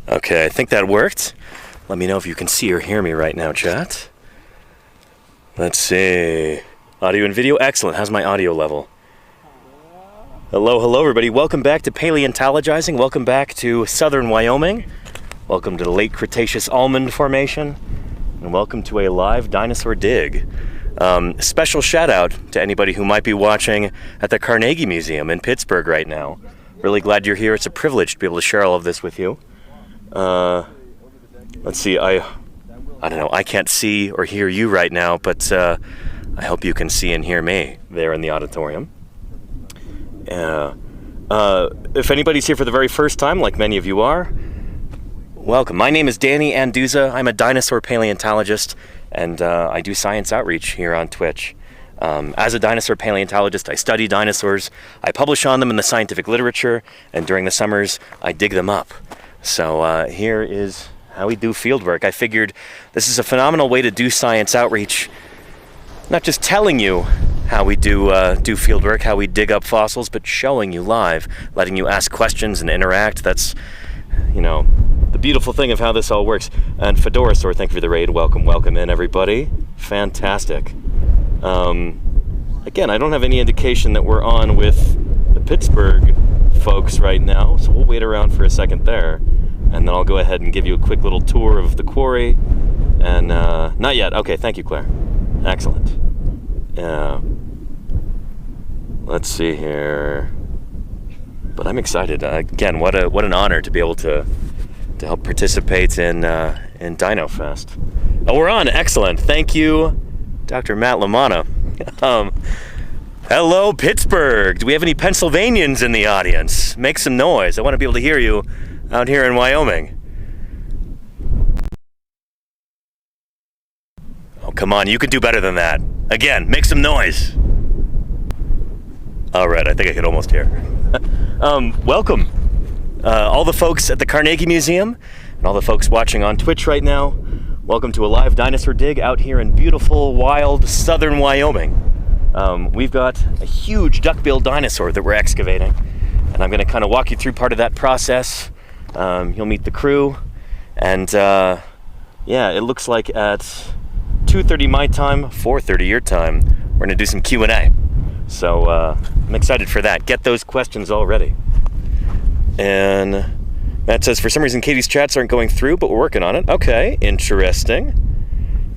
Okay, I think that worked. Let me know if you can see or hear me right now, chat. Let's see. Audio and video, excellent. How's my audio level? Hello, everybody. Welcome back to Paleontologizing. Welcome back to southern Wyoming. Welcome to the late Cretaceous almond formation. And welcome to a live dinosaur dig. Special shout out to anybody who might be watching at the Carnegie Museum in Pittsburgh right now. Really glad you're here. It's a privilege to be able to share all of this with you. Let's see, I don't know, I can't see or hear you right now, but I hope you can see and hear me there in the auditorium. If anybody's here for the very first time, like many of you are, welcome. My name is Danny Anduza. I'm a dinosaur paleontologist, and I do science outreach here on Twitch. As a dinosaur paleontologist, I study dinosaurs, I publish on them in the scientific literature, and during the summers, I dig them up. So here is how we do field work. I figured this is a phenomenal way to do science outreach, not just telling you how we do field work, how we dig up fossils, but showing you live, letting you ask questions and interact. That's, you know, the beautiful thing of how this all works. And Fedorasaur, thank you for the raid. Welcome in, everybody. Fantastic. Again, I don't have any indication that we're on with the Pittsburgh folks right now, so we'll wait around for a second there, and then I'll go ahead and give you a quick little tour of the quarry. And not yet. Okay, thank you, Claire. Excellent. Let's see here. But I'm excited. Again, what an honor to be able to help participate in Dino Fest. Oh, we're on. Excellent. Thank you, Dr. Matt Lamana. Hello, Pittsburgh. Do we have any Pennsylvanians in the audience? Make some noise. I want to be able to hear you out here in Wyoming. Oh, come on. You can do better than that. Again, make some noise. All right. I think I could almost hear. Welcome. All the folks at the Carnegie Museum and all the folks watching on Twitch right now. Welcome to a live dinosaur dig out here in beautiful, wild, southern Wyoming. We've got a huge duckbill dinosaur that we're excavating, and I'm going to kind of walk you through part of that process. You'll meet the crew, and yeah, it looks like at 2:30 my time, 4:30 your time, we're going to do some Q&A. So I'm excited for that. Get those questions all ready. And Matt says, for some reason Katie's chats aren't going through, but we're working on it. Okay, interesting.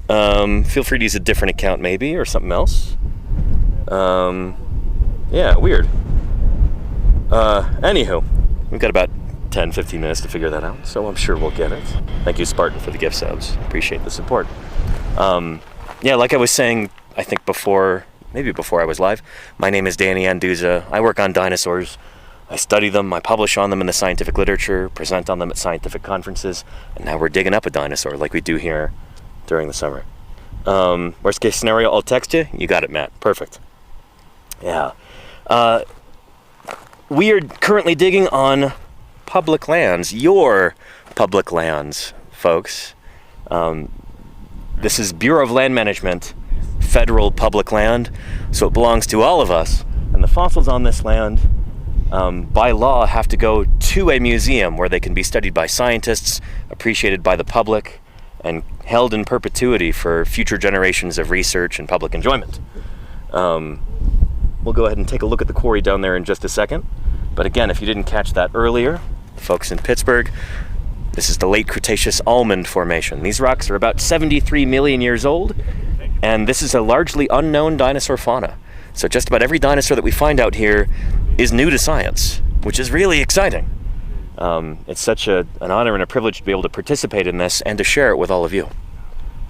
Feel free to use a different account maybe, or something else. Yeah, weird. Anywho, we've got about 10-15 minutes to figure that out, so I'm sure we'll get it. Thank you, Spartan, for the gift subs. Appreciate the support. Yeah, like I was saying, I think maybe before I was live, my name is Danny Anduza. I work on dinosaurs. I study them, I publish on them in the scientific literature, present on them at scientific conferences, and now we're digging up a dinosaur like we do here during the summer. Worst case scenario, I'll text you. You got it, Matt. Perfect. Yeah. We are currently digging on public lands, your public lands, folks. This is Bureau of Land Management, federal public land, so it belongs to all of us, and the fossils on this land, by law, have to go to a museum where they can be studied by scientists, appreciated by the public, and held in perpetuity for future generations of research and public enjoyment. We'll go ahead and take a look at the quarry down there in just a second. But again, if you didn't catch that earlier, folks in Pittsburgh, this is the late Cretaceous almond formation. These rocks are about 73 million years old, and this is a largely unknown dinosaur fauna. So just about every dinosaur that we find out here is new to science, which is really exciting. It's such an honor and a privilege to be able to participate in this and to share it with all of you.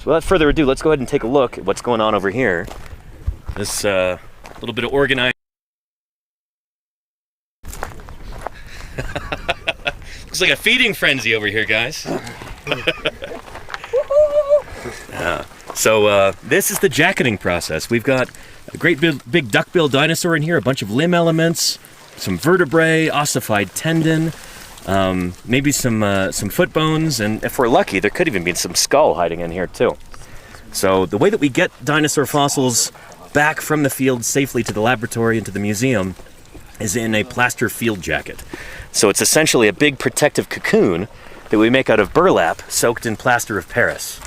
So without further ado, let's go ahead and take a look at what's going on over here. This little bit of organized. Looks like a feeding frenzy over here, guys. So this is the jacketing process. We've got a great big duckbill dinosaur in here, a bunch of limb elements, some vertebrae, ossified tendon, maybe some foot bones, and if we're lucky, there could even be some skull hiding in here too. So the way that we get dinosaur fossils back from the field safely to the laboratory and to the museum is in a plaster field jacket. So it's essentially a big protective cocoon that we make out of burlap soaked in plaster of Paris.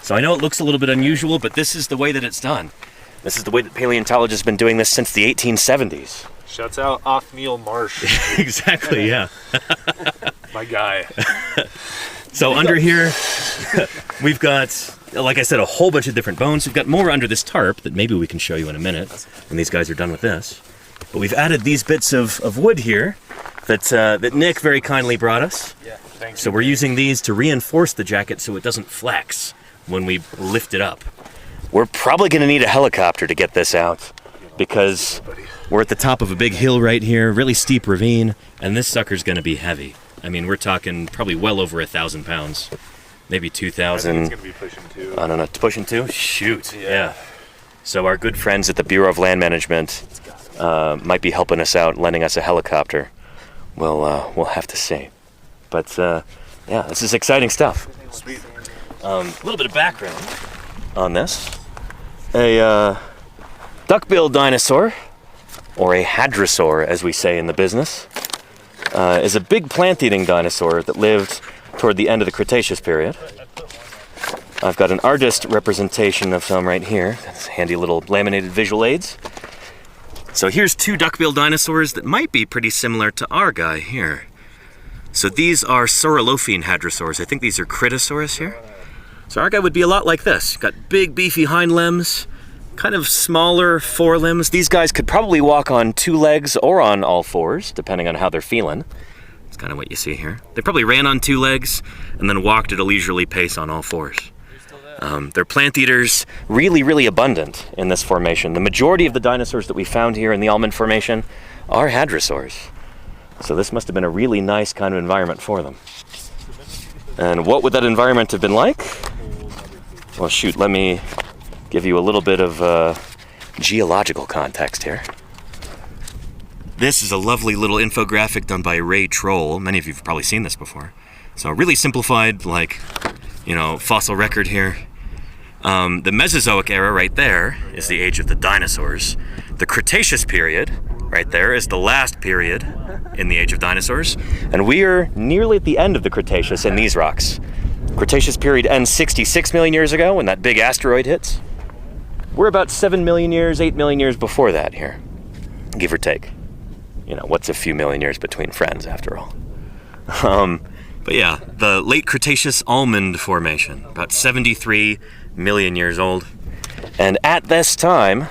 So I know it looks a little bit unusual, but this is the way that it's done. This is the way that paleontologists have been doing this since the 1870s. Shouts out Othniel Marsh. Exactly, yeah. My guy. So under here, we've got, like I said, a whole bunch of different bones. We've got more under this tarp that maybe we can show you in a minute when these guys are done with this. But we've added these bits of wood here that Nick very kindly brought us. Yeah, thank you. So we're using these to reinforce the jacket so it doesn't flex when we lift it up. We're probably going to need a helicopter to get this out because we're at the top of a big hill right here, really steep ravine, and this sucker's going to be heavy. I mean, we're talking probably well over 1,000 pounds, maybe 2,000. I think it's going to be pushing 2. I don't know, pushing 2? Shoot, yeah. So our good friends at the Bureau of Land Management might be helping us out, lending us a helicopter. We'll have to see. But yeah, this is exciting stuff. Sweet. A little bit of background on this. A duckbill dinosaur, or a hadrosaur as we say in the business, is a big plant-eating dinosaur that lived toward the end of the Cretaceous period. I've got an artist representation of some right here. That's handy little laminated visual aids. So here's 2 duckbill dinosaurs that might be pretty similar to our guy here. So these are Saurolophine hadrosaurs. I think these are Critosaurus here. So our guy would be a lot like this. Got big beefy hind limbs, kind of smaller forelimbs. These guys could probably walk on 2 legs or on all 4s, depending on how they're feeling. That's kind of what you see here. They probably ran on 2 legs and then walked at a leisurely pace on all 4s. They're plant eaters, really, really abundant in this formation. The majority of the dinosaurs that we found here in the Almond Formation are hadrosaurs. So this must have been a really nice kind of environment for them. And what would that environment have been like? Well, shoot, let me give you a little bit of geological context here. This is a lovely little infographic done by Ray Troll. Many of you have probably seen this before. So really simplified, like, fossil record here. The Mesozoic era right there is the age of the dinosaurs. The Cretaceous period right there is the last period in the age of dinosaurs. And we are nearly at the end of the Cretaceous in these rocks. Cretaceous period ends 66 million years ago when that big asteroid hits. We're about 7 million years, 8 million years before that here, give or take. What's a few million years between friends after all? But yeah, the late Cretaceous Almond Formation, about 73 million years old. And at this time,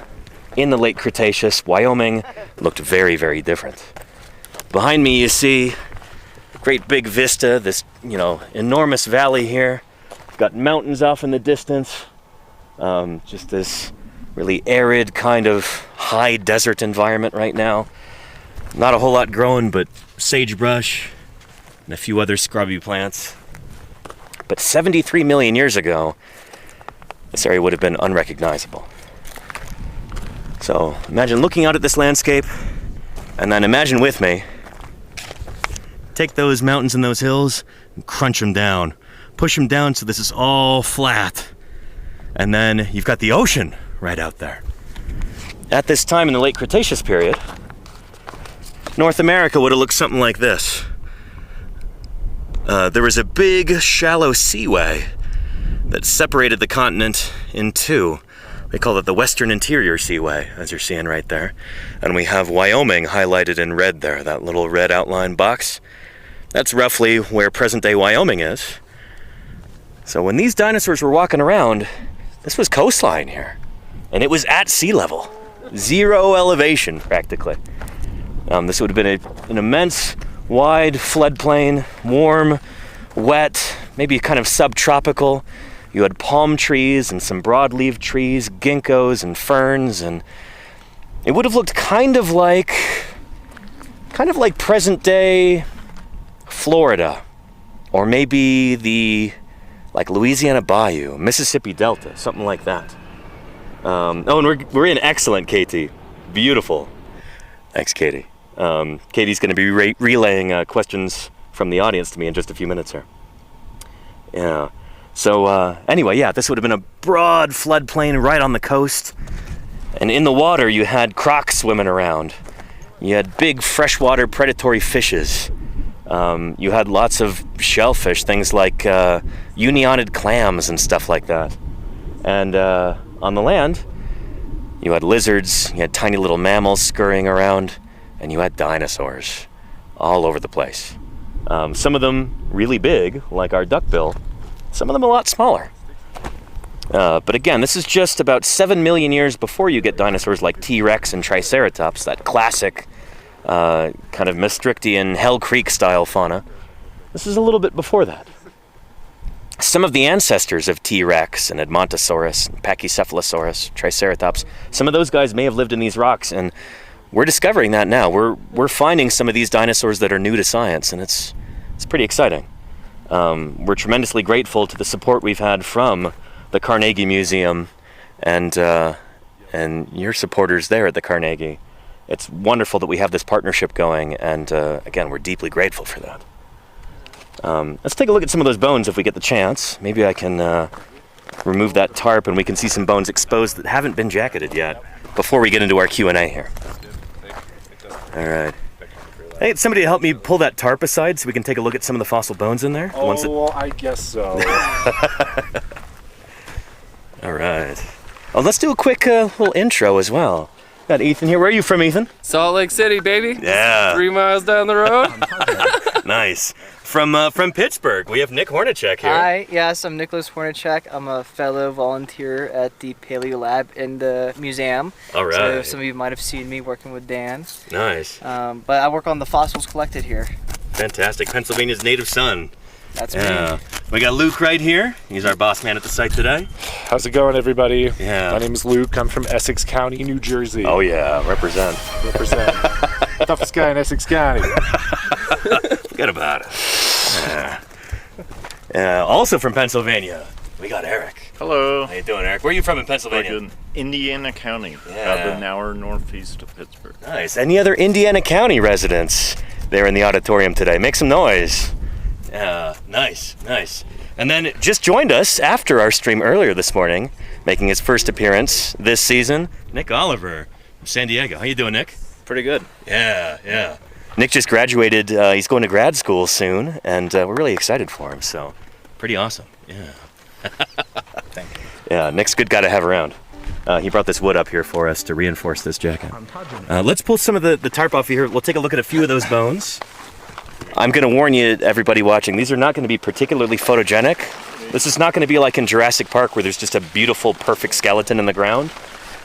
in the late Cretaceous, Wyoming looked very, very different. Behind me you see a great big vista, this, enormous valley here. We've got mountains off in the distance. Just this really arid kind of high desert environment right now. Not a whole lot growing, but sagebrush and a few other scrubby plants. But 73 million years ago, this area would have been unrecognizable. So imagine looking out at this landscape, and then imagine with me, take those mountains and those hills and crunch them down. Push them down so this is all flat. And then you've got the ocean right out there. At this time in the late Cretaceous period, North America would have looked something like this. There was a big, shallow seaway that separated the continent in 2. They call it the Western Interior Seaway, as you're seeing right there. And we have Wyoming highlighted in red there, that little red outline box. That's roughly where present-day Wyoming is. So when these dinosaurs were walking around, this was coastline here. And it was at sea level. 0 elevation, practically. This would have been an immense, wide floodplain, warm, wet, maybe kind of subtropical. You had palm trees and some broadleaf trees, ginkgos and ferns, and it would have looked kind of like present-day Florida, or maybe the Louisiana Bayou, Mississippi Delta, something like that. And we're in excellent, Katie. Beautiful. Thanks, Katie. Katie's going to be relaying questions from the audience to me in just a few minutes here. Yeah. So anyway, yeah, this would have been a broad floodplain right on the coast. And in the water, you had crocs swimming around. You had big freshwater predatory fishes. You had lots of shellfish, things like unionid clams and stuff like that. And on the land, you had lizards, you had tiny little mammals scurrying around, and you had dinosaurs all over the place. Some of them really big, like our duckbill. Some of them a lot smaller. But again, this is just about 7 million years before you get dinosaurs like T-Rex and Triceratops, that classic kind of Maastrichtian Hell Creek style fauna. This is a little bit before that. Some of the ancestors of T-Rex and Edmontosaurus, and Pachycephalosaurus, Triceratops, some of those guys may have lived in these rocks, and we're discovering that now. We're finding some of these dinosaurs that are new to science, and it's pretty exciting. We're tremendously grateful to the support we've had from the Carnegie Museum and your supporters there at the Carnegie. It's wonderful that we have this partnership going, and again, we're deeply grateful for that. Let's take a look at some of those bones if we get the chance. Maybe I can remove that tarp and we can see some bones exposed that haven't been jacketed yet before we get into our Q&A here. All right. Hey, somebody help me pull that tarp aside so we can take a look at some of the fossil bones in there. I guess so. All right. Oh, let's do a quick little intro as well. Got Ethan here. Where are you from, Ethan? Salt Lake City, baby. Yeah. 3 miles down the road. Nice. From Pittsburgh, we have Nick Hornacek here. Hi, yes, I'm Nicholas Hornacek. I'm a fellow volunteer at the Paleo Lab in the museum. All right. So some of you might have seen me working with Dan. Nice. But I work on the fossils collected here. Fantastic. Pennsylvania's native son. That's Yeah. We got Luke right here. He's our boss man at the site today. How's it going, everybody? Yeah. My name is Luke. I'm from Essex County, New Jersey. Oh yeah, represent. Represent. Toughest guy in Essex County. Forget about it. Also from Pennsylvania, we got Eric. Hello. How you doing, Eric? Where are you from in Pennsylvania? Good. Indiana County, Yeah. about an hour northeast of Pittsburgh. Nice. Any other Indiana County residents there in the auditorium today? Make some noise. Yeah, nice. And then just joined us after our stream earlier this morning, making his first appearance this season, Nick Oliver from San Diego. How you doing, Nick? Pretty good. Yeah. Nick just graduated. He's going to grad school soon, and we're really excited for him. So, pretty awesome. Yeah. Thank you. Yeah, Nick's a good guy to have around. He brought this wood up here for us to reinforce this jacket. Let's pull some of the tarp off here. We'll take a look at a few of those bones. I'm going to warn you, everybody watching, these are not going to be particularly photogenic. This is not going to be like in Jurassic Park where there's just a beautiful, perfect skeleton in the ground.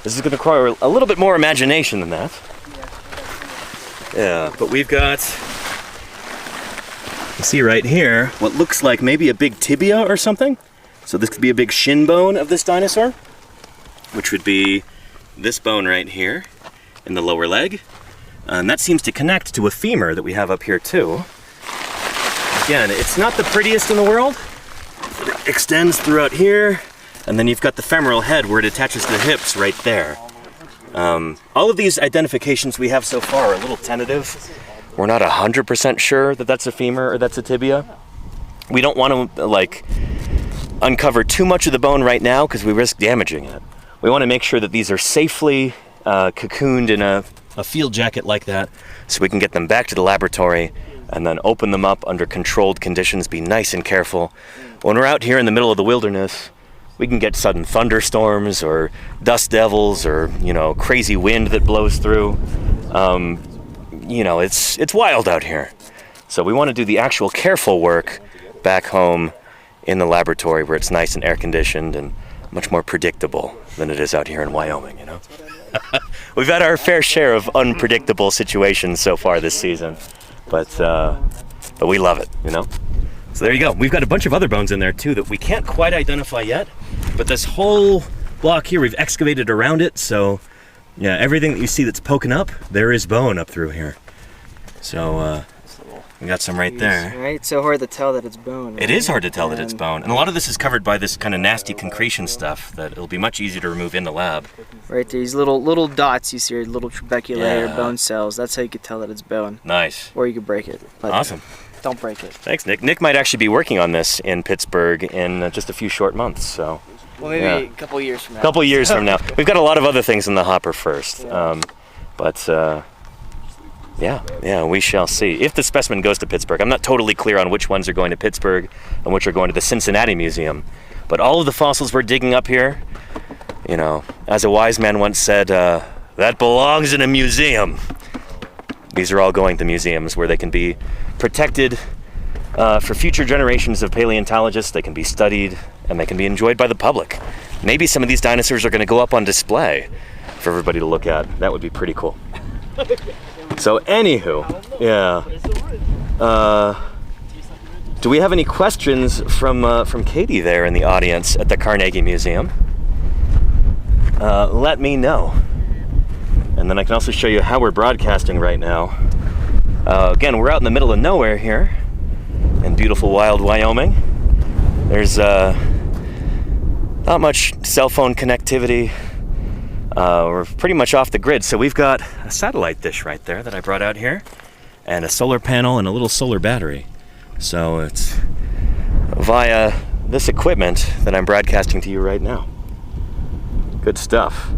This is going to require a little bit more imagination than that. Yeah, but we've got, you see right here, what looks like maybe a big tibia or something. So this could be a big shin bone of this dinosaur, which would be this bone right here in the lower leg. And that seems to connect to a femur that we have up here too. Again, it's not the prettiest in the world. It extends throughout here, and then you've got the femoral head where it attaches to the hips right there. All of these identifications we have so far are a little tentative. We're not 100% sure that that's a femur or that's a tibia. We don't want to uncover too much of the bone right now because we risk damaging it. We want to make sure that these are safely cocooned in a field jacket like that so we can get them back to the laboratory and then open them up under controlled conditions, be nice and careful. When we're out here in the middle of the wilderness, we can get sudden thunderstorms or dust devils or, crazy wind that blows through. It's wild out here. So we want to do the actual careful work back home in the laboratory where it's nice and air conditioned and much more predictable than it is out here in Wyoming, We've had our fair share of unpredictable situations so far this season, but we love it, So there you go. We've got a bunch of other bones in there too that we can't quite identify yet, but this whole block here, we've excavated around it, so yeah, everything that you see that's poking up, there is bone up through here. So we got some right there. Right, so hard to tell that it's bone. Right? It is hard to tell that it's bone, and a lot of this is covered by this kind of nasty concretion stuff that it'll be much easier to remove in the lab. Right, these little dots you see are little trabeculae Yeah. or bone cells. That's how you could tell that it's bone. Nice. Or you could break it. But Awesome. Don't break it. Thanks, Nick. Nick might actually be working on this in Pittsburgh in just a few short months, so. Well, maybe Yeah. a couple years from now. A couple years from now. We've got a lot of other things in the hopper first, but Yeah, we shall see. If the specimen goes to Pittsburgh, I'm not totally clear on which ones are going to Pittsburgh and which are going to the Cincinnati Museum. But all of the fossils we're digging up here, you know, as a wise man once said, that belongs in a museum. These are all going to museums where they can be protected for future generations of paleontologists. They can be studied and they can be enjoyed by the public. Maybe some of these dinosaurs are going to go up on display for everybody to look at. That would be pretty cool. So anywho, yeah. Do we have any questions from Katie there in the audience at the Carnegie Museum? Let me know. And then I can also show you how we're broadcasting right now. Again, we're out in the middle of nowhere here in beautiful wild Wyoming. There's not much cell phone connectivity. We're pretty much off the grid, so we've got a satellite dish right there that I brought out here, and a solar panel and a little solar battery. So it's via this equipment that I'm broadcasting to you right now. Good stuff.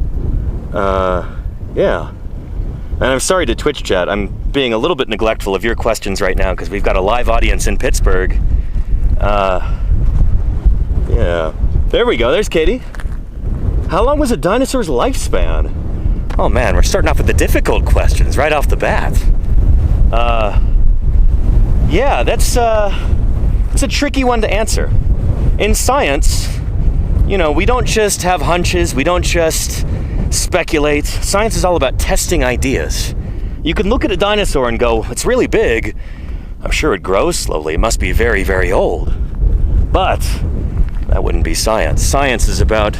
Yeah. And I'm sorry to Twitch chat, I'm being a little bit neglectful of your questions right now because we've got a live audience in Pittsburgh. Yeah. There we go, there's Katie. How long was a dinosaur's lifespan? Oh man, we're starting off with the difficult questions right off the bat. Yeah, it's a tricky one to answer. In science, you know, we don't just have hunches, we don't just speculate. Science is all about testing ideas. You can look at a dinosaur and go, it's really big. I'm sure it grows slowly. It must be very, very old. But that wouldn't be science. Science is about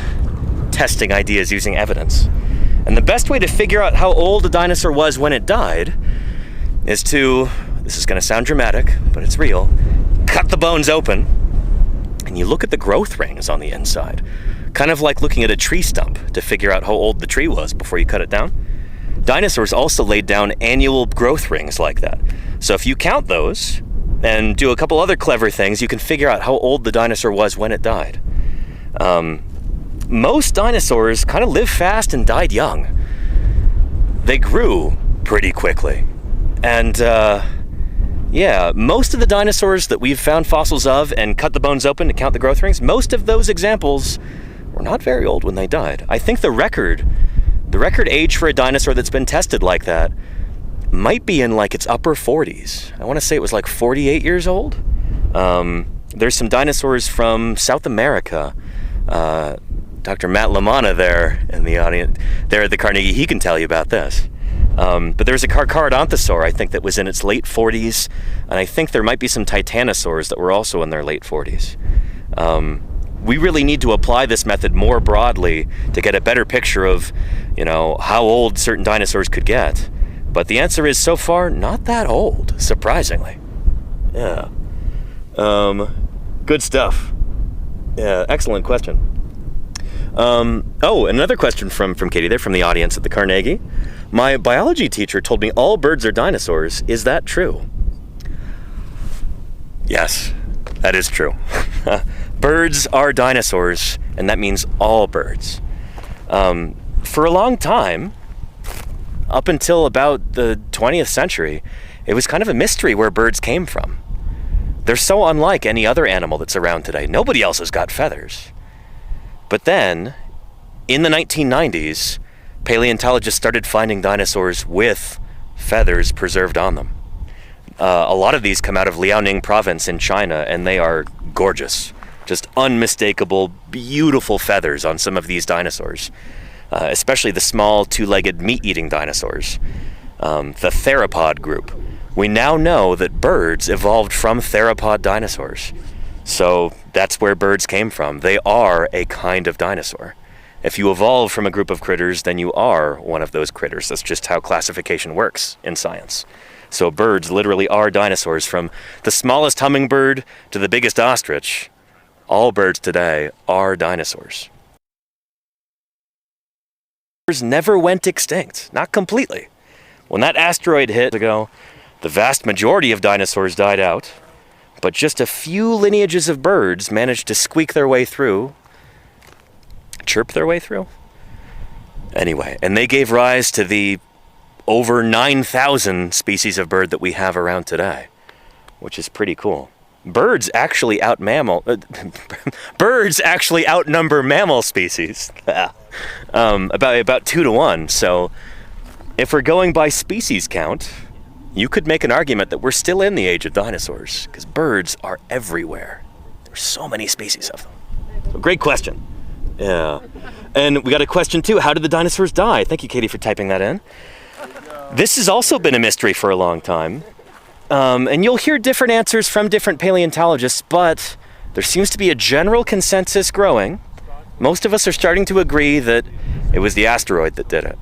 testing ideas using evidence. And the best way to figure out how old a dinosaur was when it died is to, this is going to sound dramatic, but it's real, cut the bones open and you look at the growth rings on the inside. Kind of like looking at a tree stump to figure out how old the tree was before you cut it down. Dinosaurs also laid down annual growth rings like that. So if you count those and do a couple other clever things, you can figure out how old the dinosaur was when it died. Most dinosaurs kind of lived fast and died young. They grew pretty quickly. And yeah, most of the dinosaurs that we've found fossils of and cut the bones open to count the growth rings, most of those examples were not very old when they died. I think the record age for a dinosaur that's been tested like that might be in like its upper 40s. I want to say it was like 48 years old. There's some dinosaurs from South America. Dr. Matt Lamana there in the audience, there at the Carnegie, he can tell you about this. But there's a Carcharodontosaur, I think, that was in its late 40s, and I think there might be some Titanosaurs that were also in their late 40s. We really need to apply this method more broadly to get a better picture of, you know, how old certain dinosaurs could get. But the answer is, so far, not that old, surprisingly. Yeah. Good stuff. Yeah, excellent question. Oh, another question from Katie there, from the audience at the Carnegie. My biology teacher told me all birds are dinosaurs. Is that true? Yes, that is true. Birds are dinosaurs, and that means all birds. For a long time, up until about the 20th century, it was kind of a mystery where birds came from. They're so unlike any other animal that's around today. Nobody else has got feathers. But then, in the 1990s, paleontologists started finding dinosaurs with feathers preserved on them. A lot of these come out of Liaoning province in China, and they are gorgeous. Just unmistakable, beautiful feathers on some of these dinosaurs. Especially the small, two-legged meat-eating dinosaurs. The theropod group. We now know that birds evolved from theropod dinosaurs. So that's where birds came from. They are a kind of dinosaur. If you evolve from a group of critters, then you are one of those critters. That's just how classification works in science. So birds literally are dinosaurs, from the smallest hummingbird to the biggest ostrich. All birds today are dinosaurs. Birds never went extinct, not completely. When that asteroid hit ago, the vast majority of dinosaurs died out, but just a few lineages of birds managed to squeak their way through, chirp their way through? Anyway, and they gave rise to the over 9,000 species of bird that we have around today, which is pretty cool. Birds actually birds actually outnumber mammal species, about 2 to 1. So, if we're going by species count, you could make an argument that we're still in the age of dinosaurs, because birds are everywhere. There's so many species of them. So, great question. Yeah. And we got a question too. How did the dinosaurs die? Thank you, Katie, for typing that in. This has also been a mystery for a long time. And you'll hear different answers from different paleontologists, but there seems to be a general consensus growing. Most of us are starting to agree that it was the asteroid that did it.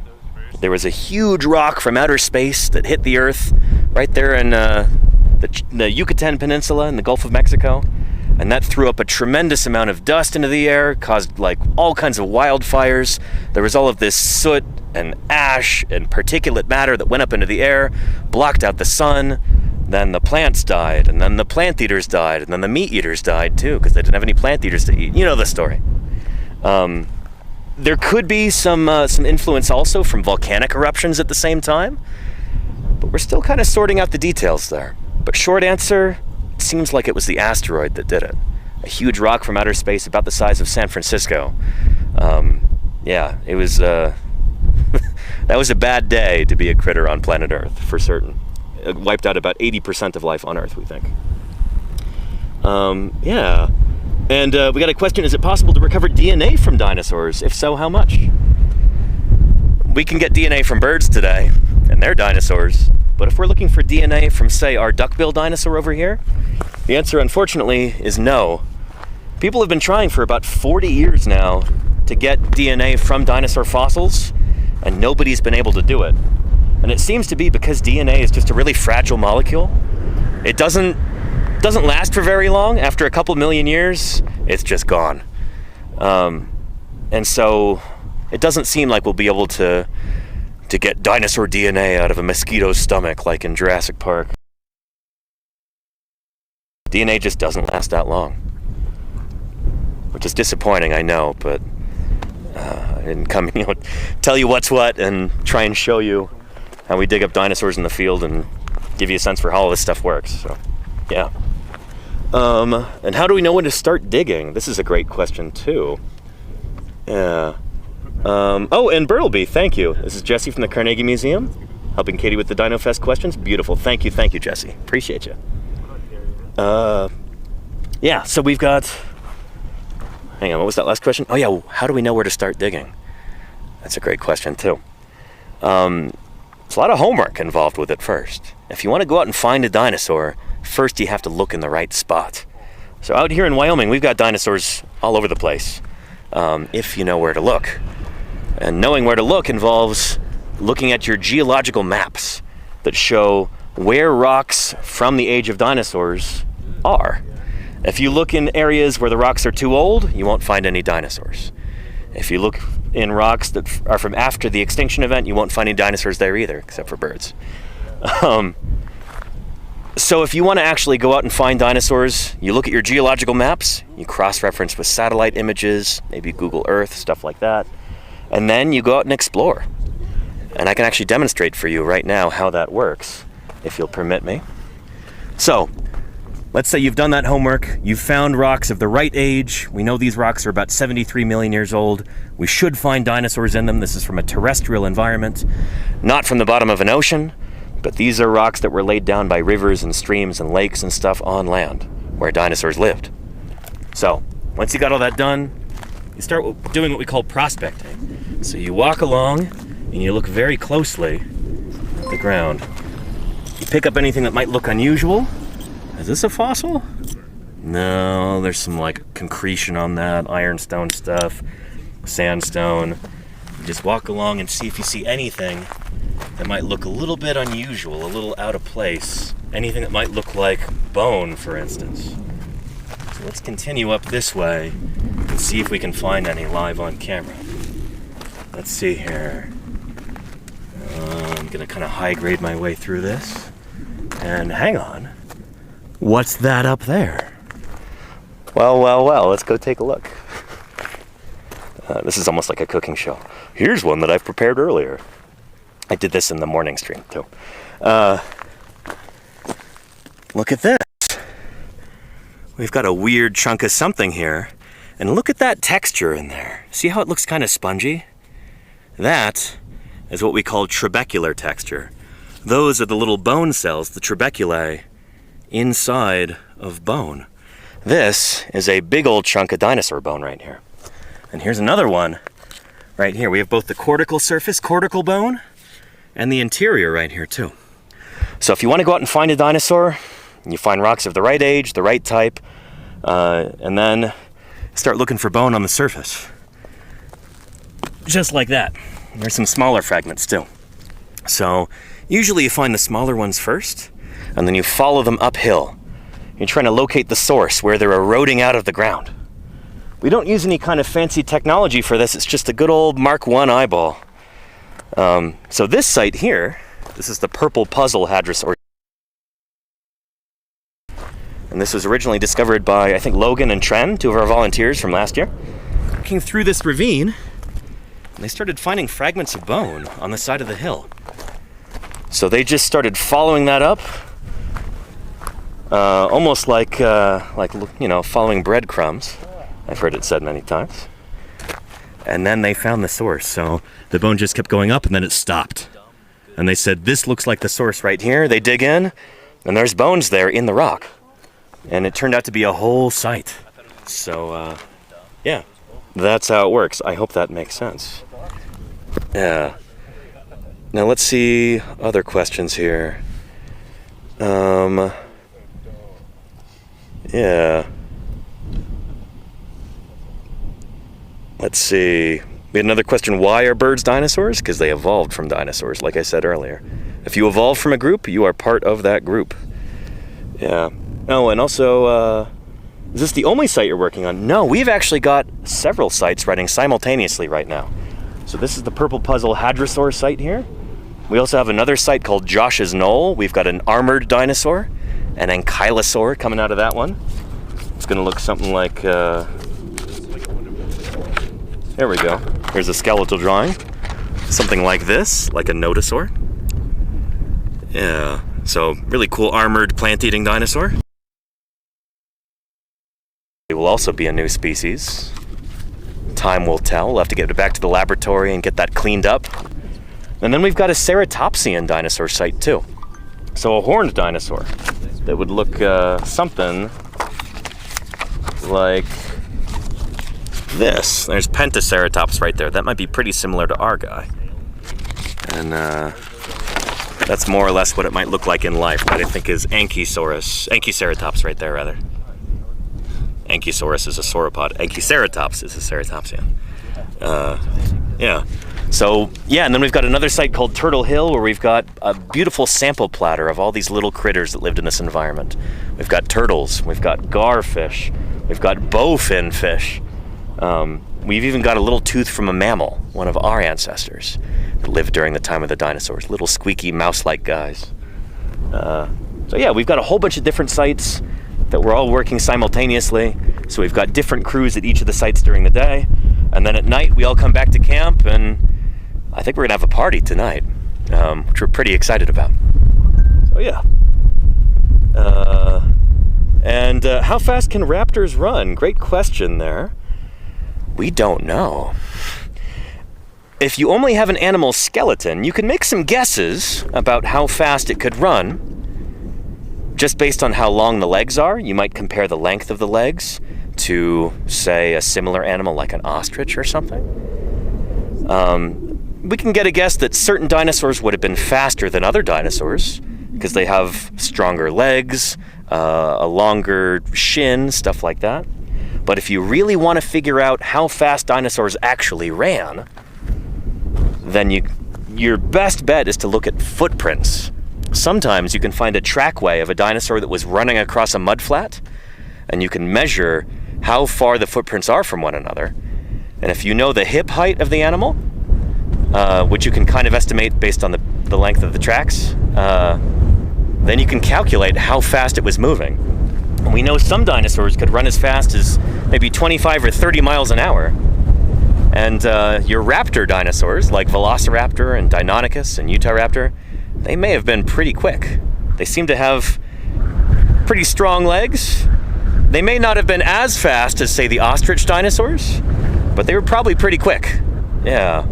There was a huge rock from outer space that hit the Earth right there in the Yucatan Peninsula in the Gulf of Mexico. And that threw up a tremendous amount of dust into the air, caused like all kinds of wildfires. There was all of this soot and ash and particulate matter that went up into the air, blocked out the sun. Then the plants died, and then the plant eaters died, and then the meat eaters died too, because they didn't have any plant eaters to eat. You know the story. There could be some influence also from volcanic eruptions at the same time, but we're still kind of sorting out the details there. But short answer, it seems like it was the asteroid that did it. A huge rock from outer space about the size of San Francisco. Yeah, it was, that was a bad day to be a critter on planet Earth, for certain. It wiped out about 80% of life on Earth, we think. Yeah. And we got a question, is it possible to recover DNA from dinosaurs? If so, how much? We can get DNA from birds today, and they're dinosaurs. But if we're looking for DNA from, say, our duckbill dinosaur over here, the answer, unfortunately, is no. People have been trying for about 40 years now to get DNA from dinosaur fossils, and nobody's been able to do it. And it seems to be because DNA is just a really fragile molecule. It doesn't last for very long. After a couple million years, it's just gone. And so it doesn't seem like we'll be able to get dinosaur DNA out of a mosquito's stomach like in Jurassic Park. DNA just doesn't last that long. Which is disappointing, I know, but I didn't come, tell you what's what and try and show you how we dig up dinosaurs in the field and give you a sense for how all this stuff works. So, yeah. And how do we know when to start digging? This is a great question too. Yeah. Oh, and Bertleby, thank you. This is Jesse from the Carnegie Museum, helping Katie with the Dino Fest questions. Beautiful. Thank you, Jesse. Appreciate you. Yeah, so we've got... Hang on, what was that last question? Oh yeah, how do we know where to start digging? That's a great question too. There's a lot of homework involved with it first. If you want to go out and find a dinosaur, first you have to look in the right spot. So out here in Wyoming, we've got dinosaurs all over the place, if you know where to look. And knowing where to look involves looking at your geological maps that show where rocks from the age of dinosaurs are. If you look in areas where the rocks are too old, you won't find any dinosaurs. If you look in rocks that are from after the extinction event, you won't find any dinosaurs there either, except for birds. So if you want to actually go out and find dinosaurs, you look at your geological maps, you cross-reference with satellite images, maybe Google Earth, stuff like that, and then you go out and explore. And I can actually demonstrate for you right now how that works, if you'll permit me. So, let's say you've done that homework, you've found rocks of the right age. We know these rocks are about 73 million years old. We should find dinosaurs in them. This is from a terrestrial environment, not from the bottom of an ocean, but these are rocks that were laid down by rivers and streams and lakes and stuff on land, where dinosaurs lived. So, once you got all that done, you start doing what we call prospecting. So you walk along, and you look very closely at the ground. You pick up anything that might look unusual. Is this a fossil? No, there's some like concretion on that, ironstone stuff, sandstone. You just walk along and see if you see anything that might look a little bit unusual, a little out of place. Anything that might look like bone, for instance. So let's continue up this way and see if we can find any live on camera. Let's see here. I'm gonna kind of high grade my way through this. And hang on. What's that up there? Well, let's go take a look. This is almost like a cooking show. Here's one that I've prepared earlier. I did this in the morning stream too. Look at this. We've got a weird chunk of something here. And look at that texture in there. See how it looks kind of spongy? That is what we call trabecular texture. Those are the little bone cells, the trabeculae, inside of bone. This is a big old chunk of dinosaur bone right here. And here's another one right here. We have both the cortical surface, cortical bone, and the interior right here too. So if you want to go out and find a dinosaur, you find rocks of the right age, the right type, and then start looking for bone on the surface. Just like that. There's some smaller fragments too. So usually you find the smaller ones first, and then you follow them uphill. You're trying to locate the source where they're eroding out of the ground. We don't use any kind of fancy technology for this. It's just a good old Mark I eyeball. So this site here, this is the purple puzzle hadrosaur. And this was originally discovered by, I think, Logan and Tren, two of our volunteers from last year. Walking through this ravine, and they started finding fragments of bone on the side of the hill. So they just started following that up, almost like following breadcrumbs. I've heard it said many times. And then they found the source. So the bone just kept going up, and then it stopped. And they said, this looks like the source right here. They dig in, and there's bones there in the rock. And it turned out to be a whole site. So, yeah, that's how it works. I hope that makes sense. Yeah. Now let's see other questions here. Yeah. Let's see. We had another question. Why are birds dinosaurs? Because they evolved from dinosaurs, like I said earlier. If you evolve from a group, you are part of that group. Yeah. Oh, and also, is this the only site you're working on? No, we've actually got several sites running simultaneously right now. So this is the Purple Puzzle Hadrosaur site here. We also have another site called Josh's Knoll. We've got an armored dinosaur, an ankylosaur coming out of that one. It's gonna look something like, there we go. Here's a skeletal drawing. Something like this, like a nodosaur. Yeah, so really cool armored plant-eating dinosaur. It will also be a new species. Time will tell. We'll have to get it back to the laboratory and get that cleaned up. And then we've got a ceratopsian dinosaur site too. So a horned dinosaur that would look something like this. There's Pentaceratops right there. That might be pretty similar to our guy. And that's more or less what it might look like in life. What I think is Anchiceratops right there, rather. Ankysaurus is a sauropod. Anchiceratops is a ceratopsian. Yeah. So, yeah, and then we've got another site called Turtle Hill where we've got a beautiful sample platter of all these little critters that lived in this environment. We've got turtles, we've got garfish, we've got bowfin fish. We've even got a little tooth from a mammal, one of our ancestors, that lived during the time of the dinosaurs. Little squeaky mouse-like guys. So yeah, we've got a whole bunch of different sites that we're all working simultaneously. So we've got different crews at each of the sites during the day. And then at night, we all come back to camp, and I think we're gonna have a party tonight, which we're pretty excited about. So yeah. And how fast can raptors run? Great question there. We don't know. If you only have an animal skeleton, you can make some guesses about how fast it could run. Just based on how long the legs are, you might compare the length of the legs to, say, a similar animal like an ostrich or something. We can get a guess that certain dinosaurs would have been faster than other dinosaurs because they have stronger legs, a longer shin, stuff like that. But if you really want to figure out how fast dinosaurs actually ran, then your best bet is to look at footprints. Sometimes you can find a trackway of a dinosaur that was running across a mudflat, and you can measure how far the footprints are from one another. And if you know the hip height of the animal, which you can kind of estimate based on the length of the tracks, then you can calculate how fast it was moving. And we know some dinosaurs could run as fast as maybe 25 or 30 miles an hour. And your raptor dinosaurs, like Velociraptor and Deinonychus and Utahraptor, they may have been pretty quick. They seem to have pretty strong legs. They may not have been as fast as, say, the ostrich dinosaurs, but they were probably pretty quick. Yeah.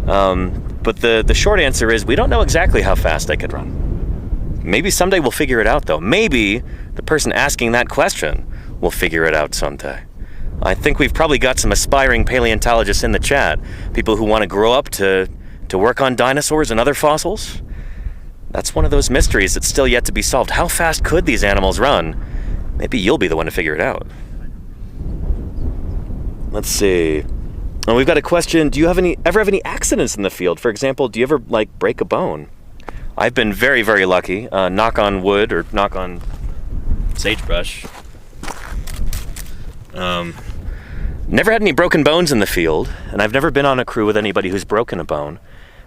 But the short answer is we don't know exactly how fast they could run. Maybe someday we'll figure it out, though. Maybe the person asking that question will figure it out someday. I think we've probably got some aspiring paleontologists in the chat, people who want to grow up to work on dinosaurs and other fossils. That's one of those mysteries that's still yet to be solved. How fast could these animals run? Maybe you'll be the one to figure it out. Let's see. Oh, we've got a question. Do you ever have any accidents in the field? For example, do you ever break a bone? I've been very, very lucky. Knock on wood or knock on sagebrush. Never had any broken bones in the field, and I've never been on a crew with anybody who's broken a bone,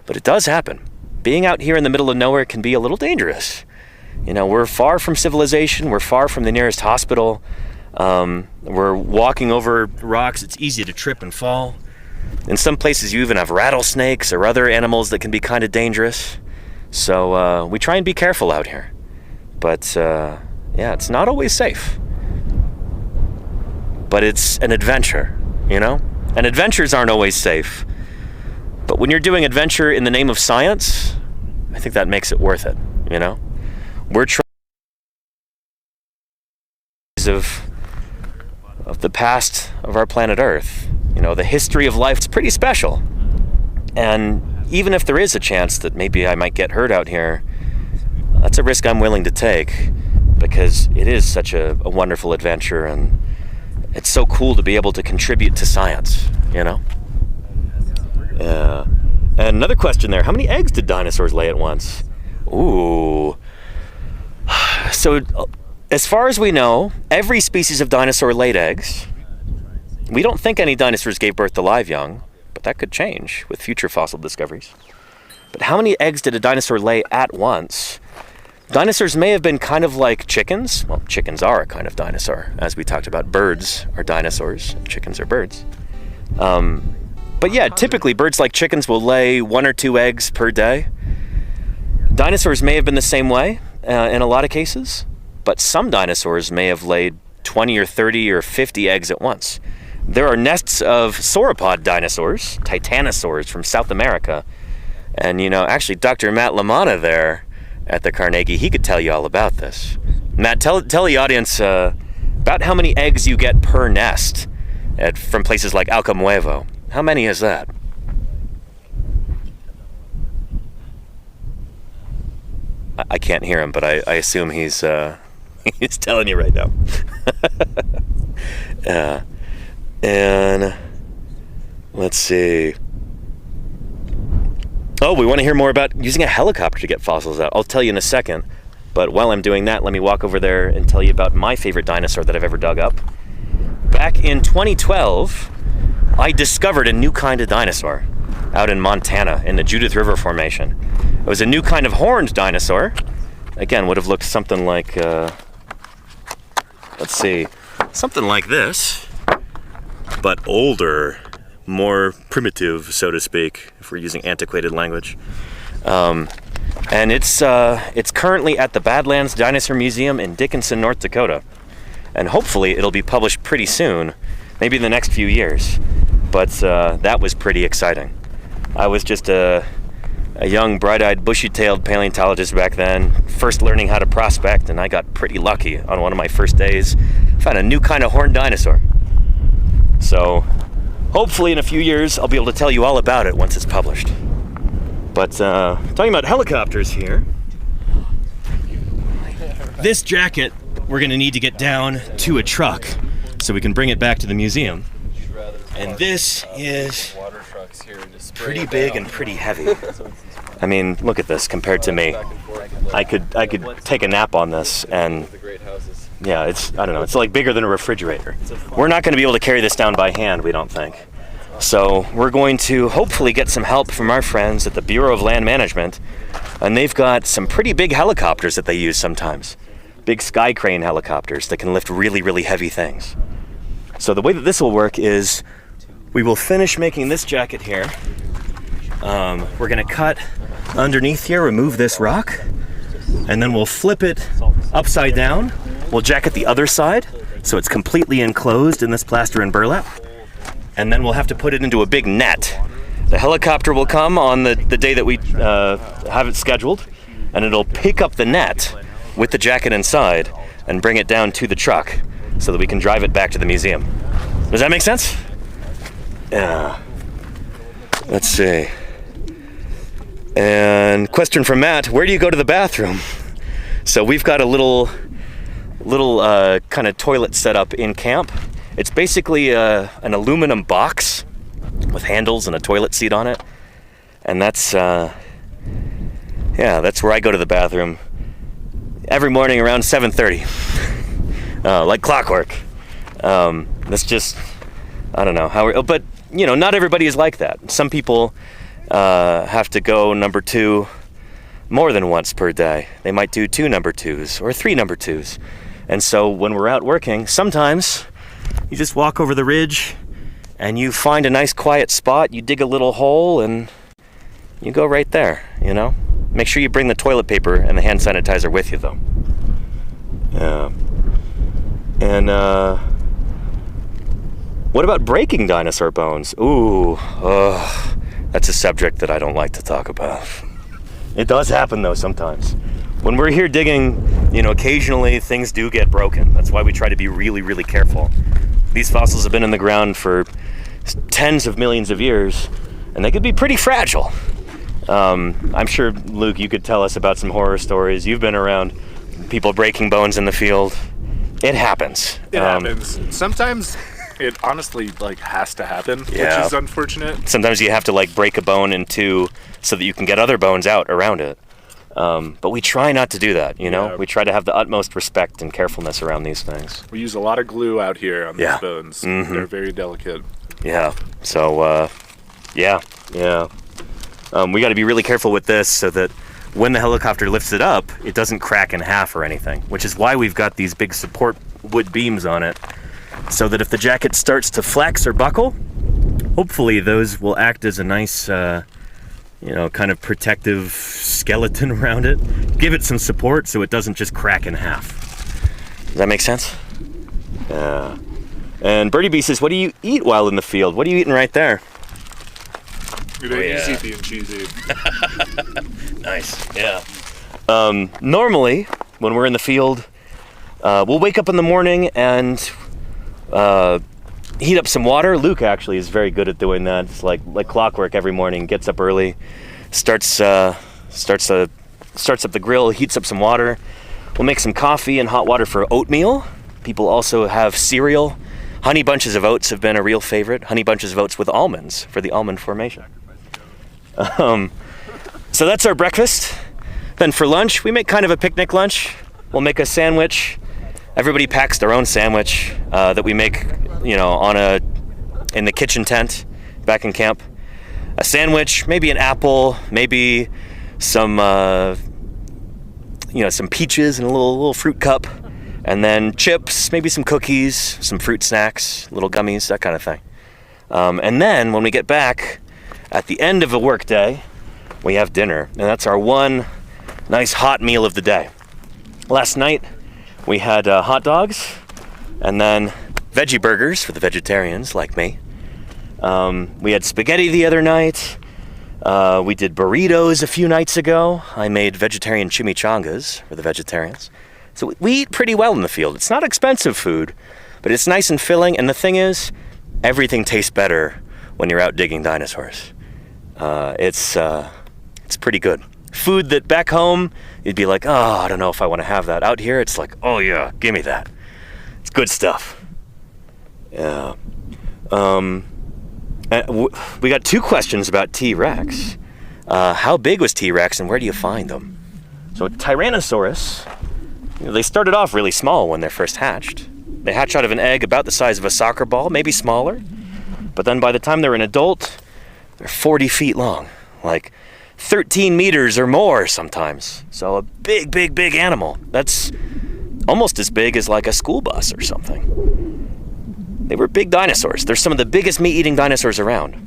but it does happen. Being out here in the middle of nowhere can be a little dangerous. You know, we're far from civilization, we're far from the nearest hospital, we're walking over rocks, it's easy to trip and fall. In some places you even have rattlesnakes or other animals that can be kind of dangerous. So we try and be careful out here. But yeah, it's not always safe. But it's an adventure, you know? And adventures aren't always safe. But when you're doing adventure in the name of science, I think that makes it worth it, you know? We're trying of the past of our planet Earth. You know, the history of life's pretty special. And even if there is a chance that maybe I might get hurt out here, that's a risk I'm willing to take because it is such a wonderful adventure and it's so cool to be able to contribute to science, you know? Yeah. And another question there, how many eggs did dinosaurs lay at once? Ooh. So, as far as we know, every species of dinosaur laid eggs. We don't think any dinosaurs gave birth to live young, but that could change with future fossil discoveries. But how many eggs did a dinosaur lay at once? Dinosaurs may have been kind of like chickens. Well, chickens are a kind of dinosaur. As we talked about, birds are dinosaurs, and chickens are birds. But yeah, typically birds like chickens will lay 1 or 2 eggs per day. Dinosaurs may have been the same way in a lot of cases, but some dinosaurs may have laid 20 or 30 or 50 eggs at once. There are nests of sauropod dinosaurs, titanosaurs from South America. And you know, actually Dr. Matt Lamanna there at the Carnegie, he could tell you all about this. Matt, tell the audience about how many eggs you get per nest from places like Alcamuevo. How many is that? I can't hear him, but I assume he's he's telling you right now. And let's see. Oh, we want to hear more about using a helicopter to get fossils out. I'll tell you in a second. But while I'm doing that, let me walk over there and tell you about my favorite dinosaur that I've ever dug up. Back in 2012, I discovered a new kind of dinosaur out in Montana in the Judith River Formation. It was a new kind of horned dinosaur. Again, would have looked something like, let's see, something like this, but older, more primitive, so to speak, if we're using antiquated language. And it's currently at the Badlands Dinosaur Museum in Dickinson, North Dakota. And hopefully it'll be published pretty soon, maybe in the next few years. But that was pretty exciting. I was just a young, bright-eyed, bushy-tailed paleontologist back then, first learning how to prospect, and I got pretty lucky on one of my first days. Found a new kind of horned dinosaur. So hopefully in a few years I'll be able to tell you all about it once it's published. But talking about helicopters here, this jacket we're going to need to get down to a truck so we can bring it back to the museum. And this is pretty big and pretty heavy. I mean, look at this compared to me. I could take a nap on this, and yeah, I don't know, it's like bigger than a refrigerator. We're not going to be able to carry this down by hand, we don't think. So we're going to hopefully get some help from our friends at the Bureau of Land Management, and they've got some pretty big helicopters that they use sometimes. Big sky crane helicopters that can lift really, really heavy things. So the way that this will work is we will finish making this jacket here. We're gonna cut underneath here, remove this rock, and then we'll flip it upside down. We'll jacket the other side, so it's completely enclosed in this plaster and burlap. And then we'll have to put it into a big net. The helicopter will come on the day that we have it scheduled, and it'll pick up the net with the jacket inside and bring it down to the truck so that we can drive it back to the museum. Does that make sense? Yeah. Let's see. And question from Matt, where do you go to the bathroom? So we've got a little kind of toilet set up in camp. It's basically an aluminum box with handles and a toilet seat on it. And that's where I go to the bathroom every morning around 7:30, like clockwork. That's just, I don't know how, but not everybody is like that. Some people have to go number 2 more than once per day. They might do 2 number 2s or 3 number 2s. And so when we're out working, sometimes you just walk over the ridge and you find a nice quiet spot, you dig a little hole and you go right there, Make sure you bring the toilet paper and the hand sanitizer with you though. Yeah. And what about breaking dinosaur bones? Ooh, that's a subject that I don't like to talk about. It does happen though sometimes. When we're here digging, occasionally things do get broken. That's why we try to be really, really careful. These fossils have been in the ground for tens of millions of years, and they could be pretty fragile. I'm sure, Luke, you could tell us about some horror stories. You've been around people breaking bones in the field. It happens. It happens. Sometimes it honestly has to happen, which is unfortunate. Sometimes you have to break a bone in 2 so that you can get other bones out around it. But we try not to do that, Yeah. We try to have the utmost respect and carefulnwe around these things. We use a lot of glue out here on these bones. Mm-hmm. They're very delicate. Yeah. So, yeah. We got to be really careful with this so that when the helicopter lifts it up, it doesn't crack in half or anything, which is why we've got these big support wood beams on it, so that if the jacket starts to flex or buckle, hopefully those will act as a nice, kind of protective skeleton around it. Give it some support so it doesn't just crack in half. Does that make sense? Yeah. And Birdie Bee says, what do you eat while in the field? What are you eating right there? It ain't easy being cheesy. Nice. Yeah. Normally, when we're in the field, we'll wake up in the morning and heat up some water. Luke actually is very good at doing that. It's like clockwork every morning. Gets up early, starts up the grill, heats up some water. We'll make some coffee and hot water for oatmeal. People also have cereal. Honey bunches of oats have been a real favorite. Honey bunches of oats with almonds for the almond formation. So that's our breakfast. Then for lunch, we make kind of a picnic lunch. We'll make a sandwich. Everybody packs their own sandwich that we make, in the kitchen tent back in camp. A sandwich, maybe an apple, maybe some, some peaches and a little fruit cup, and then chips, maybe some cookies, some fruit snacks, little gummies, that kind of thing. And then when we get back at the end of a work day, we have dinner, and that's our one nice hot meal of the day. Last night, we had hot dogs, and then veggie burgers for the vegetarians like me. We had spaghetti the other night. We did burritos a few nights ago. I made vegetarian chimichangas for the vegetarians. So we eat pretty well in the field. It's not expensive food, but it's nice and filling. And the thing is, everything tastes better when you're out digging dinosaurs. It's pretty good. Food that back home, you'd be like, oh, I don't know if I want to have that. Out here, it's like, oh yeah, give me that. It's good stuff. Yeah. We got 2 questions about T-Rex. How big was T-Rex and where do you find them? So Tyrannosaurus, they started off really small when they're first hatched. They hatch out of an egg about the size of a soccer ball, maybe smaller. But then by the time they're an adult, they're 40 feet long, like 13 meters or more sometimes. So a big, big, big animal. That's almost as big as like a school bus or something. They were big dinosaurs. They're some of the biggest meat-eating dinosaurs around.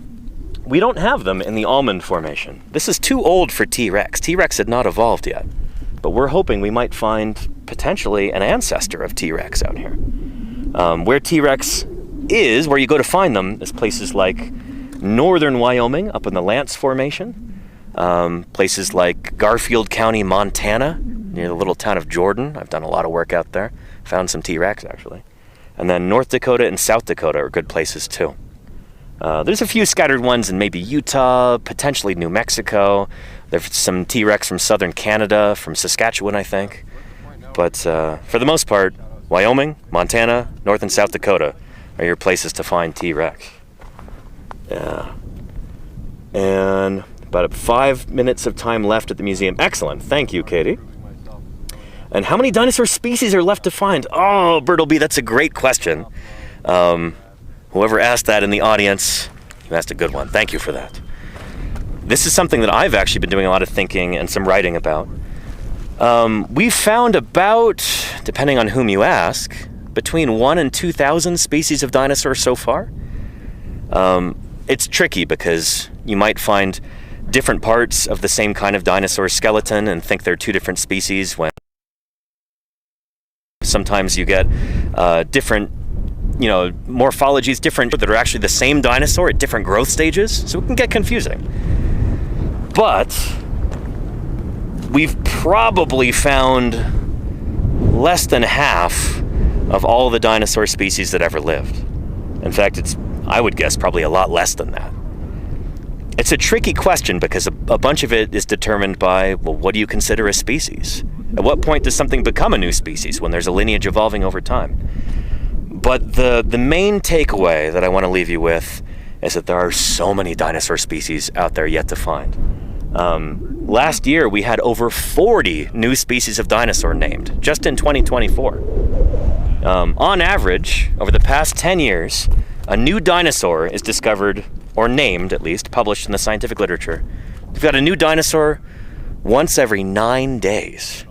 We don't have them in the almond formation. This is too old for T-Rex. T-Rex had not evolved yet. But we're hoping we might find potentially an ancestor of T-Rex out here. Where T-Rex is, where you go to find them, is places like northern Wyoming, up in the Lance Formation. Places like Garfield County, Montana, near the little town of Jordan. I've done a lot of work out there. Found some T-Rex, actually. And then North Dakota and South Dakota are good places, too. There's a few scattered ones in maybe Utah, potentially New Mexico. There's some T-Rex from southern Canada, from Saskatchewan, I think. But for the most part, Wyoming, Montana, North and South Dakota are your places to find T-Rex. Yeah. And about 5 minutes of time left at the museum. Excellent. Thank you, Katie. And how many dinosaur species are left to find? Oh, Bertleby, that's a great question. Whoever asked that in the audience, you asked a good one. Thank you for that. This is something that I've actually been doing a lot of thinking and some writing about. We've found about, depending on whom you ask, between 1,000 and 2,000 species of dinosaurs so far. It's tricky because you might find different parts of the same kind of dinosaur skeleton and think they're two different species when sometimes you get different morphologies, different that are actually the same dinosaur at different growth stages, so it can get confusing. But we've probably found less than half of all the dinosaur species that ever lived. In fact, I would guess probably a lot less than that. It's a tricky question because a bunch of it is determined by, well, what do you consider a species? At what point does something become a new species when there's a lineage evolving over time? But the main takeaway that I want to leave you with is that there are so many dinosaur species out there yet to find. Last year, we had over 40 new species of dinosaur named, just in 2024. On average, over the past 10 years, a new dinosaur is discovered, or named at least, published in the scientific literature. We've got a new dinosaur once every 9 days,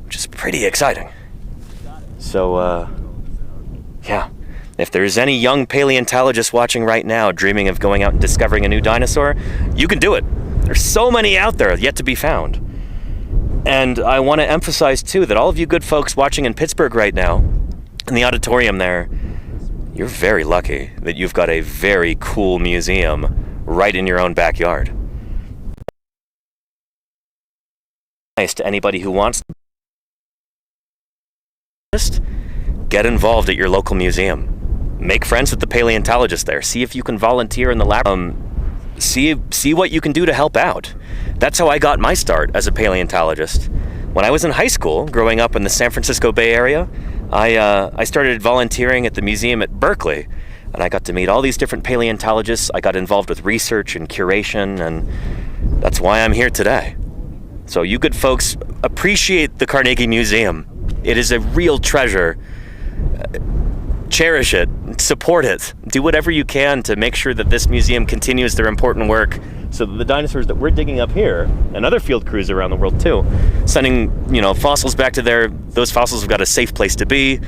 which is pretty exciting. So, yeah, if there's any young paleontologist watching right now dreaming of going out and discovering a new dinosaur, you can do it. There's so many out there yet to be found. And I want to emphasize, too, that all of you good folks watching in Pittsburgh right now, in the auditorium there, you're very lucky that you've got a very cool museum right in your own backyard. Nice to anybody who wants to get involved at your local museum. Make friends with the paleontologists there. See if you can volunteer in the lab. See what you can do to help out. That's how I got my start as a paleontologist. When I was in high school, growing up in the San Francisco Bay Area, I started volunteering at the museum at Berkeley, and I got to meet all these different paleontologists. I got involved with research and curation, and that's why I'm here today. So you good folks, appreciate the Carnegie Museum. It is a real treasure. Cherish it, support it, do whatever you can to make sure that this museum continues their important work so that the dinosaurs that we're digging up here, and other field crews around the world too, sending fossils back to those fossils have got a safe place to be,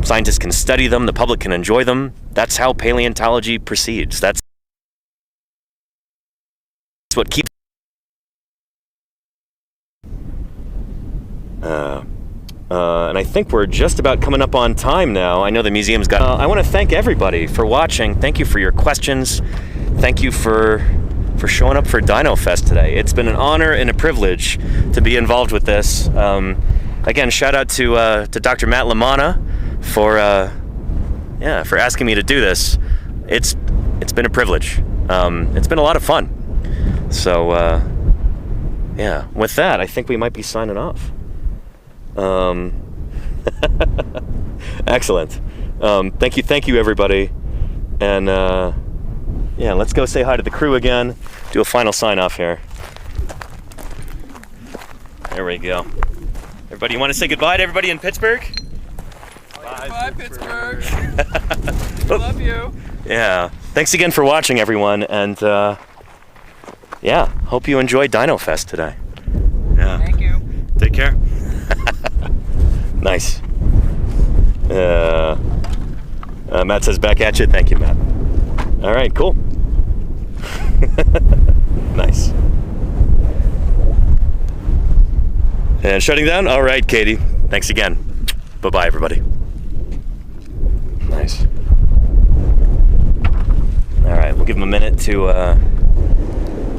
scientists can study them, the public can enjoy them. That's how paleontology proceeds. That's what keeps and I think we're just about coming up on time now. I know the museum's got... I want to thank everybody for watching. Thank you for your questions. Thank you for showing up for Dino Fest today. It's been an honor and a privilege to be involved with this. Again, shout out to Dr. Matt Lamanna for asking me to do this. It's been a privilege. It's been a lot of fun. So, with that, I think we might be signing off. Excellent. Thank you everybody. And let's go say hi to the crew again. Do a final sign off here. There we go. Everybody, you want to say goodbye to everybody in Pittsburgh? Bye, Pittsburgh. Love you. Yeah. Thanks again for watching, everyone. And hope you enjoyed Dino Fest today. Yeah. Thank you. Take care. Nice. Matt says back at you. Thank you, Matt. All right, cool. Nice. And shutting down? All right, Katie. Thanks again. Bye-bye, everybody. Nice. All right, we'll give him a minute to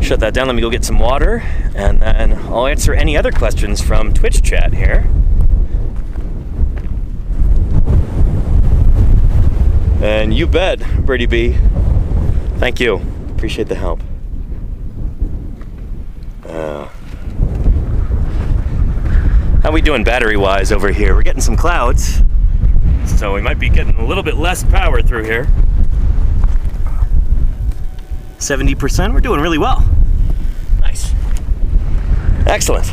shut that down. Let me go get some water, and then I'll answer any other questions from Twitch chat here. And you bet, Birdie B. Thank you. Appreciate the help. How we doing battery-wise over here? We're getting some clouds, so we might be getting a little bit less power through here. 70%, we're doing really well. Nice. Excellent.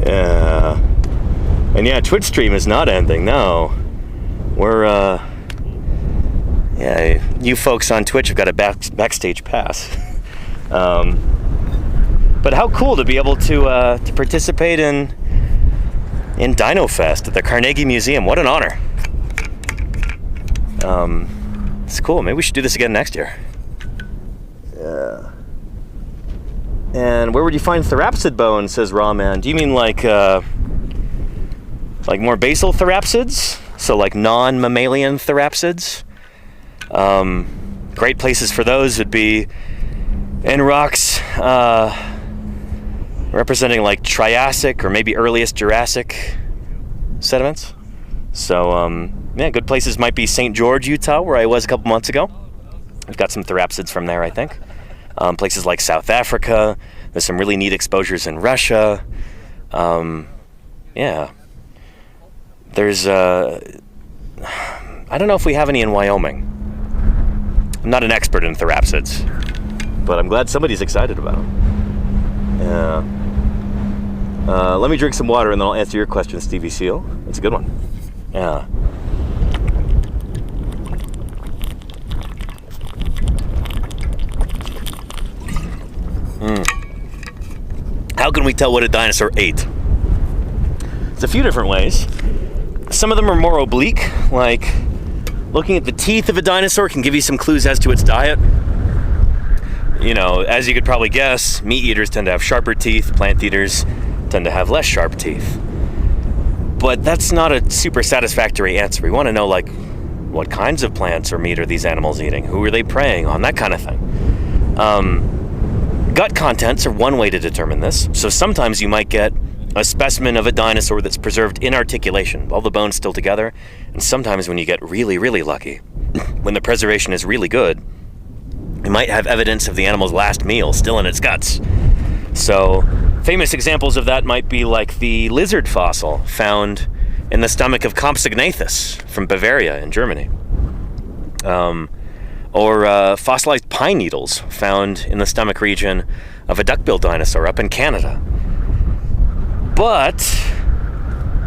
Yeah. And yeah, Twitch stream is not ending, no. We're, yeah, you folks on Twitch have got a backstage pass. But how cool to be able to participate in Dino Fest at the Carnegie Museum. What an honor. It's cool. Maybe we should do this again next year. Yeah. And where would you find therapsid bones, says Rawman. Do you mean like more basal therapsids? So like non-mammalian therapsids? Great places for those would be in rocks representing like Triassic or maybe earliest Jurassic sediments. So yeah, good places might be St. George, Utah, where I was a couple months ago. We've got some therapsids from there, I think. Places like South Africa. There's some really neat exposures in Russia. Yeah. There's, I don't know if we have any in Wyoming. I'm not an expert in therapsids, but I'm glad somebody's excited about them. Yeah. Let me drink some water and then I'll answer your question, Stevie Seal. That's a good one. Yeah. How can we tell what a dinosaur ate? It's a few different ways. Some of them are more oblique, like looking at the teeth of a dinosaur can give you some clues as to its diet. You know, as you could probably guess, meat eaters tend to have sharper teeth, plant eaters tend to have less sharp teeth. But that's not a super satisfactory answer. We want to know, like, what kinds of plants or meat are these animals eating? Who are they preying on? That kind of thing. Gut contents are one way to determine this. So sometimes you might get a specimen of a dinosaur that's preserved in articulation, all the bones still together. And sometimes when you get really, really lucky, when the preservation is really good, you might have evidence of the animal's last meal still in its guts. So famous examples of that might be like the lizard fossil found in the stomach of Compsognathus from Bavaria in Germany. Or fossilized pine needles found in the stomach region of a duckbill dinosaur up in Canada. But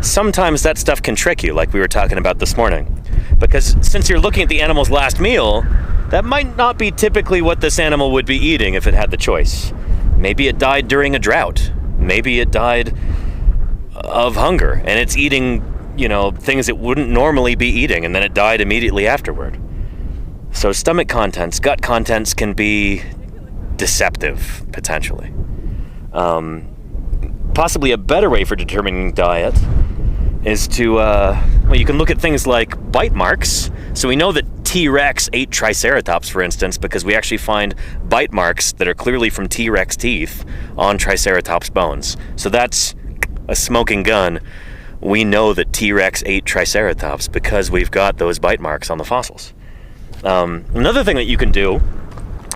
sometimes that stuff can trick you, like we were talking about this morning. Because since you're looking at the animal's last meal, that might not be typically what this animal would be eating if it had the choice. Maybe it died during a drought. Maybe it died of hunger, and it's eating, you know, things it wouldn't normally be eating, and then it died immediately afterward. So stomach contents, gut contents can be deceptive, potentially. Possibly a better way for determining diet is to, well, you can look at things like bite marks. So we know that T-Rex ate Triceratops, for instance, because we actually find bite marks that are clearly from T-Rex teeth on Triceratops bones. So that's a smoking gun. We know that T-Rex ate Triceratops because we've got those bite marks on the fossils. Another thing that you can do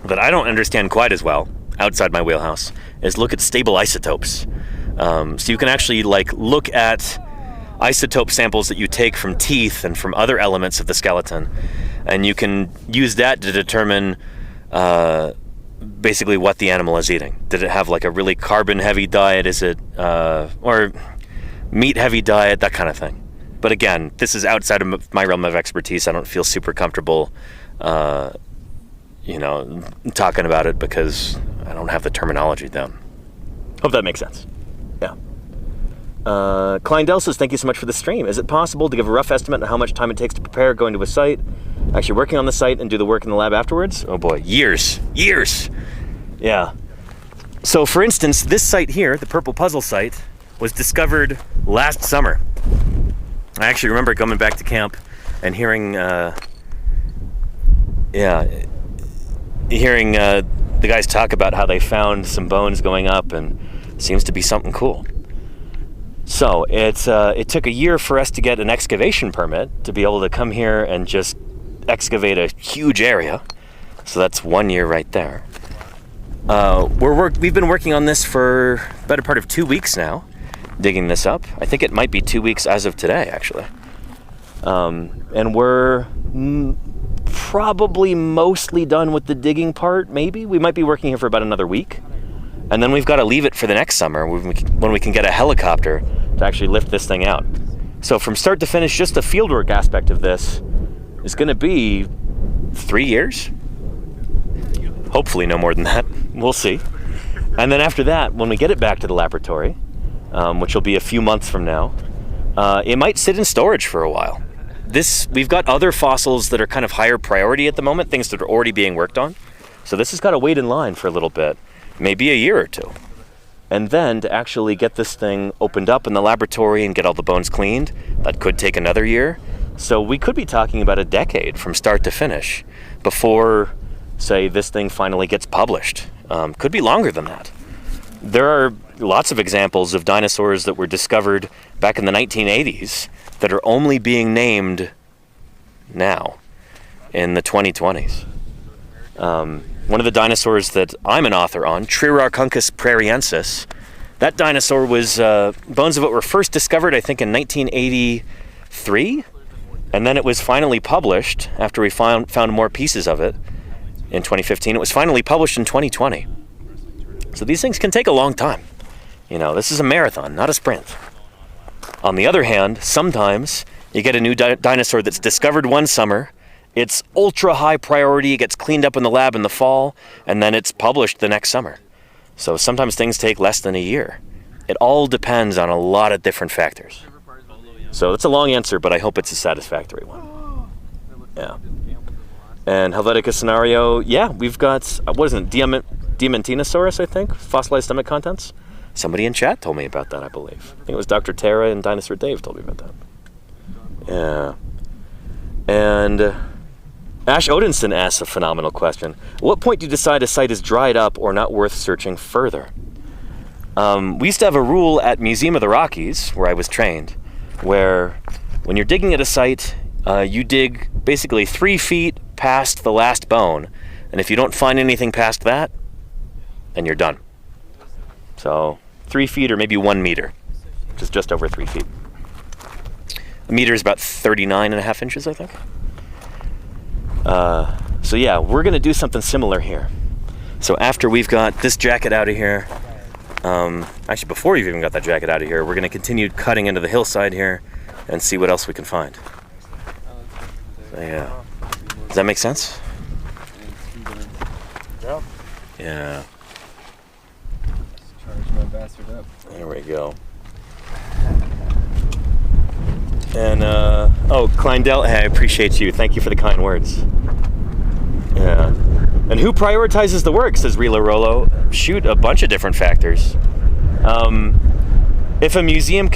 that I don't understand quite as well, outside my wheelhouse, is look at stable isotopes. So you can actually look at isotope samples that you take from teeth and from other elements of the skeleton, and you can use that to determine basically what the animal is eating. Did it have like a really carbon-heavy diet? Is it or meat-heavy diet? That kind of thing. But again, this is outside of my realm of expertise. I don't feel super comfortable, talking about it because I don't have the terminology down. Hope that makes sense. Yeah. Kleindell says, thank you so much for the stream. Is it possible to give a rough estimate on how much time it takes to prepare going to a site, actually working on the site, and do the work in the lab afterwards? Oh boy, years. Yeah. So for instance, this site here, the Purple Puzzle site, was discovered last summer. I actually remember coming back to camp and hearing the guys talk about how they found some bones going up, and it seems to be something cool. So it took a year for us to get an excavation permit to be able to come here and just excavate a huge area. So that's 1 year right there. We've been working on this for the better part of 2 weeks now, digging this up. I think it might be 2 weeks as of today, actually. And we're probably mostly done with the digging part, maybe. We might be working here for about another week. And then we've got to leave it for the next summer when we can get a helicopter to actually lift this thing out. So from start to finish, just the fieldwork aspect of this is going to be 3 years. Hopefully no more than that. We'll see. And then after that, when we get it back to the laboratory, which will be a few months from now, it might sit in storage for a while. We've got other fossils that are kind of higher priority at the moment, things that are already being worked on. So this has got to wait in line for a little bit, maybe a year or two. And then to actually get this thing opened up in the laboratory and get all the bones cleaned, that could take another year. So we could be talking about a decade from start to finish before, say, this thing finally gets published. Could be longer than that. There are lots of examples of dinosaurs that were discovered back in the 1980s that are only being named now in the 2020s. One of the dinosaurs that I'm an author on, Trirarchuncus prairiensis, that dinosaur was, bones of it were first discovered, I think, in 1983, and then it was finally published after we found more pieces of it in 2015. It was finally published in 2020. So these things can take a long time. You know, this is a marathon, not a sprint. On the other hand, sometimes you get a new dinosaur that's discovered one summer, it's ultra high priority, it gets cleaned up in the lab in the fall, and then it's published the next summer. So sometimes things take less than a year. It all depends on a lot of different factors. So it's a long answer, but I hope it's a satisfactory one. Yeah. And Helvetica scenario, yeah, we've got, what is it, Diamantinosaurus, I think, fossilized stomach contents. Somebody in chat told me about that, I believe. I think it was Dr. Tara and Dinosaur Dave told me about that. Yeah. And Ash Odinson asks a phenomenal question. At what point do you decide a site is dried up or not worth searching further? We used to have a rule at Museum of the Rockies, where I was trained, where when you're digging at a site, you dig basically 3 feet past the last bone, and if you don't find anything past that, then you're done. So 3 feet or maybe 1 meter, which is just over 3 feet. A meter is about 39.5 inches, I think. So yeah, we're gonna do something similar here. So after we've got this jacket out of here, actually before you've even got that jacket out of here, we're gonna continue cutting into the hillside here and see what else we can find. So yeah, does that make sense? Yeah. There we go. And Kleindell, hey, I appreciate you. Thank you for the kind words. Yeah. And who prioritizes the work, says Rilo Rolo. Shoot, a bunch of different factors. If a museum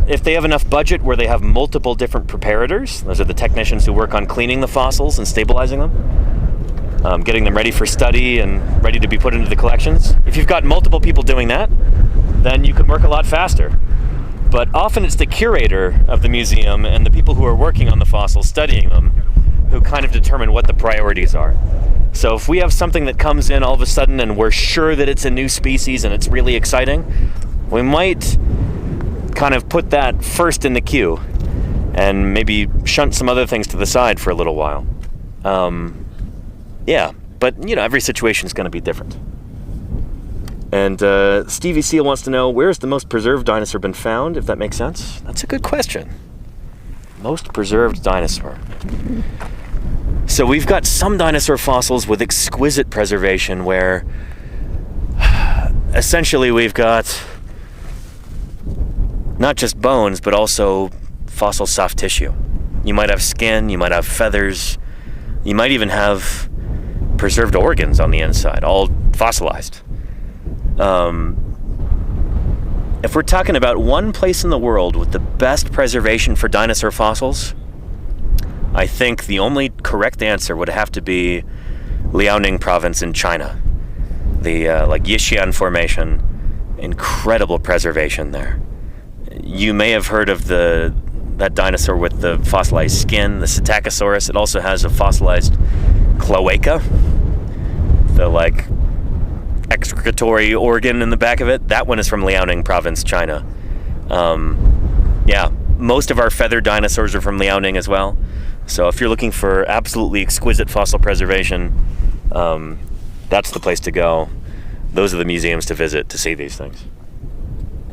if they have enough budget where they have multiple different preparators, those are the technicians who work on cleaning the fossils and stabilizing them, getting them ready for study and ready to be put into the collections. If you've got multiple people doing that, then you can work a lot faster. But often it's the curator of the museum and the people who are working on the fossils, studying them, who kind of determine what the priorities are. So if we have something that comes in all of a sudden and we're sure that it's a new species and it's really exciting, we might kind of put that first in the queue and maybe shunt some other things to the side for a little while. Yeah, but you know, every situation is going to be different. And Stevie Seal wants to know, where's the most preserved dinosaur been found, if that makes sense? That's a good question. Most preserved dinosaur. So we've got some dinosaur fossils with exquisite preservation where essentially we've got not just bones, but also fossil soft tissue. You might have skin, you might have feathers, you might even have preserved organs on the inside, all fossilized. If we're talking about one place in the world with the best preservation for dinosaur fossils, I think the only correct answer would have to be Liaoning province in China. The Yixian Formation, incredible preservation there. You may have heard of that dinosaur with the fossilized skin, the Psittacosaurus. It also has a fossilized cloaca, the excretory organ in the back of it. That one is from Liaoning province, China. Most of our feathered dinosaurs are from Liaoning as well. So if you're looking for absolutely exquisite fossil preservation, that's the place to go. Those are the museums to visit to see these things.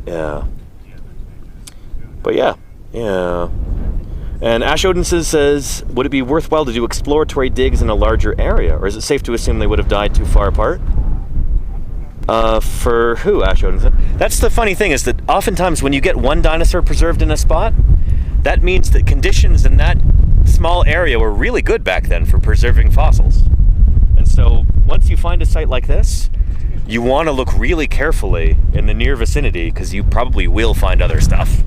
Yeah. But yeah. And Ash Odinson says, would it be worthwhile to do exploratory digs in a larger area, or is it safe to assume they would have died too far apart? For who, Ash Odinson? That's the funny thing, is that oftentimes when you get one dinosaur preserved in a spot, that means that conditions in that small area were really good back then for preserving fossils. And so once you find a site like this, you want to look really carefully in the near vicinity, because you probably will find other stuff.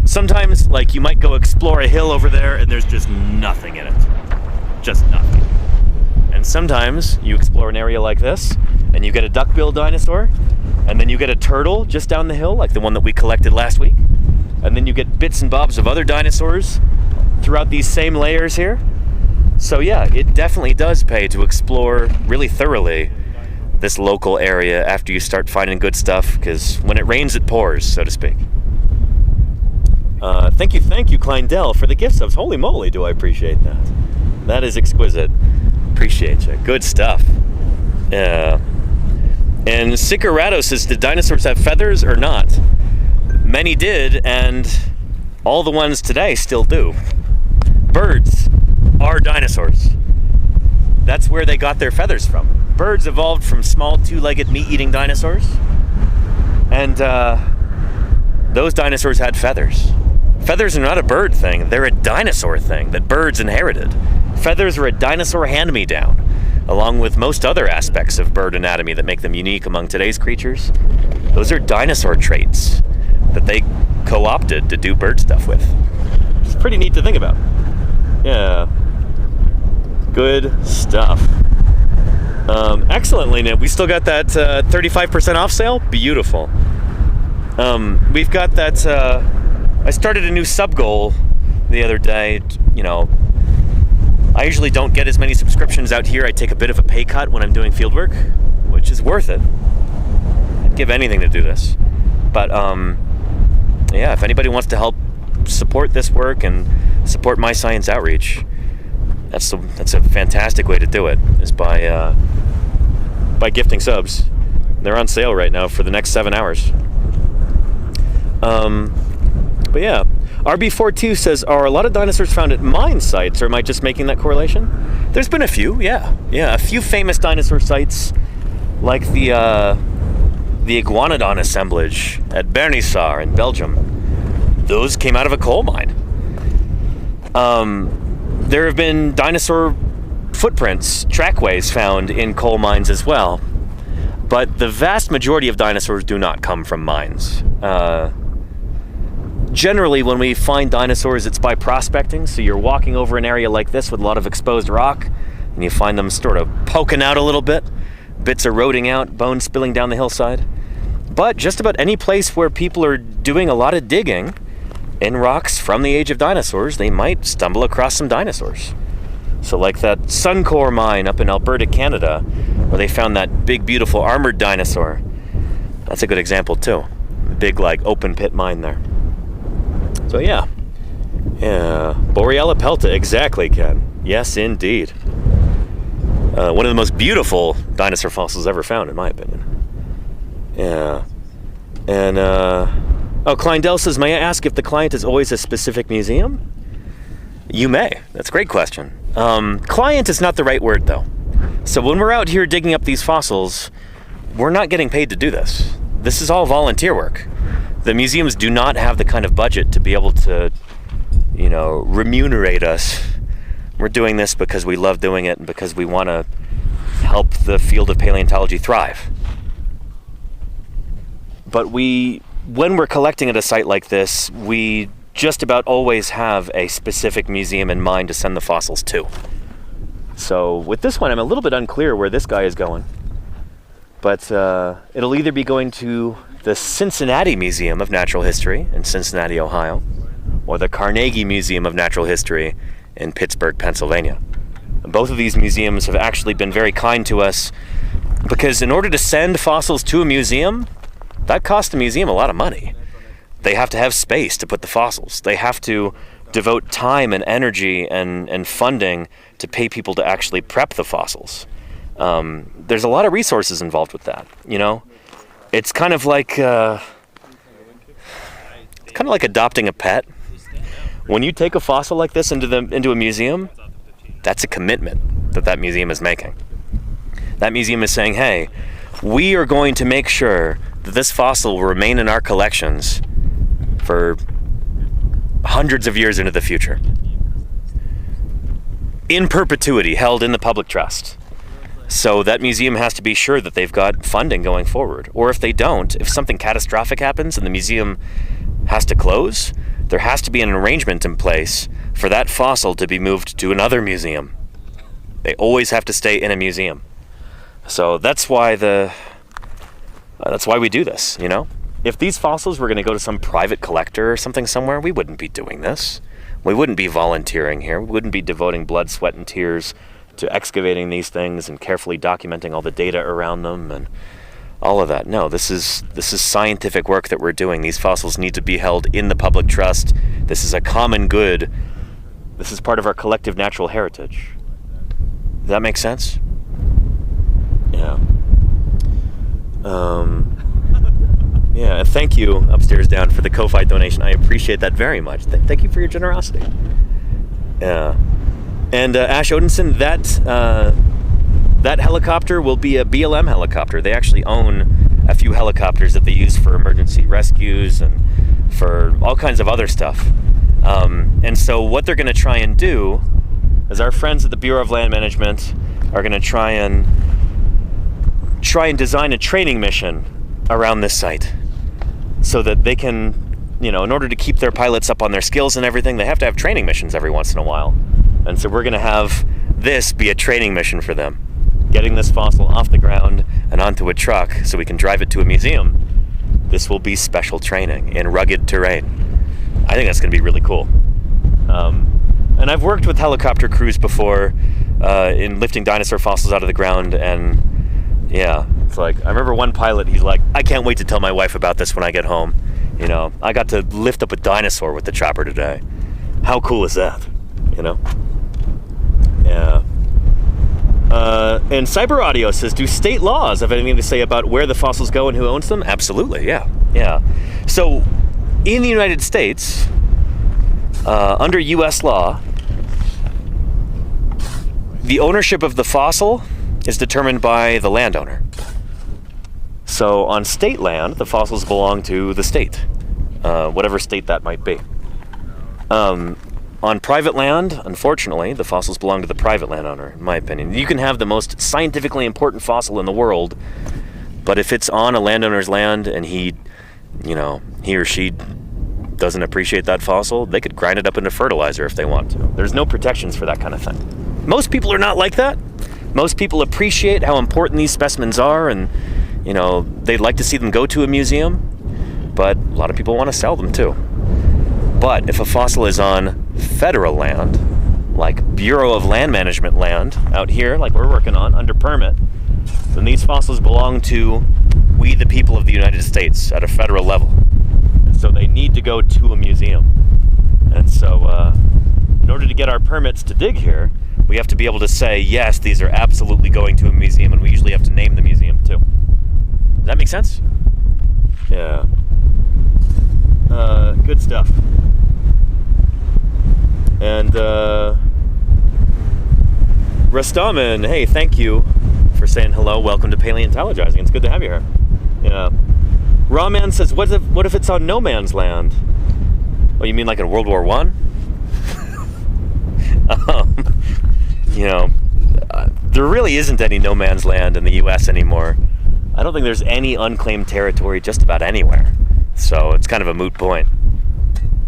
Sometimes, you might go explore a hill over there and there's just nothing in it. Just nothing. And sometimes you explore an area like this and you get a duckbill dinosaur, and then you get a turtle just down the hill, like the one that we collected last week. And then you get bits and bobs of other dinosaurs throughout these same layers here. So yeah, it definitely does pay to explore really thoroughly this local area after you start finding good stuff, because when it rains, it pours, so to speak. Thank you, Kleindell, for the gift subs. Holy moly, do I appreciate that. That is exquisite. Appreciate you. Good stuff. Yeah. And Sicarato says, did dinosaurs have feathers or not? Many did, and all the ones today still do. Birds are dinosaurs. That's where they got their feathers from. Birds evolved from small two-legged meat-eating dinosaurs, and those dinosaurs had feathers. Feathers are not a bird thing, they're a dinosaur thing that birds inherited. Feathers are a dinosaur hand-me-down, along with most other aspects of bird anatomy that make them unique among today's creatures. Those are dinosaur traits that they co-opted to do bird stuff with. It's pretty neat to think about. Yeah. Good stuff. Excellent, Lena. We still got that 35% off sale. Beautiful. We've got that. I started a new sub goal the other day. I usually don't get as many subscriptions out here. I take a bit of a pay cut when I'm doing field work, which is worth it. I'd give anything to do this. But if anybody wants to help support this work and support my science outreach, that's a fantastic way to do it, is by gifting subs. They're on sale right now for the next 7 hours. But yeah, RB42 says, are a lot of dinosaurs found at mine sites, or am I just making that correlation? There's been a few, yeah, a few famous dinosaur sites, like the Iguanodon assemblage at Bernissar in Belgium. Those came out of a coal mine. There have been dinosaur footprints, trackways found in coal mines as well, but the vast majority of dinosaurs do not come from mines. Generally, when we find dinosaurs, it's by prospecting. So you're walking over an area like this with a lot of exposed rock, and you find them sort of poking out a little bit, bits eroding out, bones spilling down the hillside. But just about any place where people are doing a lot of digging in rocks from the age of dinosaurs, they might stumble across some dinosaurs. So like that Suncor mine up in Alberta, Canada, where they found that big, beautiful armored dinosaur. That's a good example too. A big, open pit mine there. So yeah. Boreala pelta, exactly, Ken. Yes, indeed. One of the most beautiful dinosaur fossils ever found, in my opinion. Yeah. And, Kleindell says, may I ask if the client is always a specific museum? You may. That's a great question. Client is not the right word, though. So when we're out here digging up these fossils, we're not getting paid to do this. This is all volunteer work. The museums do not have the kind of budget to be able to, remunerate us. We're doing this because we love doing it and because we want to help the field of paleontology thrive. But when we're collecting at a site like this, we just about always have a specific museum in mind to send the fossils to. So with this one, I'm a little bit unclear where this guy is going. But it'll either be going to the Cincinnati Museum of Natural History in Cincinnati, Ohio, or the Carnegie Museum of Natural History in Pittsburgh, Pennsylvania. And both of these museums have actually been very kind to us because in order to send fossils to a museum, that costs the museum a lot of money. They have to have space to put the fossils. They have to devote time and energy and funding to pay people to actually prep the fossils. There's a lot of resources involved with that, It's kind of like adopting a pet. When you take a fossil like this into a museum, that's a commitment that museum is making. That museum is saying, hey, we are going to make sure that this fossil will remain in our collections for hundreds of years into the future. In perpetuity, held in the public trust. So that museum has to be sure that they've got funding going forward. Or if they don't, if something catastrophic happens and the museum has to close, there has to be an arrangement in place for that fossil to be moved to another museum. They always have to stay in a museum. So that's why we do this, If these fossils were going to go to some private collector or something somewhere, we wouldn't be doing this. We wouldn't be volunteering here. We wouldn't be devoting blood, sweat, and tears to excavating these things and carefully documenting all the data around them and all of that. No, this is scientific work that we're doing. These fossils need to be held in the public trust. This is a common good. This is part of our collective natural heritage. Does that make sense? Yeah. Yeah, and thank you, Upstairs Down, for the Ko-Fi donation. I appreciate that very much. Thank you for your generosity. Yeah. And Ash Odinson, that helicopter will be a BLM helicopter. They actually own a few helicopters that they use for emergency rescues and for all kinds of other stuff. And so what they're going to try and do is our friends at the Bureau of Land Management are going to try and design a training mission around this site so that they can, in order to keep their pilots up on their skills and everything, they have to have training missions every once in a while. And so we're going to have this be a training mission for them, getting this fossil off the ground and onto a truck so we can drive it to a museum. This will be special training in rugged terrain. I think that's going to be really cool. And I've worked with helicopter crews before in lifting dinosaur fossils out of the ground, and yeah, it's like, I remember one pilot, he's like, I can't wait to tell my wife about this when I get home. I got to lift up a dinosaur with the chopper today. How cool is that? Yeah. And Cyber Audio says, do state laws have anything to say about where the fossils go and who owns them? Absolutely, yeah. So, in the United States, under U.S. law, the ownership of the fossil is determined by the landowner. So, on state land, the fossils belong to the state, whatever state that might be. On private land, unfortunately, the fossils belong to the private landowner, in my opinion. You can have the most scientifically important fossil in the world, but if it's on a landowner's land and he or she doesn't appreciate that fossil, they could grind it up into fertilizer if they want to. There's no protections for that kind of thing. Most people are not like that. Most people appreciate how important these specimens are, and they'd like to see them go to a museum, but a lot of people want to sell them too. But if a fossil is on federal land, like Bureau of Land Management land out here, like we're working on under permit, then these fossils belong to we the people of the United States at a federal level. And so they need to go to a museum. And so in order to get our permits to dig here, we have to be able to say, yes, these are absolutely going to a museum, and we usually have to name the museum too. Does that make sense? Yeah. Good stuff. And Rastaman, hey, thank you for saying hello. Welcome to Paleontologizing. It's good to have you here. Yeah. Rawman says, what if it's on no man's land? Oh, you mean like in World War One? You know, there really isn't any no man's land in the U.S. anymore. I don't think there's any unclaimed territory just about anywhere. So it's kind of a moot point.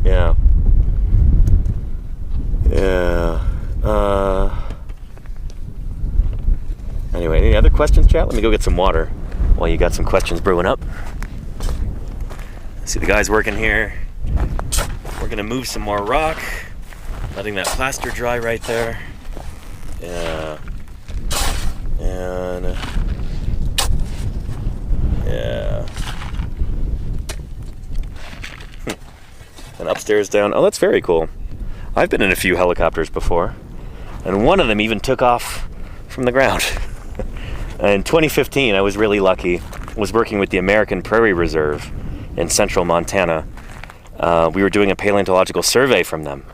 Yeah. Yeah. Anyway, any other questions, chat? Let me go get some water while you got some questions brewing up. See the guys working here. We're gonna move some more rock, letting that plaster dry right there. Yeah. And yeah. And upstairs down. Oh, that's very cool. I've been in a few helicopters before, and one of them even took off from the ground. In 2015, I was really lucky. I was working with the American Prairie Reserve in central Montana. We were doing a paleontological survey from them.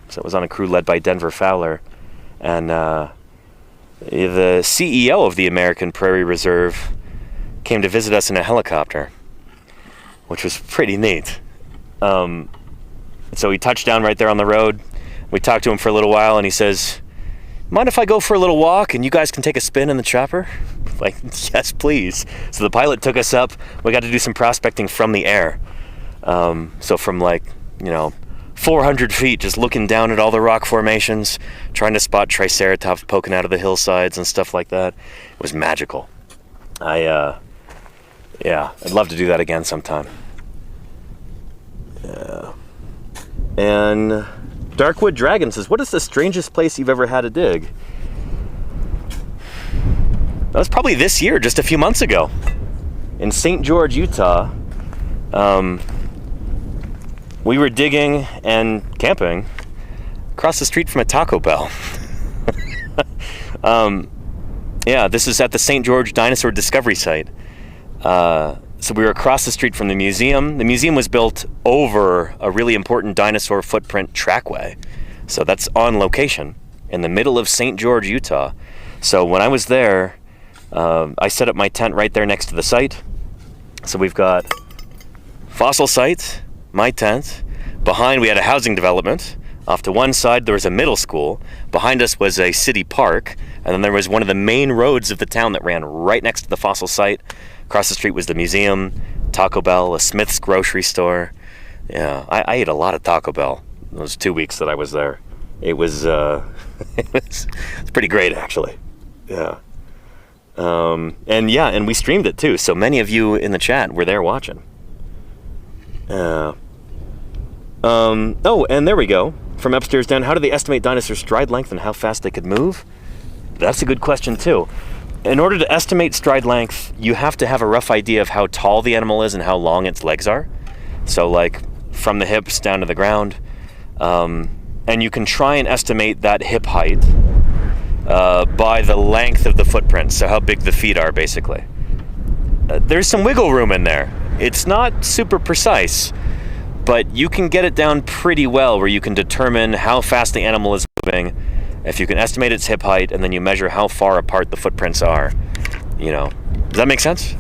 So it was on a crew led by Denver Fowler. And the CEO of the American Prairie Reserve came to visit us in a helicopter, which was pretty neat. So he touched down right there on the road. We talked to him for a little while, and he says, mind if I go for a little walk and you guys can take a spin in the chopper? Like, yes, please. So the pilot took us up. We got to do some prospecting from the air. So from 400 feet, just looking down at all the rock formations, trying to spot triceratops poking out of the hillsides and stuff like that. It was magical. I'd love to do that again sometime. Yeah. And Darkwood Dragon says, what is the strangest place you've ever had to dig? That was probably this year, just a few months ago. In St. George, Utah. We were digging and camping across the street from a Taco Bell. This is at the St. George Dinosaur Discovery Site. So we were across the street from the museum. The museum was built over a really important dinosaur footprint trackway. So that's on location in the middle of St. George, Utah. So when I was there, I set up my tent right there next to the site. So we've got fossil site, my tent. Behind we had a housing development. Off to one side there was a middle school. Behind us was a city park. And then there was one of the main roads of the town that ran right next to the fossil site. Across the street was the museum, Taco Bell, a Smith's grocery store. Yeah, I ate a lot of Taco Bell those 2 weeks that I was there. It was, it's pretty great, actually. Yeah. And we streamed it too. So many of you in the chat were there watching. And there we go. From upstairs down, how do they estimate dinosaurs' stride length and how fast they could move? That's a good question too. In order to estimate stride length, you have to have a rough idea of how tall the animal is and how long its legs are. So like from the hips down to the ground. And you can try and estimate that hip height by the length of the footprint, so how big the feet are basically. There's some wiggle room in there. It's not super precise, but you can get it down pretty well where you can determine how fast the animal is moving. If you can estimate its hip height and then you measure how far apart the footprints are, does that make sense?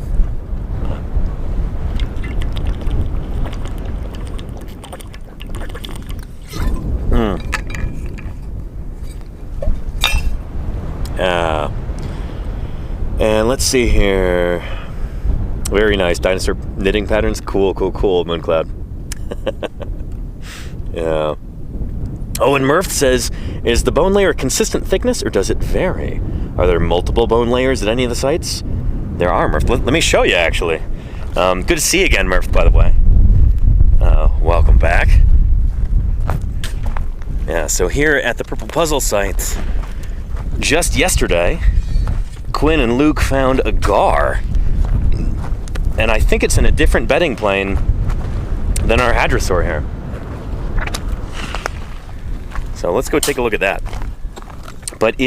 And let's see here. Very nice dinosaur knitting patterns. Cool, Mooncloud. Yeah. Oh, and Murph says, is the bone layer consistent thickness or does it vary? Are there multiple bone layers at any of the sites? There are, Murph. Let me show you, actually. Good to see you again, Murph, by the way. Welcome back. Yeah, so here at the Purple Puzzle site, just yesterday, Quinn and Luke found a gar. And I think it's in a different bedding plane than our hadrosaur here. So let's go take a look at that. But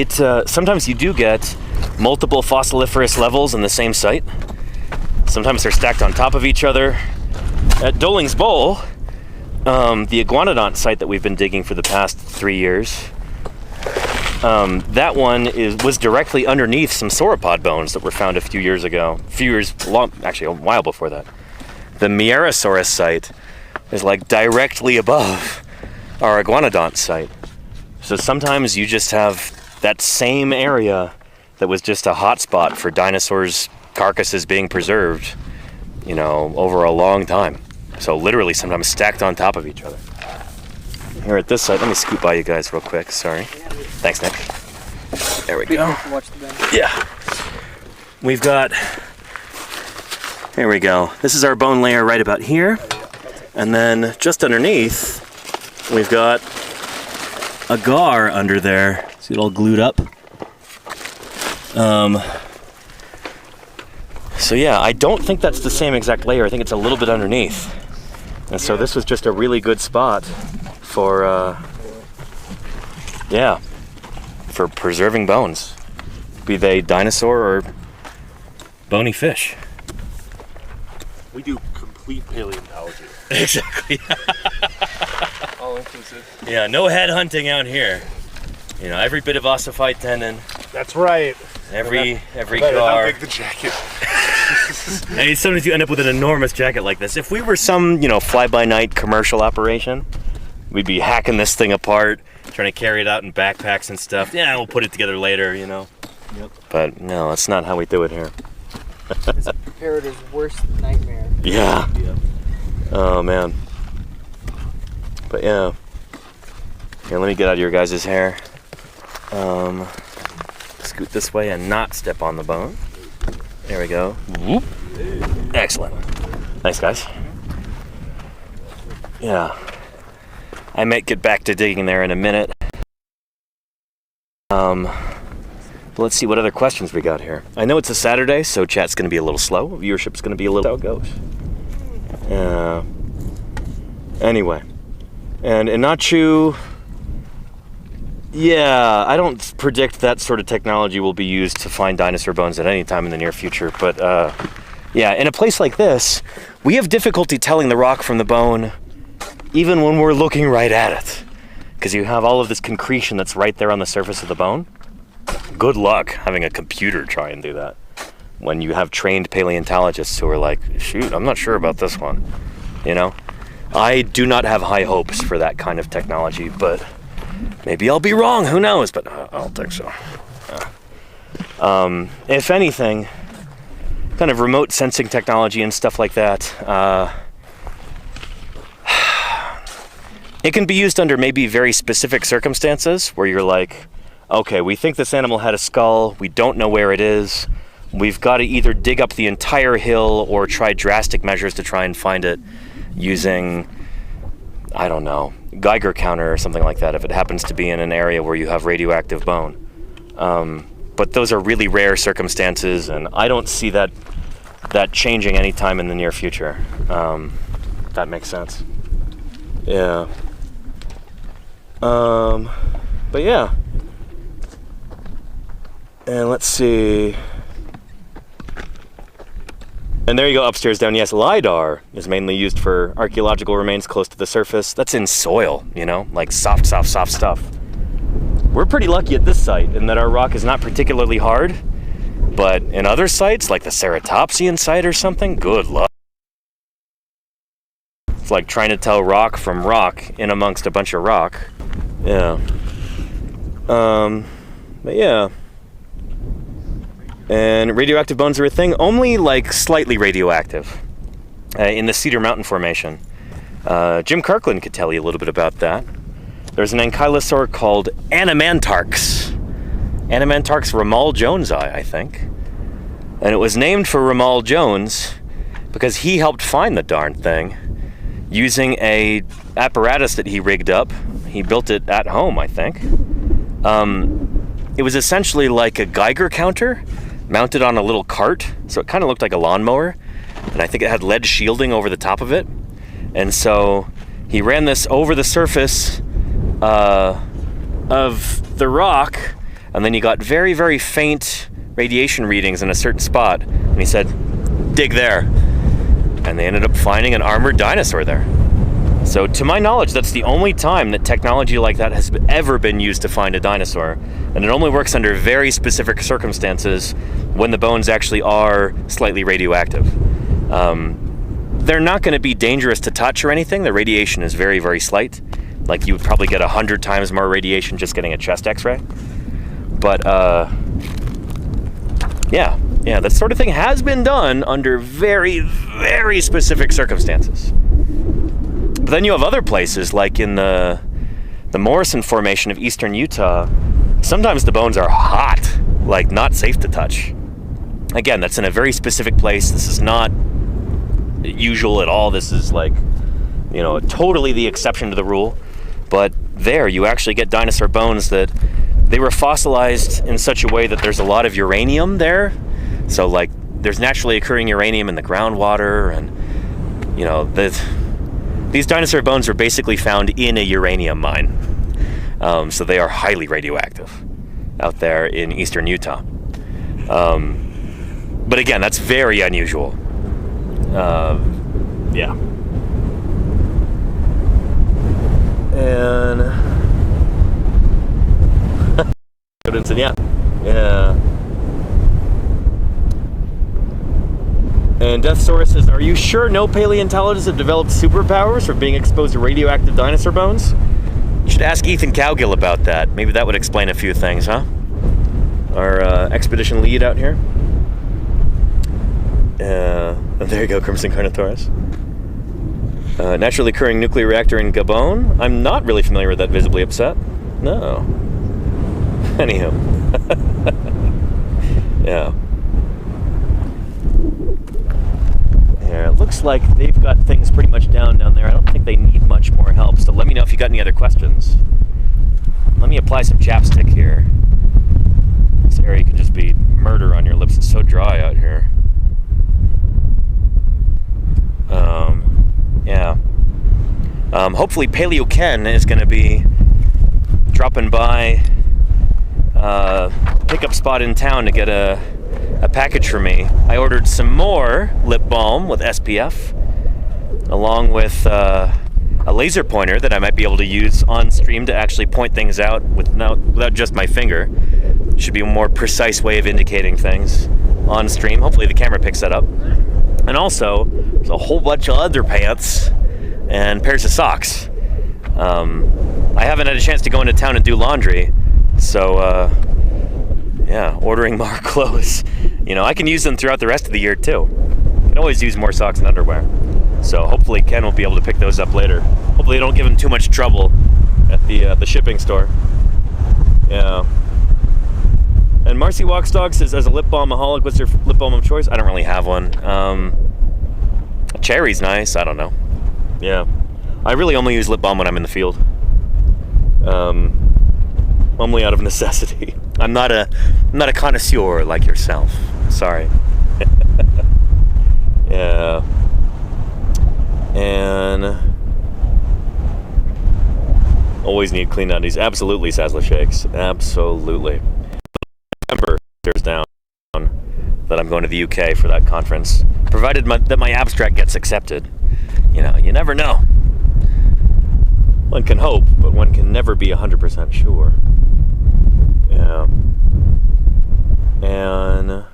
sometimes you do get multiple fossiliferous levels in the same site. Sometimes they're stacked on top of each other. At Doling's Bowl, the iguanodont site that we've been digging for the past 3 years, that one was directly underneath some sauropod bones that were found a few years ago. Actually a while before that. the Mierosaurus site is like directly above our iguanodont site. So sometimes you just have that same area that was just a hot spot for dinosaurs' carcasses being preserved, you know, over a long time. So literally sometimes stacked on top of each other. Here at this site, let me scoot by you guys real quick, sorry. Thanks, Nick. There we go. Yeah. We've got, here we go. This is our bone layer right about here. And then just underneath, we've got agar under there. See it all glued up? So yeah, I don't think that's the same exact layer. I think it's a little bit underneath. And so this was just a really good spot for, yeah, for preserving bones, be they dinosaur or bony fish. We do complete paleontology. Exactly. All inclusive. Yeah, no head hunting out here. You know, every bit of ossified tendon, That's right. every How gar. big the jacket? And sometimes you end up with an enormous jacket like this. If we were some, you know, fly-by-night commercial operation, we'd be hacking this thing apart, trying to carry it out in backpacks and stuff. Yeah, we'll put it together later, you know. Yep. But no, that's not how we do it here. It's a preparator's worst nightmare. Yeah. Oh man. But yeah. Here, let me get out of your guys' hair. Scoot this way and not step on the bone. There we go. Whoop. Excellent. Thanks, guys. Yeah. I might get back to digging there in a minute. But let's see what other questions we got here. I know it's a Saturday, so chat's going to be a little slow. Viewership's going to be a little... How it goes. Anyway. And Inachu... Yeah, I don't predict that sort of technology will be used to find dinosaur bones at any time in the near future. But, yeah, in a place like this, we have difficulty telling the rock from the bone even when we're looking right at it. Because you have all of this concretion that's right there on the surface of the bone. Good luck having a computer try and do that when you have trained paleontologists who are like, shoot, I'm not sure about this one. You know? I do not have high hopes for that kind of technology, but maybe I'll be wrong, who knows? But I don't think so. If anything, kind of remote sensing technology and stuff like that, it can be used under maybe very specific circumstances where you're like, okay, we think this animal had a skull, we don't know where it is, we've got to either dig up the entire hill or try drastic measures to try and find it using, I don't know, Geiger counter or something like that if it happens to be in an area where you have radioactive bone. But those are really rare circumstances, and I don't see that changing anytime in the near future. If that makes sense. Yeah. But yeah. And let's see. And there you go, upstairs down. Yes, LiDAR is mainly used for archaeological remains close to the surface. That's in soil, you know, like soft stuff. We're pretty lucky at this site in that our rock is not particularly hard, but in other sites, like the Ceratopsian site or something, good luck. It's like trying to tell rock from rock in amongst a bunch of rock. Yeah. But yeah. And radioactive bones are a thing, only like slightly radioactive in the Cedar Mountain Formation. Jim Kirkland could tell you a little bit about that. There's an ankylosaur called Animantarx. Animantarx Ramal Jones, I think. And it was named for Ramal Jones because he helped find the darn thing using a apparatus that he rigged up. He built it at home, I think. It was essentially like a Geiger counter mounted on a little cart, so it kind of looked like a lawnmower, and I think it had lead shielding over the top of it. And so he ran this over the surface of the rock, and then he got very, very faint radiation readings in a certain spot, and he said, dig there. And they ended up finding an armored dinosaur there. So to my knowledge, that's the only time that technology like that has ever been used to find a dinosaur. And it only works under very specific circumstances when the bones actually are slightly radioactive. they're not going to be dangerous to touch or anything. The radiation is very, very slight. Like, you would probably get 100 times more radiation just getting a chest x-ray. But, yeah, that sort of thing has been done under very, very specific circumstances. But then you have other places, like in the Morrison Formation of eastern Utah. Sometimes the bones are hot, like not safe to touch. Again, that's in a very specific place. This is not usual at all. This is like, you know, totally the exception to the rule. But there, you actually get dinosaur bones that they were fossilized in such a way that there's a lot of uranium there. So, like, there's naturally occurring uranium in the groundwater, and, you know, these dinosaur bones were basically found in a uranium mine. So they are highly radioactive out there in eastern Utah. But again, that's very unusual. Yeah. And yeah. And Deathsaurus says, are you sure no paleontologists have developed superpowers for being exposed to radioactive dinosaur bones? You should ask Ethan Cowgill about that. Maybe that would explain a few things, huh? Our expedition lead out here. There you go, Crimson Carnotaurus. Naturally occurring nuclear reactor in Gabon. I'm not really familiar with that visibly upset. No. Anywho. Yeah. Yeah, it looks like they've got things pretty much down there. I don't think they need much more help, so let me know if you got any other questions. Let me apply some chapstick here. This area can just be murder on your lips. It's so dry out here. Yeah. Hopefully Paleo Ken is going to be dropping by pickup spot in town to get a package for me. I ordered some more lip balm with SPF, along with a laser pointer that I might be able to use on stream to actually point things out without just my finger. Should be a more precise way of indicating things on stream. Hopefully the camera picks that up. And also, there's a whole bunch of underpants and pairs of socks. I haven't had a chance to go into town and do laundry, so yeah, ordering more clothes. You know, I can use them throughout the rest of the year too. I can always use more socks and underwear. So hopefully Ken will be able to pick those up later. Hopefully I don't give him too much trouble at the shipping store. Yeah. And Marcy Walks Dog says, as a lip balmaholic, what's your lip balm of choice? I don't really have one. Cherry's nice. I don't know. Yeah. I really only use lip balm when I'm in the field. Only out of necessity. I'm not a connoisseur like yourself. Sorry. Yeah. And always need clean undies. Absolutely, Sazla Shakes. Absolutely. Remember, there's down that I'm going to the UK for that conference, provided that my abstract gets accepted. You know, you never know. One can hope, but one can never be 100% sure. Yeah. And